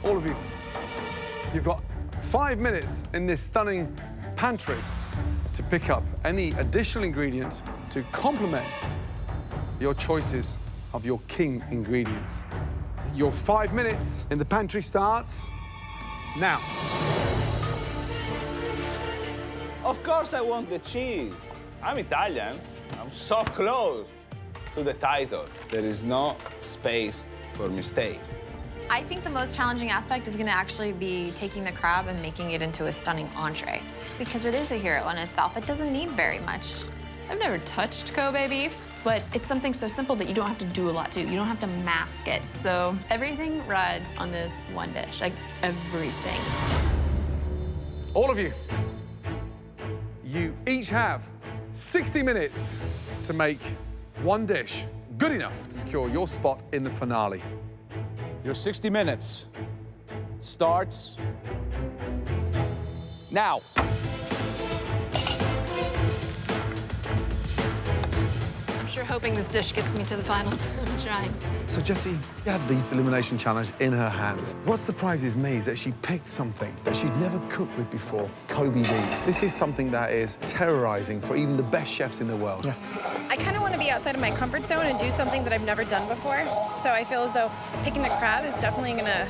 All of you, you've got 5 minutes in this stunning pantry to pick up any additional ingredients to complement your choices of your king ingredients. Your 5 minutes in the pantry starts now. Of course I want the cheese. I'm Italian. I'm so close to the title. There is no space for mistake. I think the most challenging aspect is going to actually be taking the crab and making it into a stunning entree, because it is a hero in itself. It doesn't need very much. I've never touched Kobe beef, but it's something so simple that you don't have to do a lot to. You don't have to mask it. So everything rides on this one dish, like everything. All of you, you each have 60 minutes to make one dish good enough to secure your spot in the finale. Your 60 minutes starts now. I'm sure hoping this dish gets me to the finals. I'm trying. So Jessie had the elimination challenge in her hands. What surprises me is that she picked something that she'd never cooked with before, Kobe beef. This is something that is terrorizing for even the best chefs in the world. Yeah. I kind of want to be outside of my comfort zone and do something that I've never done before. So I feel as though picking the crab is definitely going to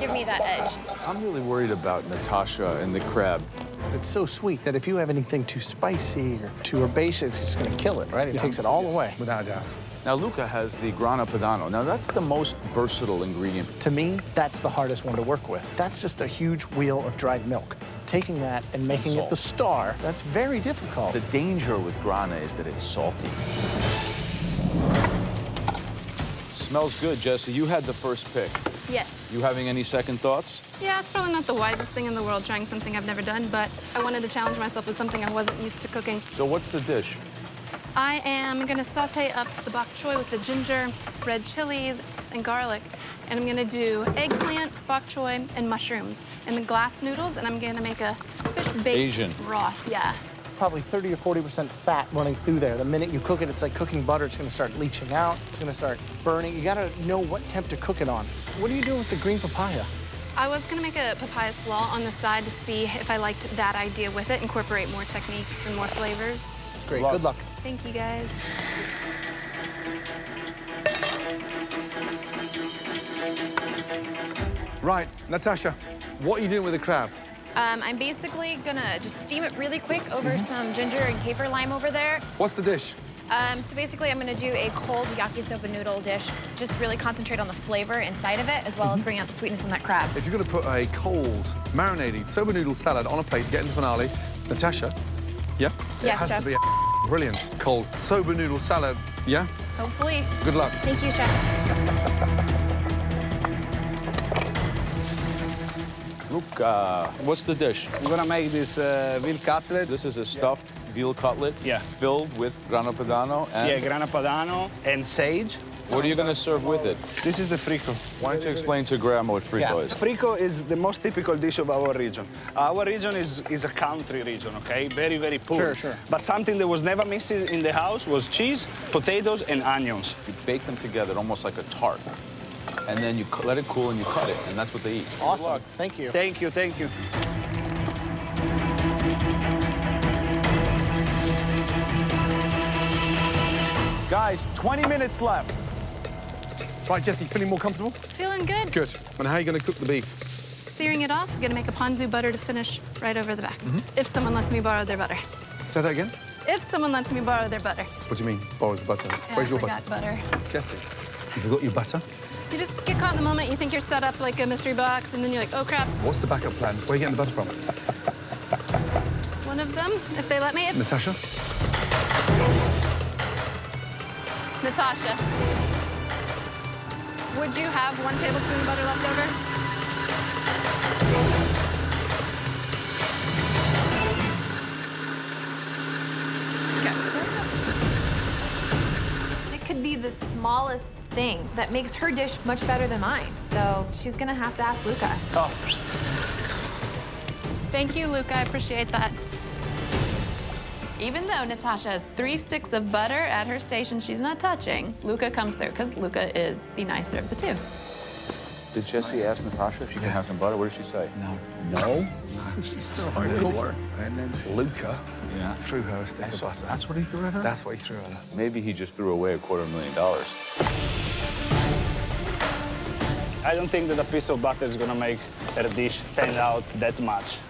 give me that edge. I'm really worried about Natasha and the crab. It's so sweet that if you have anything too spicy or too herbaceous, it's just going to kill it, right? It takes it all away. Without a doubt. Now, Luca has the grana padano. Now, that's the most versatile ingredient. To me, that's the hardest one to work with. That's just a huge wheel of dried milk. Taking that and making it the star, that's very difficult. The danger with grana is that it's salty. Smells good, Jessie. You had the first pick. Yes. You having any second thoughts? Yeah, it's probably not the wisest thing in the world, trying something I've never done, but I wanted to challenge myself with something I wasn't used to cooking. So what's the dish? I am gonna saute up the bok choy with the ginger, red chilies, and garlic. And I'm gonna do eggplant, bok choy, and mushrooms. And the glass noodles, and I'm gonna make a fish-based Asian. broth. Yeah. Probably 30 or 40% fat running through there. The minute you cook it, it's like cooking butter. It's gonna start leaching out. It's gonna start burning. You gotta know what temp to cook it on. What are you doing with the green papaya? I was gonna make a papaya slaw on the side to see if I liked that idea with it, incorporate more techniques and more flavors. Great, good luck. Thank you, guys. Right, Natasha, what are you doing with the crab? I'm basically gonna just steam it really quick over some ginger and kaffir lime over there. What's the dish? So basically, I'm gonna do a cold yakisoba noodle dish. Just really concentrate on the flavor inside of it, as well as bring out the sweetness in that crab. If you're gonna put a cold, marinated soba noodle salad on a plate to get in the finale, Natasha, yeah? Yes, it has Chef. to be a brilliant cold soba noodle salad, yeah? Hopefully. Good luck. Thank you, Chef. Luca, what's the dish? I'm gonna make this veal cutlet. This is a stuffed veal cutlet filled with grana padano and... Yeah, grana padano and sage. What are you gonna serve with it? This is the frico. Why don't you explain to Grandma what frico is? Frico is the most typical dish of our region. Our region is a country region, okay? Very, very poor. Sure, sure. But something that was never missed in the house was cheese, potatoes, and onions. You bake them together almost like a tart. And then you let it cool and you cut it, and that's what they eat. Awesome. Thank you. Thank you, thank you. Guys, 20 minutes left. Right, Jessie, feeling more comfortable? Feeling good. Good. And how are you going to cook the beef? Searing it off, gonna make a ponzu butter to finish right over the back. If someone lets me borrow their butter. Say that again? If someone lets me borrow their butter. What do you mean, borrows the butter? Yeah, Where's I your forgot butter? Jessie, you forgot your butter? You just get caught in the moment. You think you're set up like a mystery box, and then you're like, oh, crap. What's the backup plan? Where are you getting the butter from? One of them, if they let me. Natasha? Natasha. Would you have 1 tablespoon of butter left over? It could be the smallest thing that makes her dish much better than mine. So she's gonna have to ask Luca. Oh. Thank you, Luca. I appreciate that. Even though Natasha has 3 sticks of butter at her station she's not touching, Luca comes through because Luca is the nicer of the two. Did Jessie ask Natasha if she can have some butter? What did she say? No. No? She's so hardcore. And then Luca threw her a stick of butter. That's what he threw at her? That's what he threw at her. Maybe he just threw away $250,000. I don't think that a piece of butter is gonna make her dish stand out that much.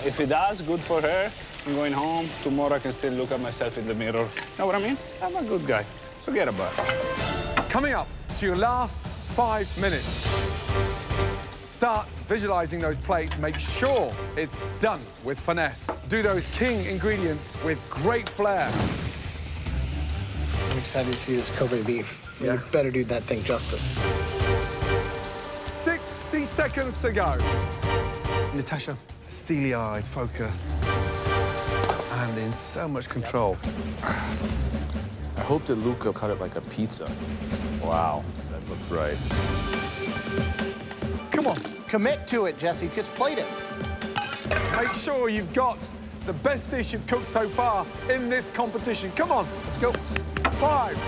If it does, good for her. I'm going home. Tomorrow I can still look at myself in the mirror. Know what I mean? I'm a good guy. Forget about it. Coming up to your last 5 minutes. Start visualizing those plates. Make sure it's done with finesse. Do those king ingredients with great flair. I'm excited to see this Kobe beef. You better do that thing justice. 60 seconds to go. Natasha, steely-eyed, focused, and in so much control. I hope that Luca cut it like a pizza. Wow, that looks right. Come on. Commit to it, Jessie. Just plate it. Make sure you've got the best dish you've cooked so far in this competition. Come on, let's go. 5,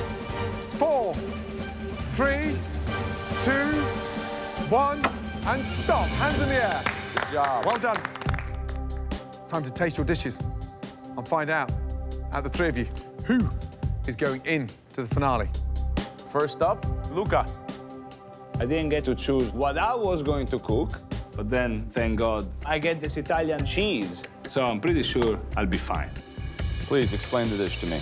4, 3, 2, 1, and stop. Hands in the air. Good job. Well done. Time to taste your dishes and find out, out of the 3 of you, who is going in to the finale. First up, Luca. I didn't get to choose what I was going to cook, but then, thank God, I get this Italian cheese, so I'm pretty sure I'll be fine. Please explain the dish to me.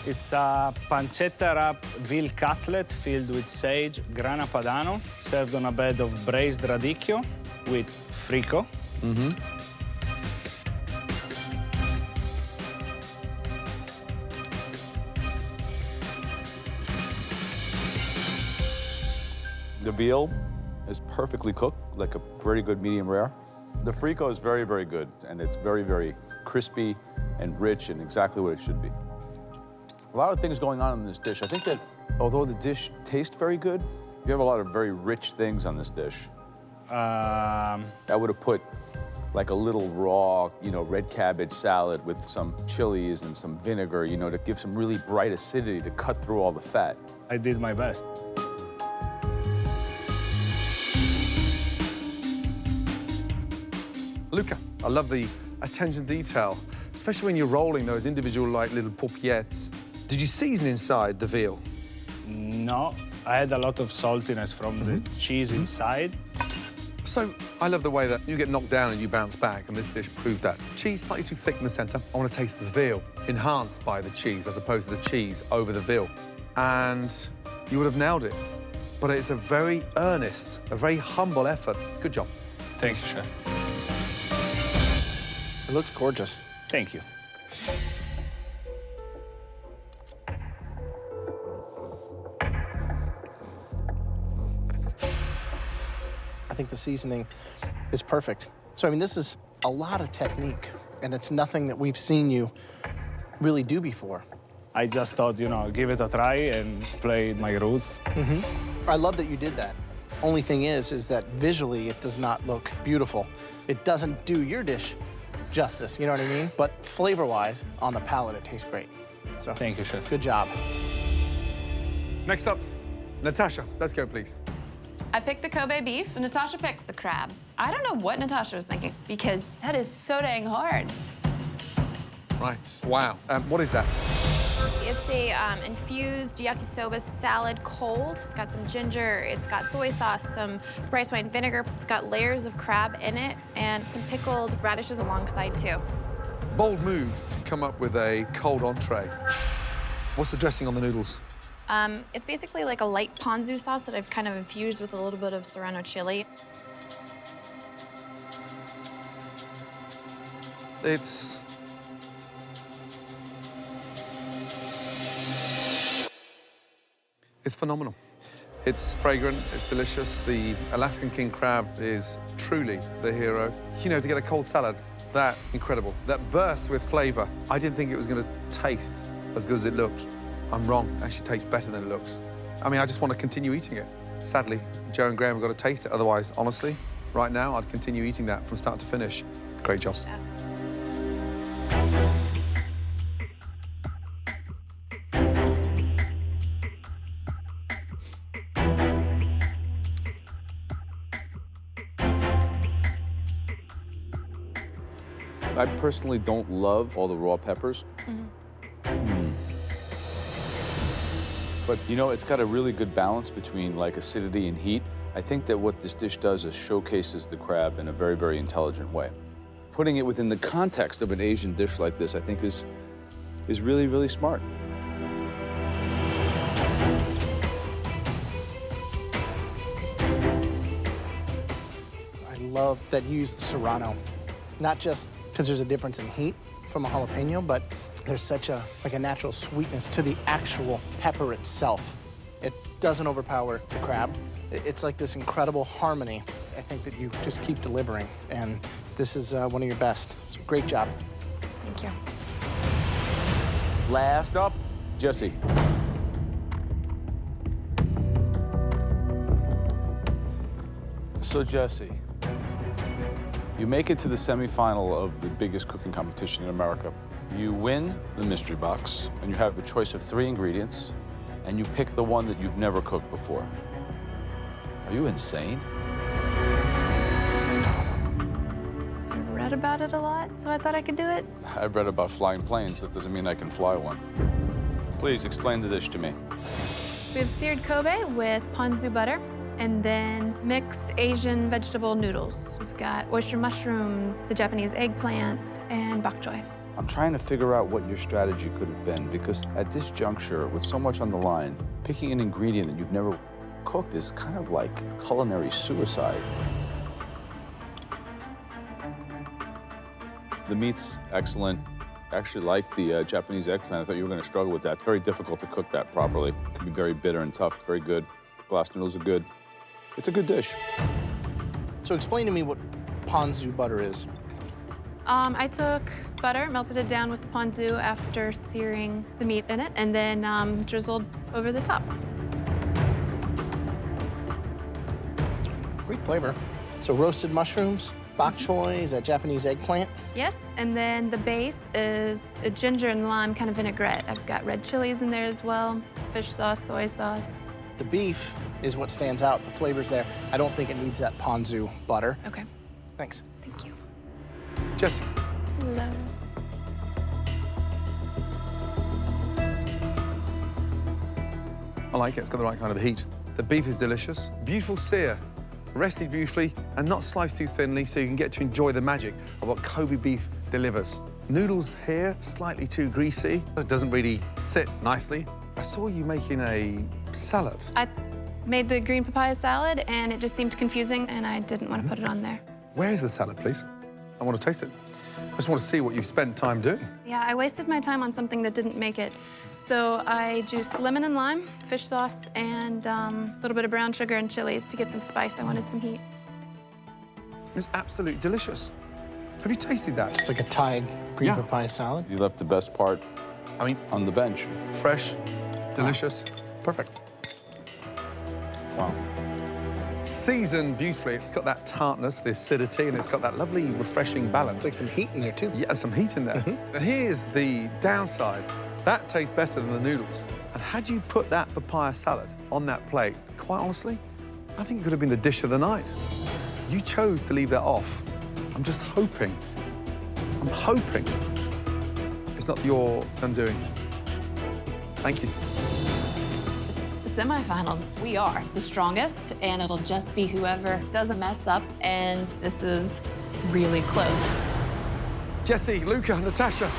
It's a pancetta wrap veal cutlet filled with sage, grana padano, served on a bed of braised radicchio with frico. The veal is perfectly cooked, like a very good medium rare. The frico is very, very good, and it's very, very crispy and rich and exactly what it should be. A lot of things going on in this dish. I think that although the dish tastes very good, you have a lot of very rich things on this dish. I would have put like a little raw, red cabbage salad with some chilies and some vinegar, to give some really bright acidity to cut through all the fat. I did my best. Luca, I love the attention to detail, especially when you're rolling those individual, little paupiètes. Did you season inside the veal? No, I had a lot of saltiness from the cheese inside. So, I love the way that you get knocked down and you bounce back, and this dish proved that. Cheese slightly too thick in the center. I want to taste the veal, enhanced by the cheese, as opposed to the cheese over the veal. And you would have nailed it. But it's a very earnest, a very humble effort. Good job. Thank you, Chef. It looks gorgeous. Thank you. I think the seasoning is perfect. So, I mean, this is a lot of technique, and it's nothing that we've seen you really do before. I just thought, you know, give it a try and play my roots. I love that you did that. Only thing is that visually it does not look beautiful. It doesn't do your dish justice, you know what I mean? But flavor-wise, on the palate, it tastes great. So thank you, chef. Good job. Next up, Natasha. Let's go, please. I picked the Kobe beef, and Natasha picks the crab. I don't know what Natasha was thinking, because that is so dang hard. Right. Wow. What is that? It's a infused yakisoba salad cold. It's got some ginger, it's got soy sauce, some rice wine vinegar. It's got layers of crab in it and some pickled radishes alongside too. Bold move to come up with a cold entree. What's the dressing on the noodles? It's basically like a light ponzu sauce that I've kind of infused with a little bit of serrano chili. It's phenomenal. It's fragrant, it's delicious. The Alaskan king crab is truly the hero. You know, to get a cold salad, that incredible. That bursts with flavor. I didn't think it was gonna taste as good as it looked. I'm wrong, it actually tastes better than it looks. I mean, I just want to continue eating it. Sadly, Joe and Graham have got to taste it. Otherwise, honestly, right now, I'd continue eating that from start to finish. Great job. I personally don't love all the raw peppers. But, you know, it's got a really good balance between, like, acidity and heat. I think that what this dish does is showcases the crab in a very, very intelligent way. Putting it within the context of an Asian dish like this, I think, is really, really smart. I love that you use the serrano, not just because there's a difference in heat from a jalapeno, but there's such a natural sweetness to the actual pepper itself. It doesn't overpower the crab. It's like this incredible harmony. I think that you just keep delivering, and this is one of your best. So great job. Thank you. Last up, Jesse. So, Jesse, you make it to the semifinal of the biggest cooking competition in America. You win the mystery box, and you have a choice of 3 ingredients, and you pick the one that you've never cooked before. Are you insane? I read about it a lot, so I thought I could do it. I've read about flying planes. That doesn't mean I can fly one. Please explain the dish to me. We have seared Kobe with ponzu butter, and then mixed Asian vegetable noodles. We've got oyster mushrooms, the Japanese eggplant, and bok choy. I'm trying to figure out what your strategy could have been, because at this juncture, with so much on the line, picking an ingredient that you've never cooked is kind of like culinary suicide. The meat's excellent. I actually like the Japanese eggplant. I thought you were going to struggle with that. It's very difficult to cook that properly. It can be very bitter and tough. It's very good. Glass noodles are good. It's a good dish. So explain to me what ponzu butter is. I took butter, melted it down with the ponzu after searing the meat in it, and then drizzled over the top. Great flavor. So roasted mushrooms, bok choy, is that Japanese eggplant? Yes, and then the base is a ginger and lime kind of vinaigrette. I've got red chilies in there as well, fish sauce, soy sauce. The beef is what stands out, the flavor's there. I don't think it needs that ponzu butter. Okay. Thanks. Thank you. Jesse. Hello. I like it. It's got the right kind of heat. The beef is delicious. Beautiful sear. Rested beautifully and not sliced too thinly, so you can get to enjoy the magic of what Kobe beef delivers. Noodles here, slightly too greasy. It doesn't really sit nicely. I saw you making a salad. I made the green papaya salad, and it just seemed confusing, and I didn't want to put it on there. Where is the salad, please? I want to taste it. I just want to see what you've spent time doing. Yeah, I wasted my time on something that didn't make it. So I juiced lemon and lime, fish sauce, and a little bit of brown sugar and chilies to get some spice. I wanted some heat. It's absolutely delicious. Have you tasted that? It's like a Thai green papaya salad. You left the best part, on the bench. Fresh, delicious, perfect. Wow. Seasoned beautifully. It's got that tartness, the acidity, and it's got that lovely, refreshing balance. Like some heat in there, too. Yeah, some heat in there. And here's the downside. That tastes better than the noodles. And had you put that papaya salad on that plate, quite honestly, I think it could have been the dish of the night. You chose to leave that off. I'm just hoping, I'm hoping it's not your undoing. Thank you. It's the semifinals. We are the strongest, and it'll just be whoever doesn't mess up, and this is really close. Jesse, Luca, Natasha,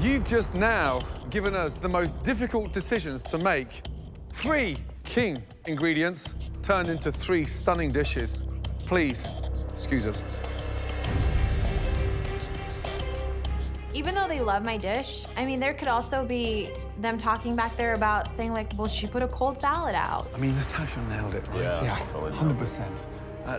you've just now given us the most difficult decisions to make. 3 king ingredients turned into 3 stunning dishes. Please, excuse us. Even though they love my dish, I mean, there could also be them talking back there about saying, like, well, she put a cold salad out. I mean, Natasha nailed it, right? Yeah, totally. 100%.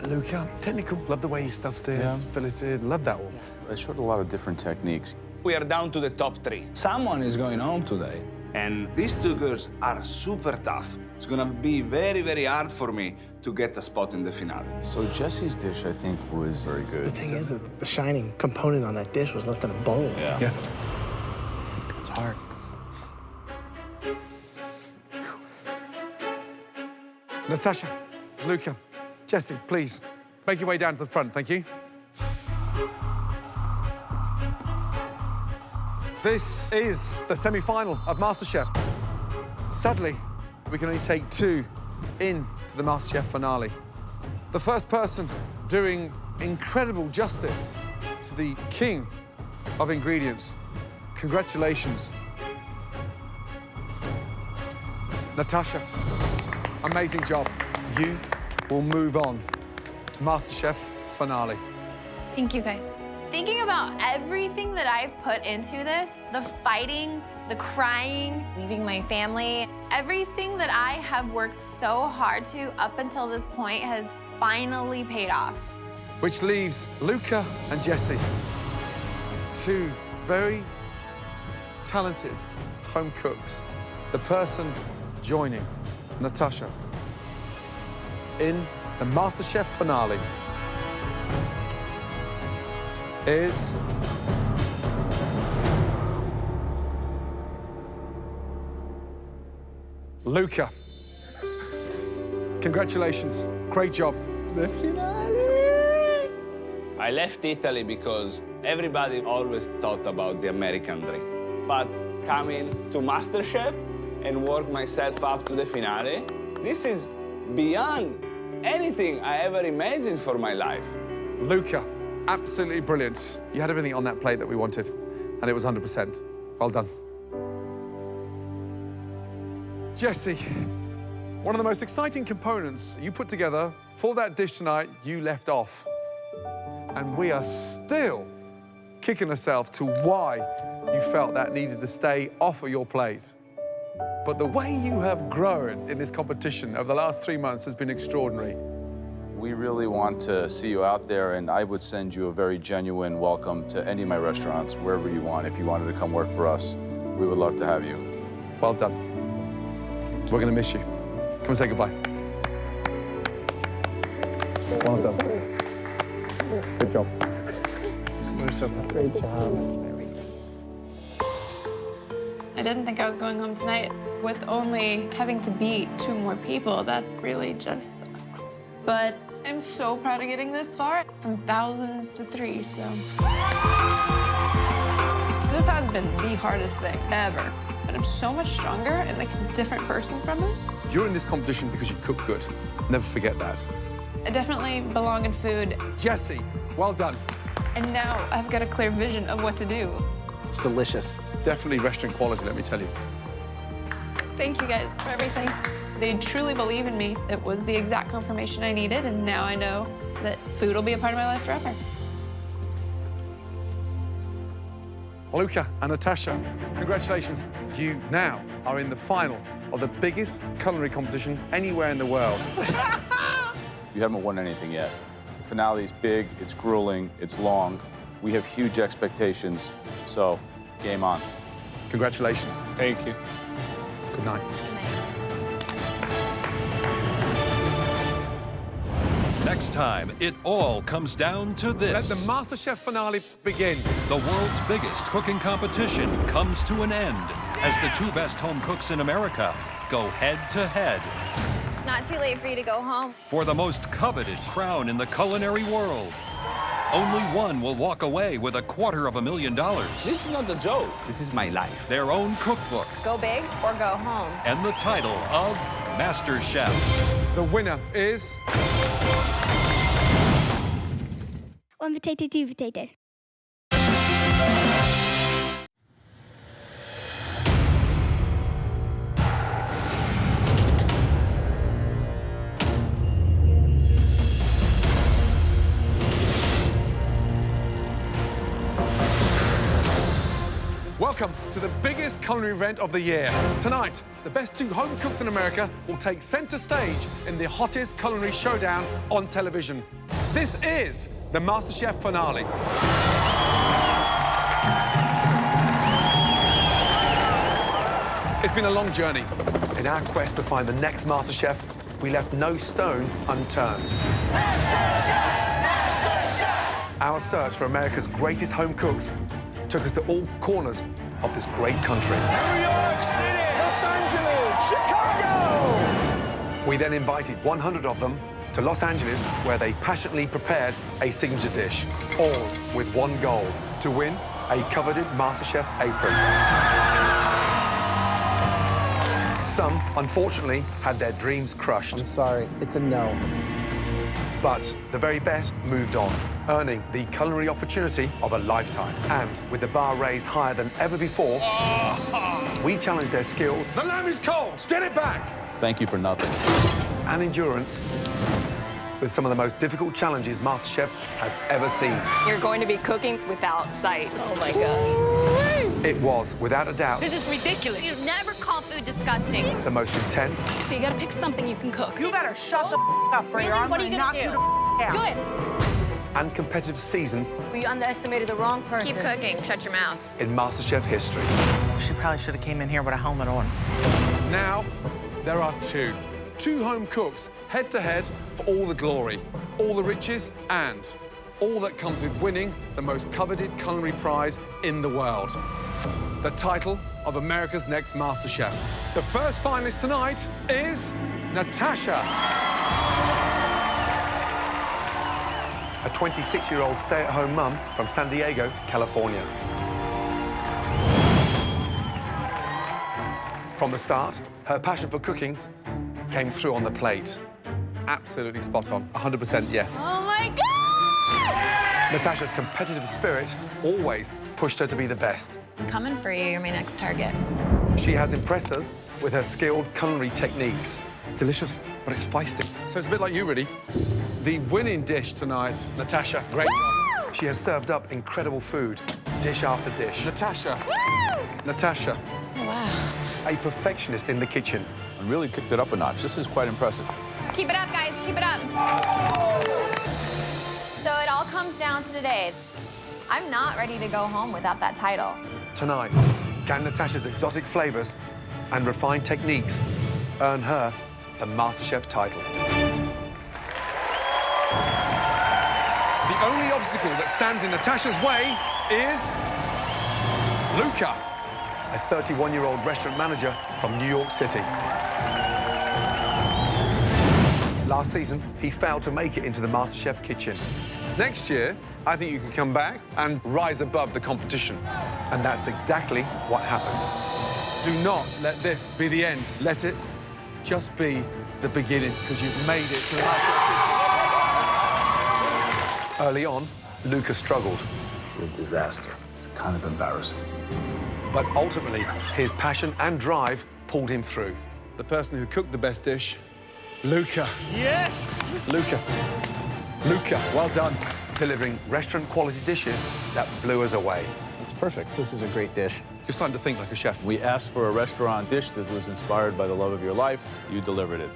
Luca, technical, love the way you stuffed it, filleted, love that one. I showed a lot of different techniques. We are down to the top 3. Someone is going home today. And these 2 girls are super tough. It's gonna be very, very hard for me to get a spot in the finale. So Jesse's dish, I think, was very good. The thing is that the shining component on that dish was left in a bowl. Yeah. It's hard. Natasha, Luca, Jesse, please, make your way down to the front, thank you. This is the semi-final of MasterChef. Sadly, we can only take 2 into the MasterChef finale. The first person doing incredible justice to the king of ingredients. Congratulations. Natasha, amazing job. You will move on to MasterChef finale. Thank you, guys. Thinking about everything that I've put into this, the fighting, the crying, leaving my family, everything that I have worked so hard to up until this point has finally paid off. Which leaves Luca and Jesse, 2 very talented home cooks. The person joining Natasha in the MasterChef finale is Luca. Congratulations. Great job. The finale! I left Italy because everybody always thought about the American dream. But coming to MasterChef and work myself up to the finale, this is beyond anything I ever imagined for my life. Luca, absolutely brilliant. You had everything on that plate that we wanted, and it was 100%. Well done. Jesse, one of the most exciting components you put together for that dish tonight, you left off. And we are still kicking ourselves to why you felt that needed to stay off of your plate. But the way you have grown in this competition over the last 3 months has been extraordinary. We really want to see you out there, and I would send you a very genuine welcome to any of my restaurants, wherever you want. If you wanted to come work for us, we would love to have you. Well done. We're going to miss you. Come and say goodbye. Well done. Good job. Great job. I didn't think I was going home tonight. With only having to beat 2 more people, that really just sucks. But I'm so proud of getting this far, from thousands to 3, so. This has been the hardest thing ever. But I'm so much stronger and like a different person from it. You're in this competition because you cook good. Never forget that. I definitely belong in food. Jesse, well done. And now I've got a clear vision of what to do. It's delicious. Definitely restaurant quality, let me tell you. Thank you guys for everything. They truly believe in me. It was the exact confirmation I needed, and now I know that food will be a part of my life forever. Luca and Natasha, congratulations. You now are in the final of the biggest culinary competition anywhere in the world. You haven't won anything yet. finale is big, it's grueling, it's long. We have huge expectations, so game on. Congratulations. Thank you. Good night. Next time, it all comes down to this. Let the MasterChef finale begin. The world's biggest cooking competition comes to an end as the two best home cooks in America go head-to-head It's not too late for you to go home. for the most coveted crown in the culinary world. Only one will walk away with $250,000. This is not a joke. This is my life. Their own cookbook Go big or go home. and the title of MasterChef. The winner is... One potato, two potato. Welcome to the biggest culinary event of the year. Tonight, the best two home cooks in America will take center stage in the hottest culinary showdown on television. This is the MasterChef finale. It's been a long journey. In our quest to find the next MasterChef, we left no stone unturned. Our search for America's greatest home cooks took us to all corners of this great country. New York City, Los Angeles, Chicago! We then invited 100 of them to Los Angeles, where they passionately prepared a signature dish, all with one goal, to win a coveted MasterChef apron. Some, unfortunately, had their dreams crushed. I'm sorry, it's a no. But the very best moved on, earning the culinary opportunity of a lifetime. And with the bar raised higher than ever before, we challenged their skills. The lamb is cold! Get it back! Thank you for nothing. And endurance with some of the most difficult challenges MasterChef has ever seen. You're going to be cooking without sight. Oh my God. It was, without a doubt, This is ridiculous. You never call food disgusting. the most intense, So you gotta pick something you can cook. You better shut the up, Bray, or I'm What are you knock gonna you do? the out. Good. and competitive season You underestimated the wrong person. Keep cooking. Shut your mouth. in MasterChef history. She probably should have came in here with a helmet on. Now, there are two home cooks head-to-head for all the glory, all the riches, and all that comes with winning the most coveted culinary prize in the world. The title of America's Next MasterChef. The first finalist tonight is Natasha. A 26-year-old stay-at-home mum from San Diego, California. From the start, her passion for cooking came through on the plate. Absolutely spot on, 100% yes. Oh my God! Natasha's competitive spirit always pushed her to be the best. I'm coming for you. You're my next target. She has impressed us with her skilled culinary techniques. It's delicious, but it's feisty. So it's a bit like you, really. The winning dish tonight, Natasha, great job. She has served up incredible food, dish after dish. Natasha. Natasha. Oh, wow. A perfectionist in the kitchen. And really kicked it up a notch. This is quite impressive. Keep it up, guys. Keep it up. So it all comes down to today. I'm not ready to go home without that title. Tonight, can Natasha's exotic flavors and refined techniques earn her the MasterChef title? The only obstacle that stands in Natasha's way is Luca, a 31-year-old restaurant manager from New York City. Last season, he failed to make it into the MasterChef kitchen. Next year, I think you can come back and rise above the competition. And that's exactly what happened. Do not let this be the end. Let it just be the beginning, because you've made it to the MasterChef kitchen. Early on, Luca struggled. It's a disaster. It's kind of embarrassing. But ultimately, his passion and drive pulled him through. The person who cooked the best dish, Luca. Yes! Luca. Luca, well done. Delivering restaurant-quality dishes that blew us away. It's perfect. This is a great dish. You're starting to think like a chef. We asked for a restaurant dish that was inspired by the love of your life. You delivered it.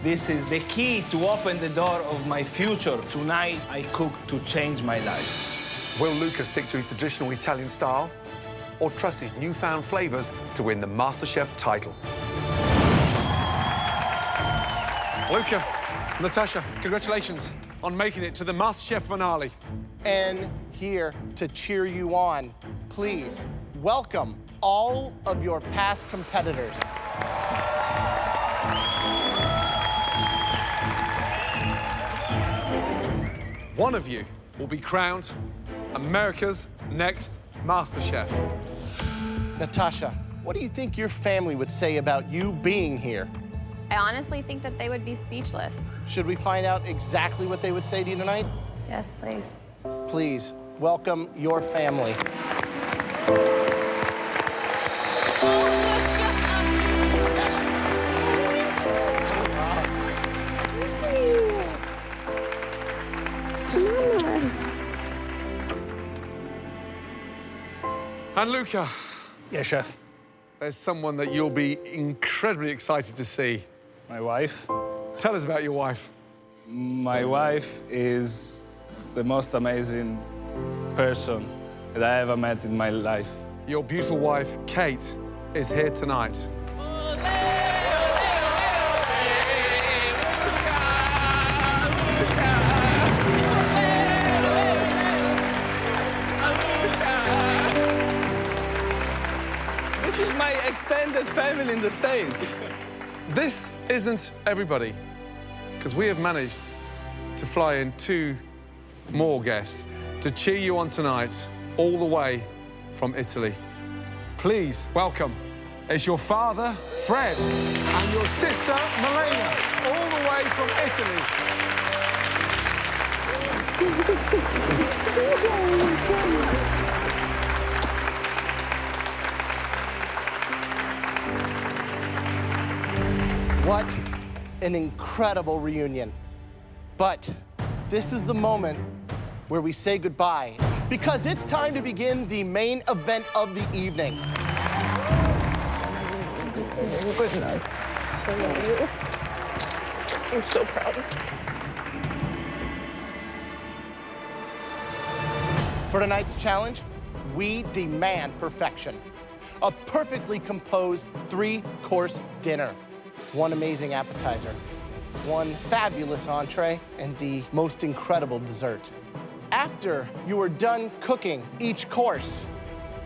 This is the key to open the door of my future. Tonight, I cook to change my life. Will Luca stick to his traditional Italian style or trust his newfound flavors to win the MasterChef title? Luca, Natasha, congratulations on making it to the MasterChef finale. And here to cheer you on, please welcome all of your past competitors. One of you will be crowned America's next MasterChef. Natasha, what do you think your family would say about you being here? I honestly think that they would be speechless. Should we find out exactly what they would say to you tonight? Yes, please. Please welcome your family. And Luca. Yes, chef. There's someone that you'll be incredibly excited to see. My wife. Tell us about your wife. My wife is the most amazing person that I ever met in my life. Your beautiful wife, Kate, is here tonight. This is my extended family in the States. This isn't everybody, because we have managed to fly in 2 more guests to cheer you on tonight, all the way from Italy. Please welcome, it's your father, Fred, and your sister, Milena, all the way from Italy. What an incredible reunion. But this is the moment where we say goodbye, because it's time to begin the main event of the evening. Good night. I love you. I'm so proud. For tonight's challenge, we demand perfection. A perfectly composed 3-course dinner. 1 amazing appetizer, 1 fabulous entree, and the most incredible dessert. After you are done cooking each course,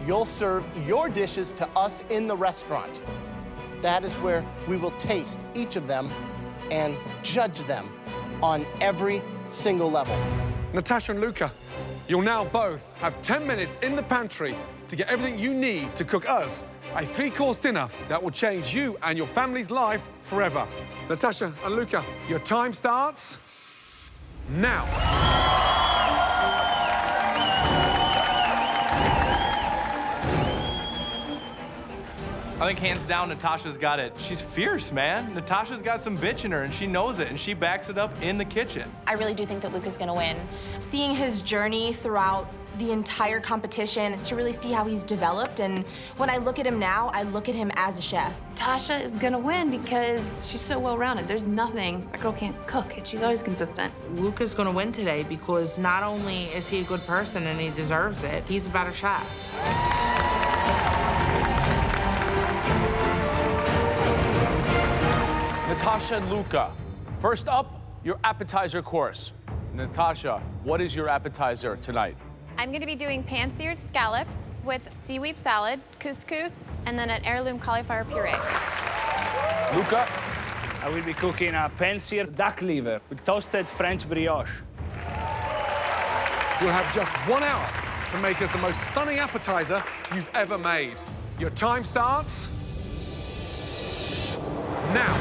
you'll serve your dishes to us in the restaurant. That is where we will taste each of them and judge them on every single level. Natasha and Luca, you'll now both have 10 minutes in the pantry to get everything you need to cook us a 3-course dinner that will change you and your family's life forever. Natasha and Luca, your time starts now. I think hands down, Natasha's got it. She's fierce, man. Natasha's got some bitch in her, and she knows it, and she backs it up in the kitchen. I really do think that Luca's gonna win. Seeing his journey throughout the entire competition to really see how he's developed, and when I look at him now, I look at him as a chef. Tasha is gonna win because she's so well-rounded. There's nothing, that girl can't cook, and she's always consistent. Luca's gonna win today because not only is he a good person and he deserves it, he's a better chef. Natasha and Luca, first up, your appetizer course. Natasha, what is your appetizer tonight? I'm gonna be doing pan-seared scallops with seaweed salad, couscous, and then an heirloom cauliflower puree. Luca? I will be cooking a pan-seared duck liver with toasted French brioche. You'll have just 1 hour to make us the most stunning appetizer you've ever made. Your time starts now.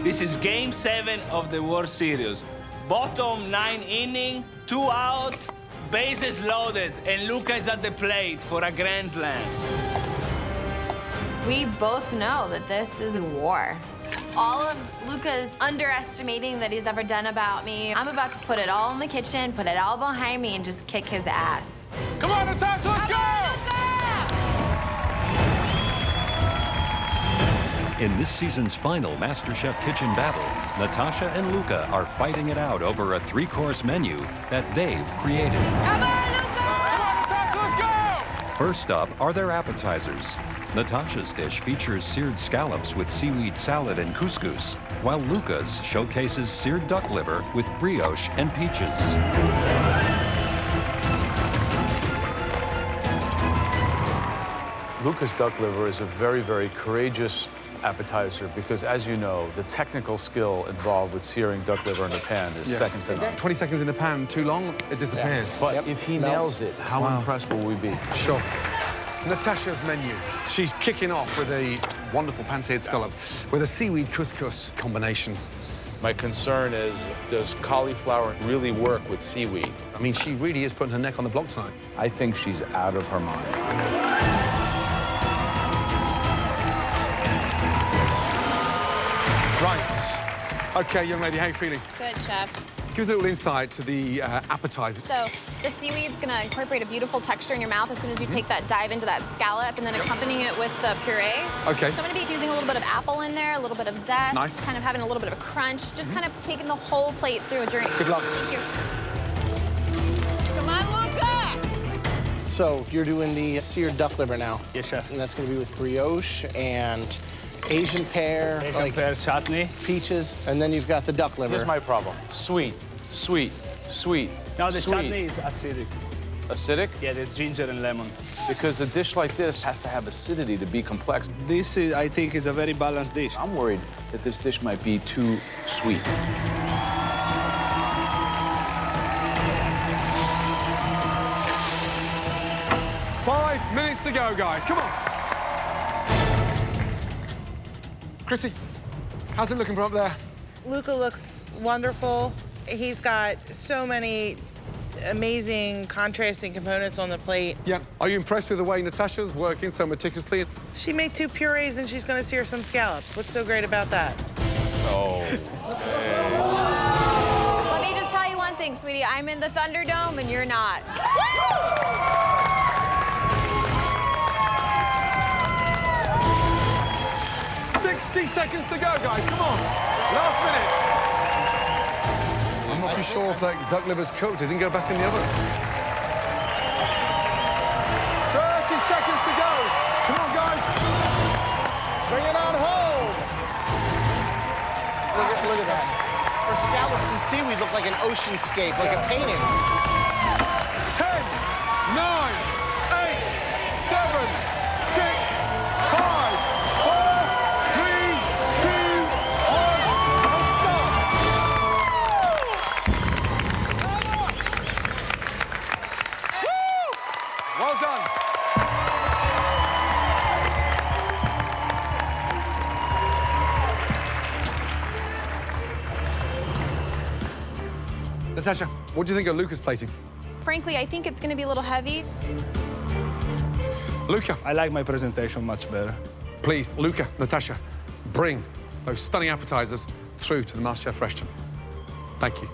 This is Game 7 of the World Series. Bottom 9 inning, 2 out, bases loaded, and Luca is at the plate for a grand slam. We both know that this is a war. All of Luca's underestimating that he's ever done about me, I'm about to put it all in the kitchen, put it all behind me, and just kick his ass. Come on, Natasha, let's go! In this season's final MasterChef kitchen battle, Natasha and Luca are fighting it out over a 3-course menu that they've created. Come on, Natasha, let's go! First up are their appetizers. Natasha's dish features seared scallops with seaweed salad and couscous, while Luca's showcases seared duck liver with brioche and peaches. Luca's duck liver is a very, very courageous appetizer because, as you know, the technical skill involved with searing duck liver in a pan is second to none. 20 seconds in the pan, too long, it disappears. But if he nails it, how impressed will we be? Sure. Natasha's menu. She's kicking off with a wonderful pan-seared scallop with a seaweed couscous combination. My concern is, does cauliflower really work with seaweed? I mean, she really is putting her neck on the block tonight. I think she's out of her mind. Right. Okay, young lady, how are you feeling? Good, chef. Give us a little insight to the appetizer. So the seaweed's gonna incorporate a beautiful texture in your mouth as soon as you take that dive into that scallop and then accompanying it with the puree. Okay. So I'm gonna be using a little bit of apple in there, a little bit of zest. Nice. Kind of having a little bit of a crunch, just kind of taking the whole plate through a journey. Good luck. Thank you. Come on, Luca! So you're doing the seared duck liver now. Yes, chef. And that's gonna be with brioche and Asian pear, pear chutney, peaches, and then you've got the duck liver. Here's my problem. Sweet, sweet, sweet. No, the sweet. chutney is acidic. Acidic? Yeah, there's ginger and lemon. Because a dish like this has to have acidity to be complex. This, I think, is a very balanced dish. I'm worried that this dish might be too sweet. 5 minutes to go, guys. Come on. Chrissy, how's it looking from up there? Luca looks wonderful. He's got so many amazing contrasting components on the plate. Yeah. Are you impressed with the way Natasha's working so meticulously? She made 2 purees and she's gonna sear some scallops. What's so great about that? Oh. Let me just tell you one thing, sweetie. I'm in the Thunderdome and you're not. 60 seconds to go, guys. Come on. Last minute. I'm not too sure if that duck liver's cooked. It didn't go back in the oven. 30 seconds to go. Come on, guys. Bring it on home. Look at that. Her scallops and seaweed look like an oceanscape, like a painting. 10, 9, 8, 7, 6, 5, 4, 3, 2, 1, and stop. Well done. Natasha, what do you think of Luca's plating? Frankly, I think it's gonna be a little heavy. Luca. I like my presentation much better. Please, Luca, Natasha, bring those stunning appetizers through to the MasterChef restaurant. Thank you.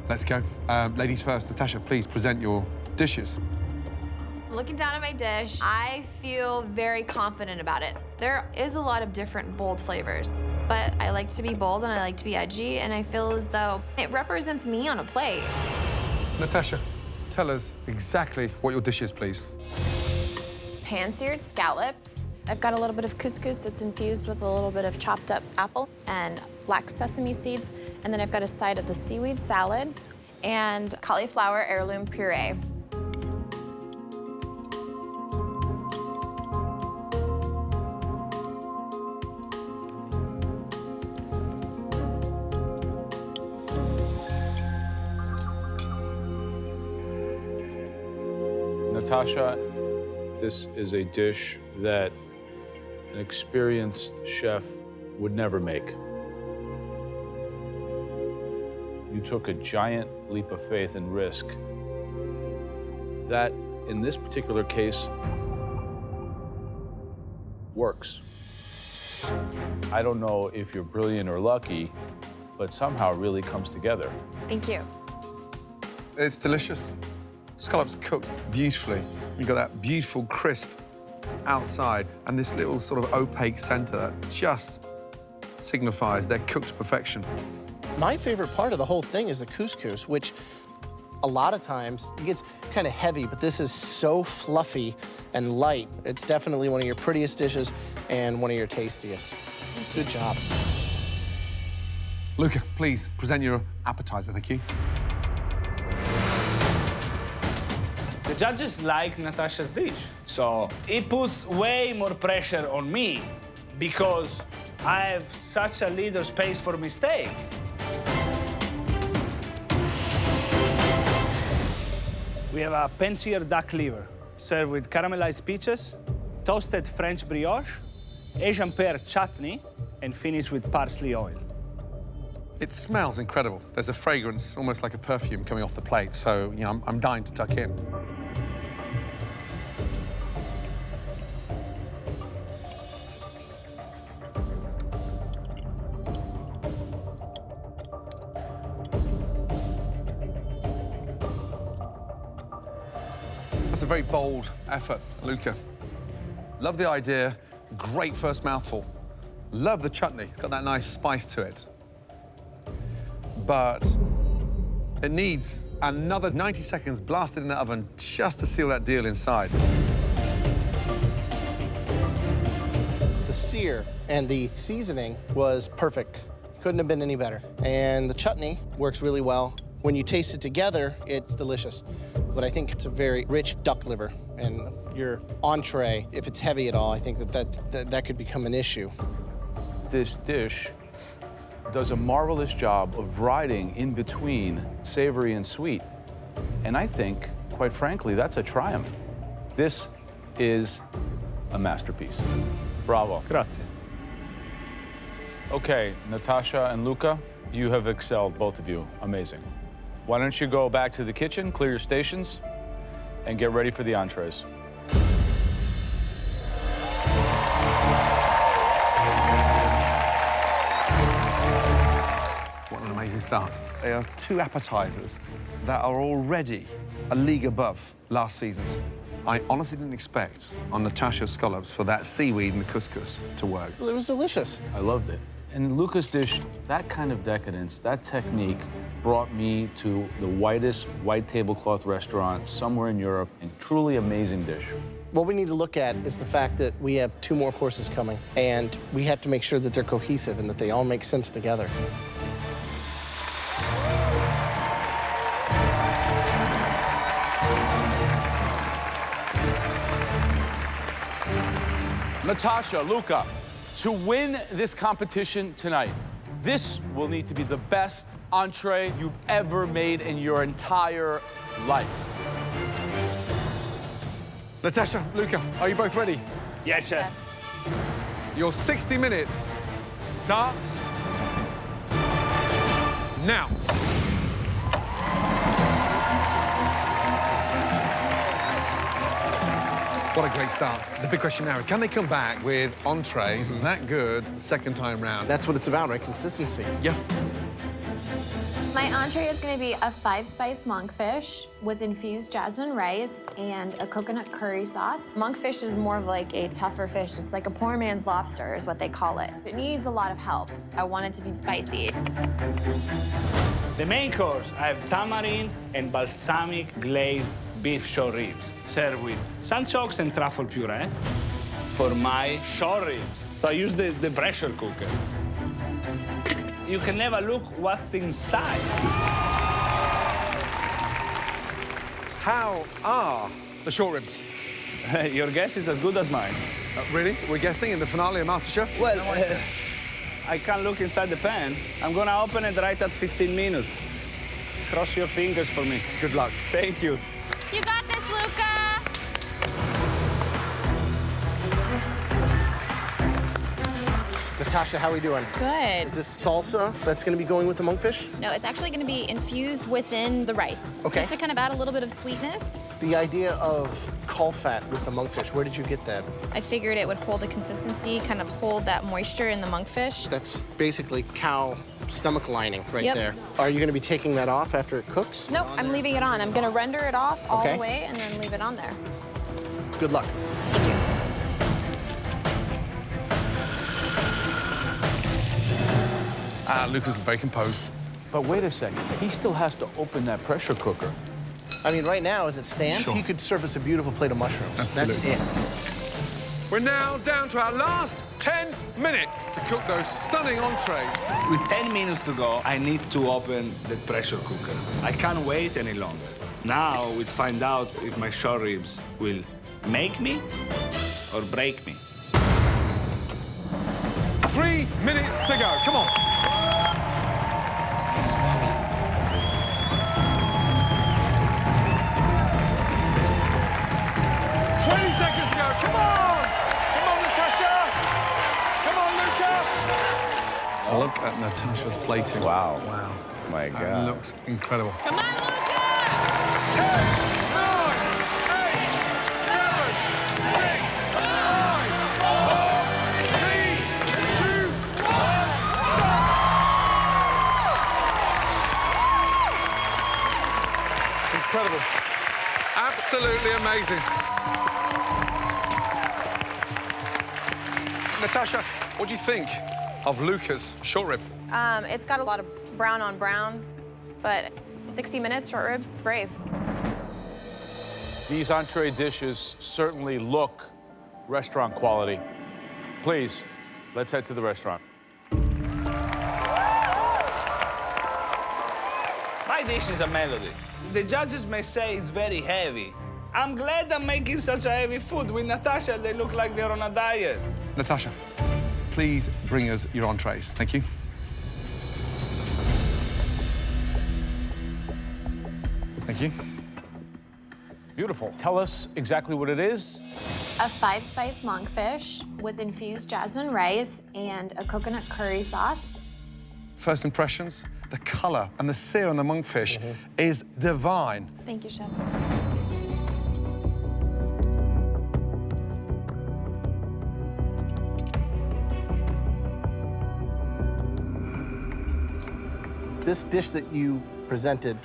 Let's go. Ladies first. Natasha, please present your dishes. Looking down at my dish, I feel very confident about it. There is a lot of different bold flavors, but I like to be bold and I like to be edgy, and I feel as though it represents me on a plate. Natasha, tell us exactly what your dish is, please. Pan-seared scallops. I've got a little bit of couscous that's infused with a little bit of chopped up apple and black sesame seeds. And then I've got a side of the seaweed salad and cauliflower heirloom puree. Natasha, this is a dish that an experienced chef would never make. You took a giant leap of faith and risk that, in this particular case, works. I don't know if you're brilliant or lucky, but somehow it really comes together. Thank you. It's delicious. Scallops cooked beautifully. You've got that beautiful crisp outside and this little sort of opaque center that just signifies they're cooked to perfection. My favorite part of the whole thing is the couscous, which a lot of times it gets kind of heavy, but this is so fluffy and light. It's definitely one of your prettiest dishes and one of your tastiest. Good job. Luca, please present your appetizer, thank you. The judges like Natasha's dish, so it puts way more pressure on me because I have such a little space for mistake. We have a pan-seared duck liver served with caramelized peaches, toasted French brioche, Asian pear chutney, and finished with parsley oil. It smells incredible. There's a fragrance, almost like a perfume, coming off the plate, so you know, I'm dying to tuck in. That's a very bold effort, Luca. Love the idea, great first mouthful. Love the chutney, it's got that nice spice to it. But it needs another 90 seconds blasted in the oven just to seal that deal inside. The sear and the seasoning was perfect. Couldn't have been any better. And the chutney works really well. When you taste it together, it's delicious. But I think it's a very rich duck liver. And your entree, if it's heavy at all, I think that could become an issue. This dish does a marvelous job of riding in between savory and sweet. And I think, quite frankly, that's a triumph. This is a masterpiece. Bravo. Grazie. Okay, Natasha and Luca, you have excelled, both of you. Amazing. Why don't you go back to the kitchen, clear your stations, and get ready for the entrees. What an amazing start. There are two appetizers that are already a league above last season's. I honestly didn't expect on Natasha's scallops for that seaweed and the couscous to work. It was delicious. I loved it. And Luca's dish, that kind of decadence, that technique brought me to the whitest white tablecloth restaurant somewhere in Europe, and truly amazing dish. What we need to look at is the fact that we have 2 more courses coming, and we have to make sure that they're cohesive and that they all make sense together. Natasha, Luca, to win this competition tonight, this will need to be the best entree you've ever made in your entire life. Natasha, Luca, are you both ready? Yes, chef. Your 60 minutes starts now. What a great start. The big question now is, can they come back with entrees that good second time round? That's what it's about, right? Consistency. Yeah. My entree is going to be a 5-spice monkfish with infused jasmine rice and a coconut curry sauce. Monkfish is more of like a tougher fish. It's like a poor man's lobster is what they call it. It needs a lot of help. I want it to be spicy. The main course, I have tamarind and balsamic glazed beef short ribs, served with sunchokes and truffle puree. For my short ribs, so I use the pressure cooker. You can never look what's inside. How are the short ribs? Your guess is as good as mine. Really? We're guessing in the finale of MasterChef? Well, I can't look inside the pan. I'm gonna open it right at 15 minutes. Cross your fingers for me. Good luck. Thank you. You got this, Luca! Natasha, how are we doing? Good. Is this salsa that's going to be going with the monkfish? No, it's actually going to be infused within the rice. Okay. Just to kind of add a little bit of sweetness. The idea of caul fat with the monkfish, where did you get that? I figured it would hold the consistency, kind of hold that moisture in the monkfish. That's basically cow stomach lining right Yep. there. Are you going to be taking that off after it cooks? Nope, I'm leaving it on. I'm gonna render it off all Okay. the way and then leave it on there. Good luck. Thank you. Luca's very composed. But wait a second, he still has to open that pressure cooker. I mean, right now, as it stands, Sure. he could serve us a beautiful plate of mushrooms. Absolutely. That's it. We're now down to our last 10 minutes to cook those stunning entrees. With 10 minutes to go, I need to open the pressure cooker. I can't wait any longer. Now we'll find out if my short ribs will make me or break me. 3 minutes to go. Come on. Thanks, Mommy. Seconds to go. Come on! Come on, Natasha! Come on, Luca! Look at Natasha's plating. Wow. Wow. My That God. looks incredible. Come on, Luca! 10, 9, 8, 7, 6, 5, 4, 3, 2, 1, stop! Incredible. Absolutely amazing. Natasha, what do you think of Luca's short rib? It's got a lot of brown on brown, but 60 minutes, short ribs, it's brave. These entree dishes certainly look restaurant quality. Please, let's head to the restaurant. My dish is a melody. The judges may say it's very heavy. I'm glad I'm making such a heavy food. With Natasha, they look like they're on a diet. Natasha, please bring us your entrees. Thank you. Thank you. Beautiful. Tell us exactly what it is. A 5-spice monkfish with infused jasmine rice and a coconut curry sauce. First impressions, the color and the sear on the monkfish is divine. Thank you, Chef. This dish that you presented,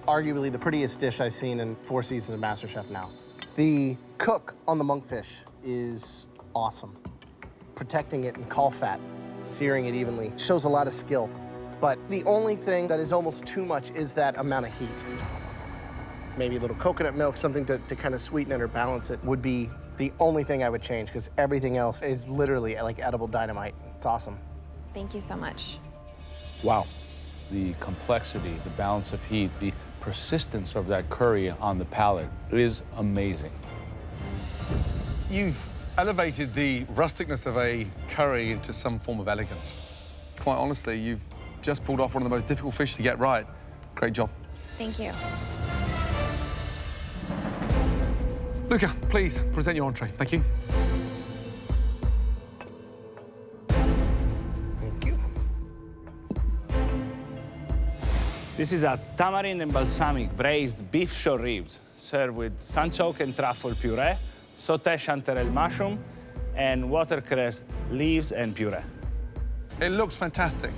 arguably the prettiest dish I've seen in 4 seasons of MasterChef now. The cook on the monkfish is awesome. Protecting it in caul fat, searing it evenly, shows a lot of skill. But the only thing that is almost too much is that amount of heat. Maybe a little coconut milk, something to kind of sweeten it or balance it would be the only thing I would change, because everything else is literally like edible dynamite. It's awesome. Thank you so much. Wow. The complexity, the balance of heat, the persistence of that curry on the palate is amazing. You've elevated the rusticness of a curry into some form of elegance. Quite honestly, you've just pulled off one of the most difficult fish to get right. Great job. Thank you. Luca, please present your entree. Thank you. This is a tamarind and balsamic braised beef short ribs, served with sunchoke and truffle puree, sauté chanterelle mushroom, and watercress leaves and puree. It looks fantastic.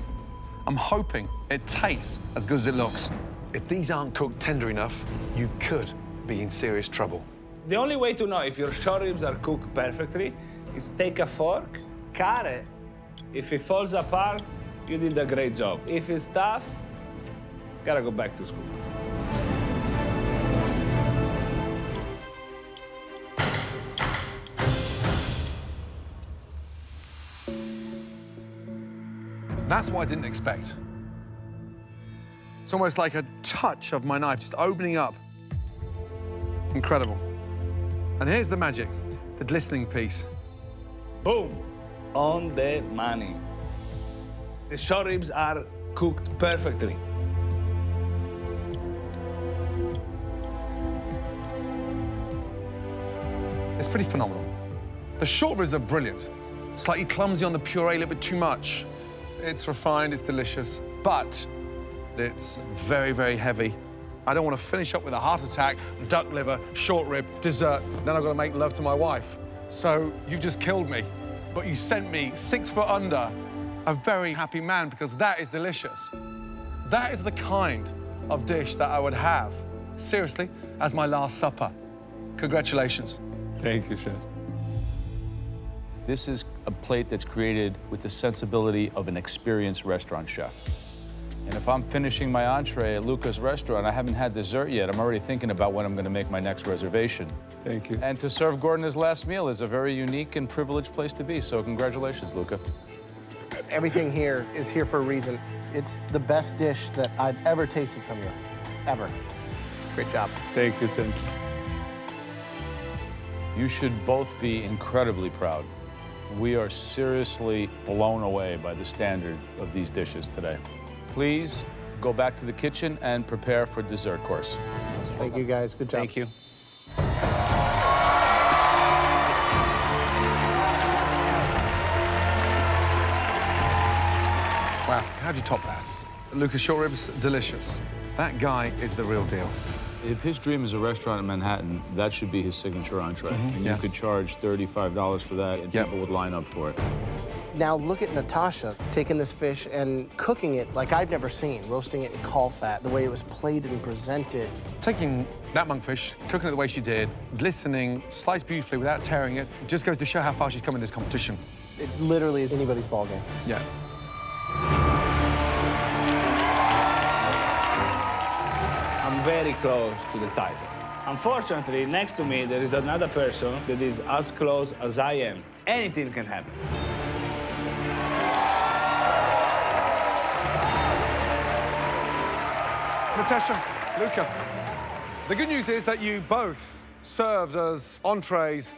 I'm hoping it tastes as good as it looks. If these aren't cooked tender enough, you could be in serious trouble. The only way to know if your short ribs are cooked perfectly is take a fork, cut it. If it falls apart, you did a great job. If it's tough, gotta go back to school. That's what I didn't expect. It's almost like a touch of my knife just opening up. Incredible. And here's the magic, the glistening piece. Boom! On the money. The short ribs are cooked perfectly. It's pretty phenomenal. The short ribs are brilliant. Slightly clumsy on the puree, a little bit too much. It's refined, it's delicious, but it's very, very heavy I don't want to finish up with a heart attack, duck liver, short rib, dessert. Then I've got to make love to my wife. So you just killed me, but you sent me 6 foot under a very happy man, because that is delicious. That is the kind of dish that I would have, seriously, as my last supper. Congratulations. Thank you, chef. This is a plate that's created with the sensibility of an experienced restaurant chef. And if I'm finishing my entree at Luca's restaurant, I haven't had dessert yet, I'm already thinking about when I'm going to make my next reservation. Thank you. And to serve Gordon his last meal is a very unique and privileged place to be, so congratulations, Luca. Everything here is here for a reason. It's the best dish that I've ever tasted from you, ever. Great job. Thank you, Tim. You should both be incredibly proud. We are seriously blown away by the standard of these dishes today. Please go back to the kitchen and prepare for dessert course. Thank you, guys. Good job. Thank you. Wow, how'd you top that? Lucas short ribs, delicious. That guy is the real deal. If his dream is a restaurant in Manhattan, that should be his signature entree. And you could charge $35 for that, and people would line up for it. Now look at Natasha taking this fish and cooking it like I've never seen, roasting it in caul fat, the way it was plated and presented. Taking that monkfish, cooking it the way she did, glistening, sliced beautifully without tearing it, just goes to show how far she's come in this competition. It literally is anybody's ballgame. Yeah. I'm very close to the title. Unfortunately, next to me, there is another person that is as close as I am. Anything can happen. Natasha, Luca, the good news is that you both served as entrees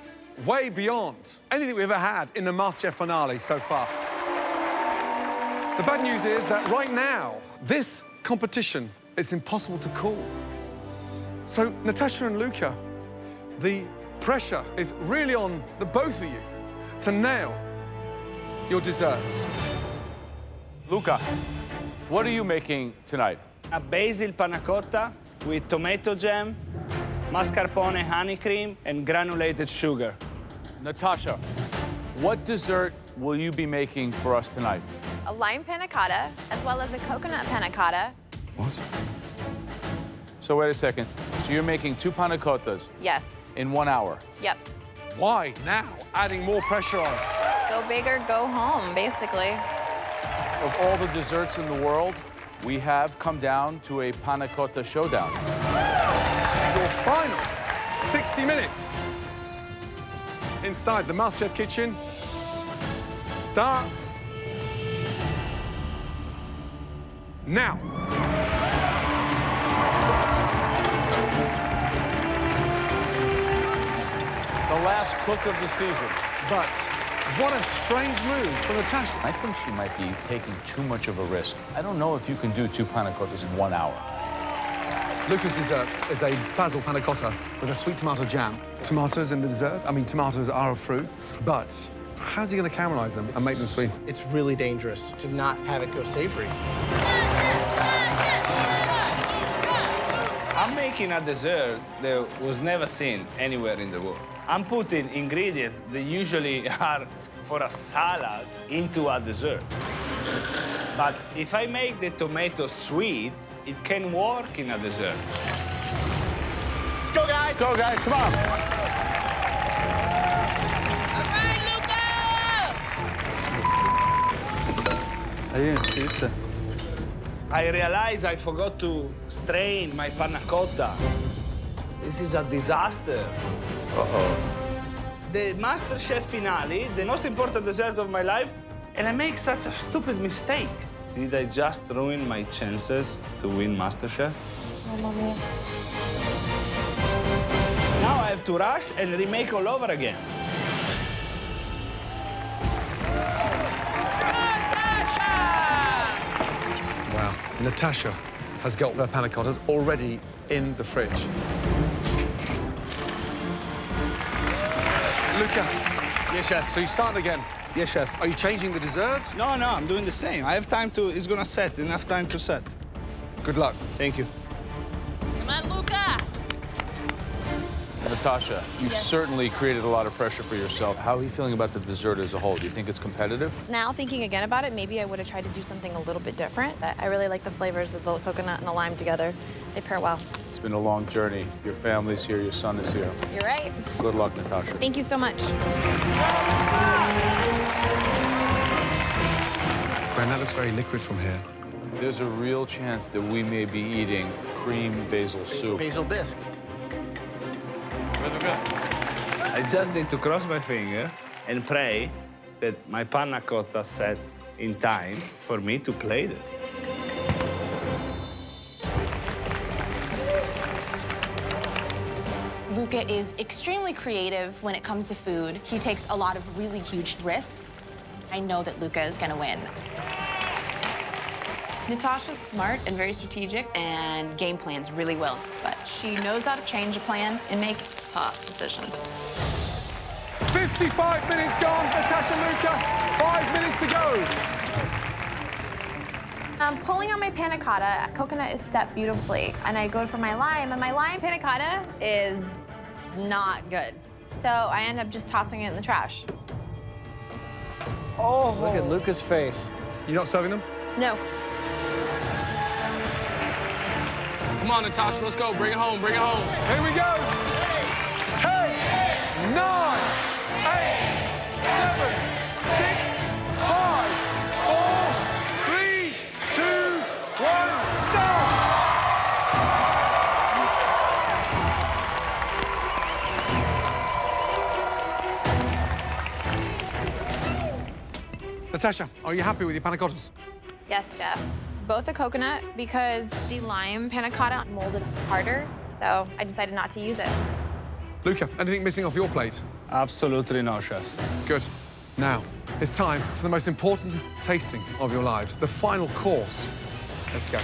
way beyond anything we've ever had in the MasterChef finale so far. The bad news is that right now, this competition is impossible to call. So, Natasha and Luca, the pressure is really on the both of you to nail your desserts. Luca, what are you making tonight? A basil panna cotta with tomato jam, mascarpone honey cream, and granulated sugar. Natasha, what dessert will you be making for us tonight? A lime panna cotta, as well as a coconut panna cotta. What? So wait a second. So you're making 2 panna cottas Yes. in 1 hour? Yep. Why now? Adding more pressure on. Go big or go home, basically. Of all the desserts in the world, we have come down to a panna cotta showdown. Your final 60 minutes inside the MasterChef kitchen starts now. The last cook of the season. But what a strange move from Natasha. I think she might be taking too much of a risk. I don't know if you can do 2 panna cottas in 1 hour. Luca's dessert is a basil panna cotta with a sweet tomato jam. Tomatoes in the dessert. I mean, tomatoes are a fruit, but how's he going to caramelize them and make them sweet? It's really dangerous to not have it go savory. I'm making a dessert that was never seen anywhere in the world. I'm putting ingredients that usually are for a salad into a dessert. But if I make the tomato sweet, it can work in a dessert. Let's go, guys. Go, guys, come on. I didn't see it. I realized I forgot to strain my panna cotta. This is a disaster. Uh-oh. The MasterChef finale, the most important dessert of my life, and I make such a stupid mistake. Did I just ruin my chances to win MasterChef? Mamma mia. Now I have to rush and remake all over again. Wow. Natasha has got her panna cottas already in the fridge. Luca. Yes, chef. So you start again. Yes, chef. Are you changing the desserts? No, I'm doing the same. I have time to, it's gonna set, enough time to set. Good luck. Thank you. Natasha, you've certainly created a lot of pressure for yourself. How are you feeling about the dessert as a whole? Do you think it's competitive? Now, thinking again about it, maybe I would have tried to do something a little bit different. I really like the flavors of the coconut and the lime together. They pair well. It's been a long journey. Your family's here, your son is here. You're right. Good luck, Natasha. Thank you so much. Gwen, that looks very liquid from here. There's a real chance that we may be eating cream basil soup. Basil bisque. I just need to cross my finger and pray that my panna cotta sets in time for me to plate it. Luca is extremely creative when it comes to food. He takes a lot of really huge risks. I know that Luca is gonna win. Natasha's smart and very strategic and game plans really well, but she knows how to change a plan and make tough decisions. 55 minutes gone, Natasha, Luca. 5 minutes to go. I'm pulling on my panna cotta. Coconut is set beautifully, and I go for my lime, and my lime panna cotta is not good. So I end up just tossing it in the trash. Oh, look at Luca's face. You're not serving them? No. Come on, Natasha, let's go. Bring it home, bring it home. Here we go. 10, 9, 8, 7, 6, 5, 4, 3, 2, 1, start! Natasha, are you happy with your panna cottas? Yes, Chef. Both the coconut, because the lime panna cotta molded harder, so I decided not to use it. Luca, anything missing off your plate? Absolutely no, Chef. Good. Now, it's time for the most important tasting of your lives, the final course. Let's go.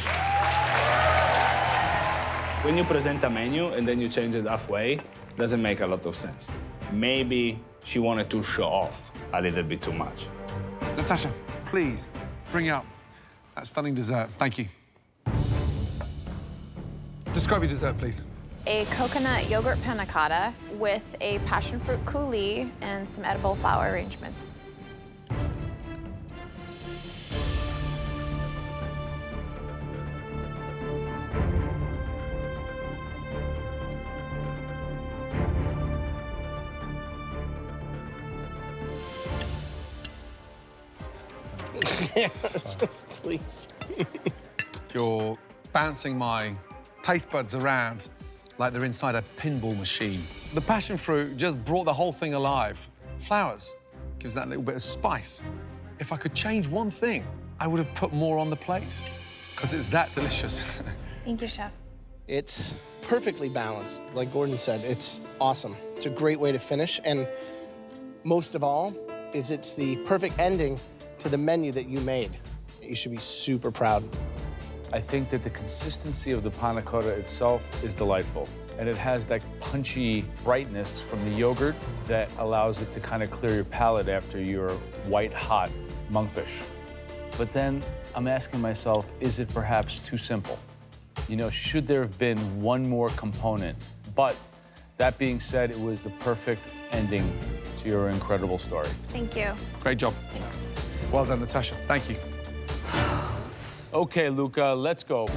When you present a menu and then you change it halfway, doesn't make a lot of sense. Maybe she wanted to show off a little bit too much. Natasha, please bring up that stunning dessert. Thank you. Describe your dessert, please. A coconut yogurt panna cotta with a passion fruit coulis and some edible flower arrangements. Yes, please. You're bouncing my taste buds around like they're inside a pinball machine. The passion fruit just brought the whole thing alive. Flowers gives that little bit of spice. If I could change one thing, I would have put more on the plate, because it's that delicious. Thank you, Chef. It's perfectly balanced. Like Gordon said, it's awesome. It's a great way to finish, and most of all, it's the perfect ending to the menu that you made. You should be super proud. I think that the consistency of the panna cotta itself is delightful. And it has that punchy brightness from the yogurt that allows it to kind of clear your palate after your white-hot monkfish. But then I'm asking myself, is it perhaps too simple? You know, should there have been one more component? But that being said, it was the perfect ending to your incredible story. Thank you. Great job. Thanks. Well done, Natasha. Thank you. Okay, Luca, let's go.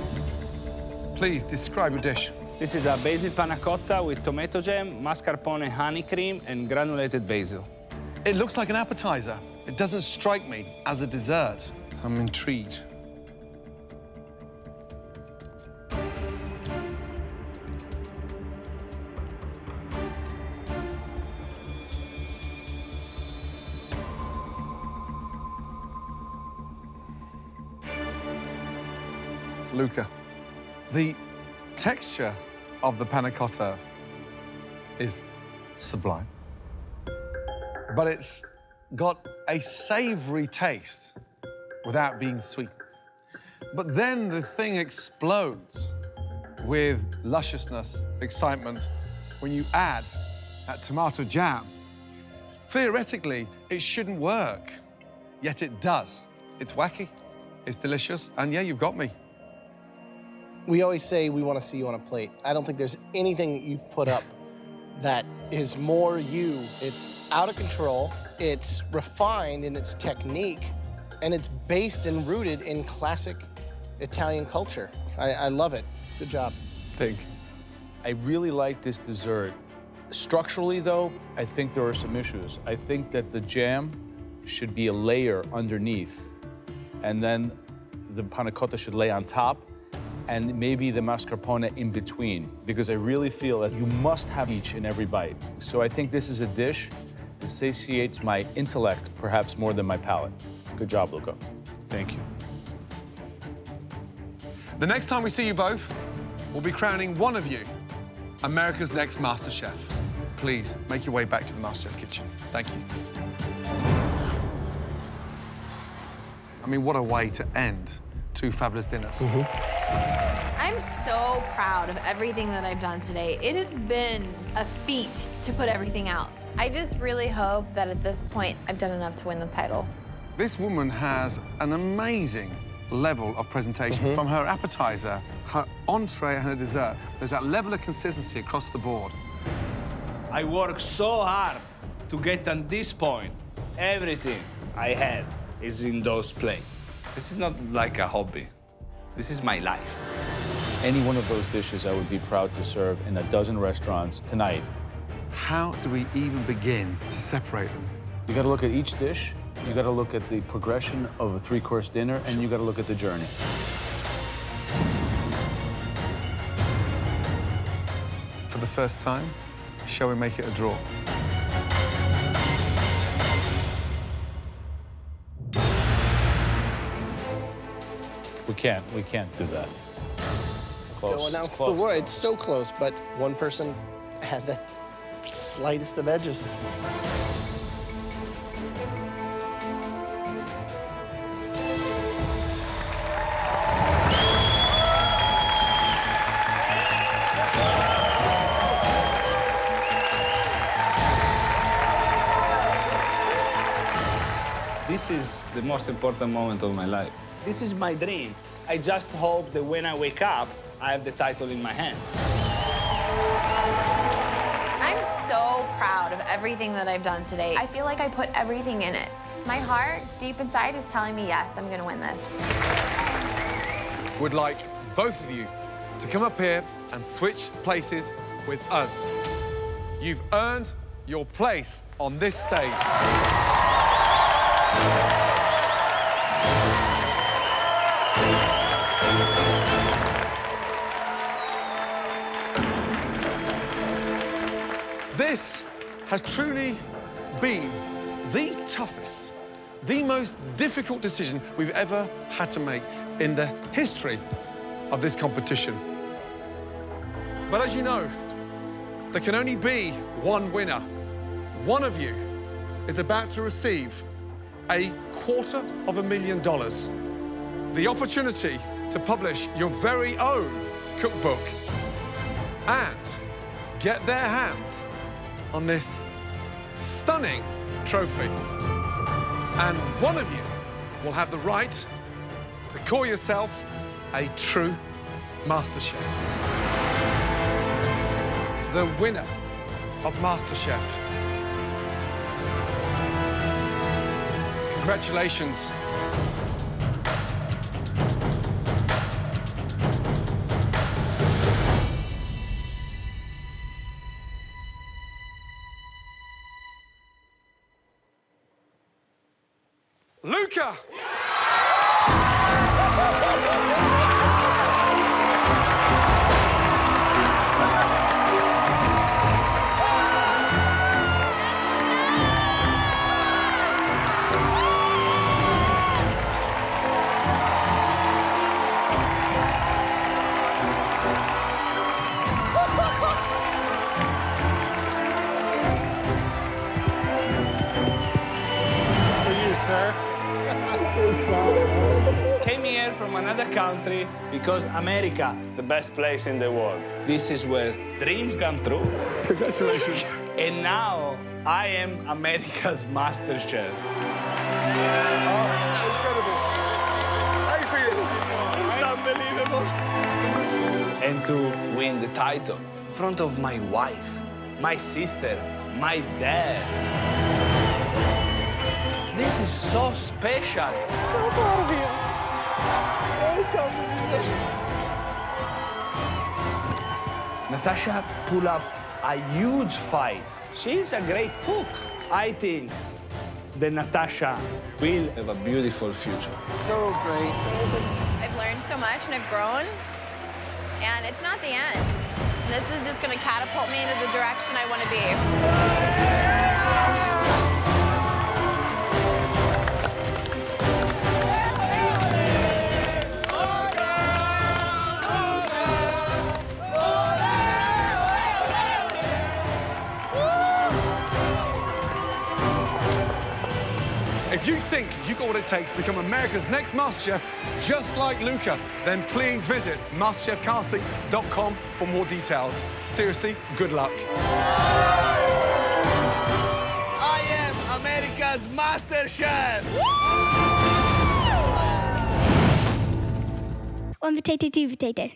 Please describe your dish. This is a basil panna cotta with tomato jam, mascarpone honey cream, and granulated basil. It looks like an appetizer. It doesn't strike me as a dessert. I'm intrigued. Luca, the texture of the panna cotta is sublime, but it's got a savory taste without being sweet. But then the thing explodes with lusciousness, excitement, when you add that tomato jam. Theoretically, it shouldn't work, yet it does. It's wacky, it's delicious, and yeah, you've got me. We always say we want to see you on a plate. I don't think there's anything that you've put up that is more you. It's out of control, it's refined in its technique, and it's based and rooted in classic Italian culture. I love it. Good job. Thank you. I really like this dessert. Structurally, though, I think there are some issues. I think that the jam should be a layer underneath, and then the panna cotta should lay on top, and maybe the mascarpone in between, because I really feel that you must have each in every bite. So I think this is a dish that satiates my intellect perhaps more than my palate. Good job, Luca. Thank you. The next time we see you both, we'll be crowning one of you America's next MasterChef. Please, make your way back to the MasterChef kitchen. Thank you. I mean, what a way to end two fabulous dinners. I'm so proud of everything that I've done today. It has been a feat to put everything out. I just really hope that at this point, I've done enough to win the title. This woman has an amazing level of presentation. From her appetizer, her entree, and her dessert. There's that level of consistency across the board. I worked so hard to get to this point. Everything I had is in those plates. This is not like a hobby. This is my life. Any one of those dishes I would be proud to serve in a dozen restaurants tonight. How do we even begin to separate them? You gotta look at each dish, you gotta look at the progression of a three-course dinner, and you gotta look at the journey. For the first time, shall we make it a draw? We can't do that. Close. Go announce It's the close, word. though. It's so close, but one person had the slightest of edges. This is the most important moment of my life. This is my dream. I just hope that when I wake up, I have the title in my hand. I'm so proud of everything that I've done today. I feel like I put everything in it. My heart, deep inside, is telling me, yes, I'm gonna win this. Would like both of you to come up here and switch places with us. You've earned your place on this stage. This has truly been the toughest, the most difficult decision we've ever had to make in the history of this competition. But as you know, there can only be one winner. One of you is about to receive $250,000, the opportunity to publish your very own cookbook and get their hands on this stunning trophy. And one of you will have the right to call yourself a true MasterChef. The winner of MasterChef. Congratulations. Luca! Came here from another country because America is the best place in the world. This is where dreams come true. Congratulations. And now I am America's MasterChef. Incredible. How you feeling? It's unbelievable. And to win the title in front of my wife. my sister, my dad. This is so special. So proud of you. Natasha pulled up a huge fight. She's a great cook. I think that Natasha will have a beautiful future. So great. I've learned so much and I've grown, and it's not the end. This is just going to catapult me into the direction I want to be. If you think you got what it takes to become America's next MasterChef, just like Luca, then please visit MasterChefCasting.com for more details. Seriously, good luck. I am America's MasterChef! One potato, two potato.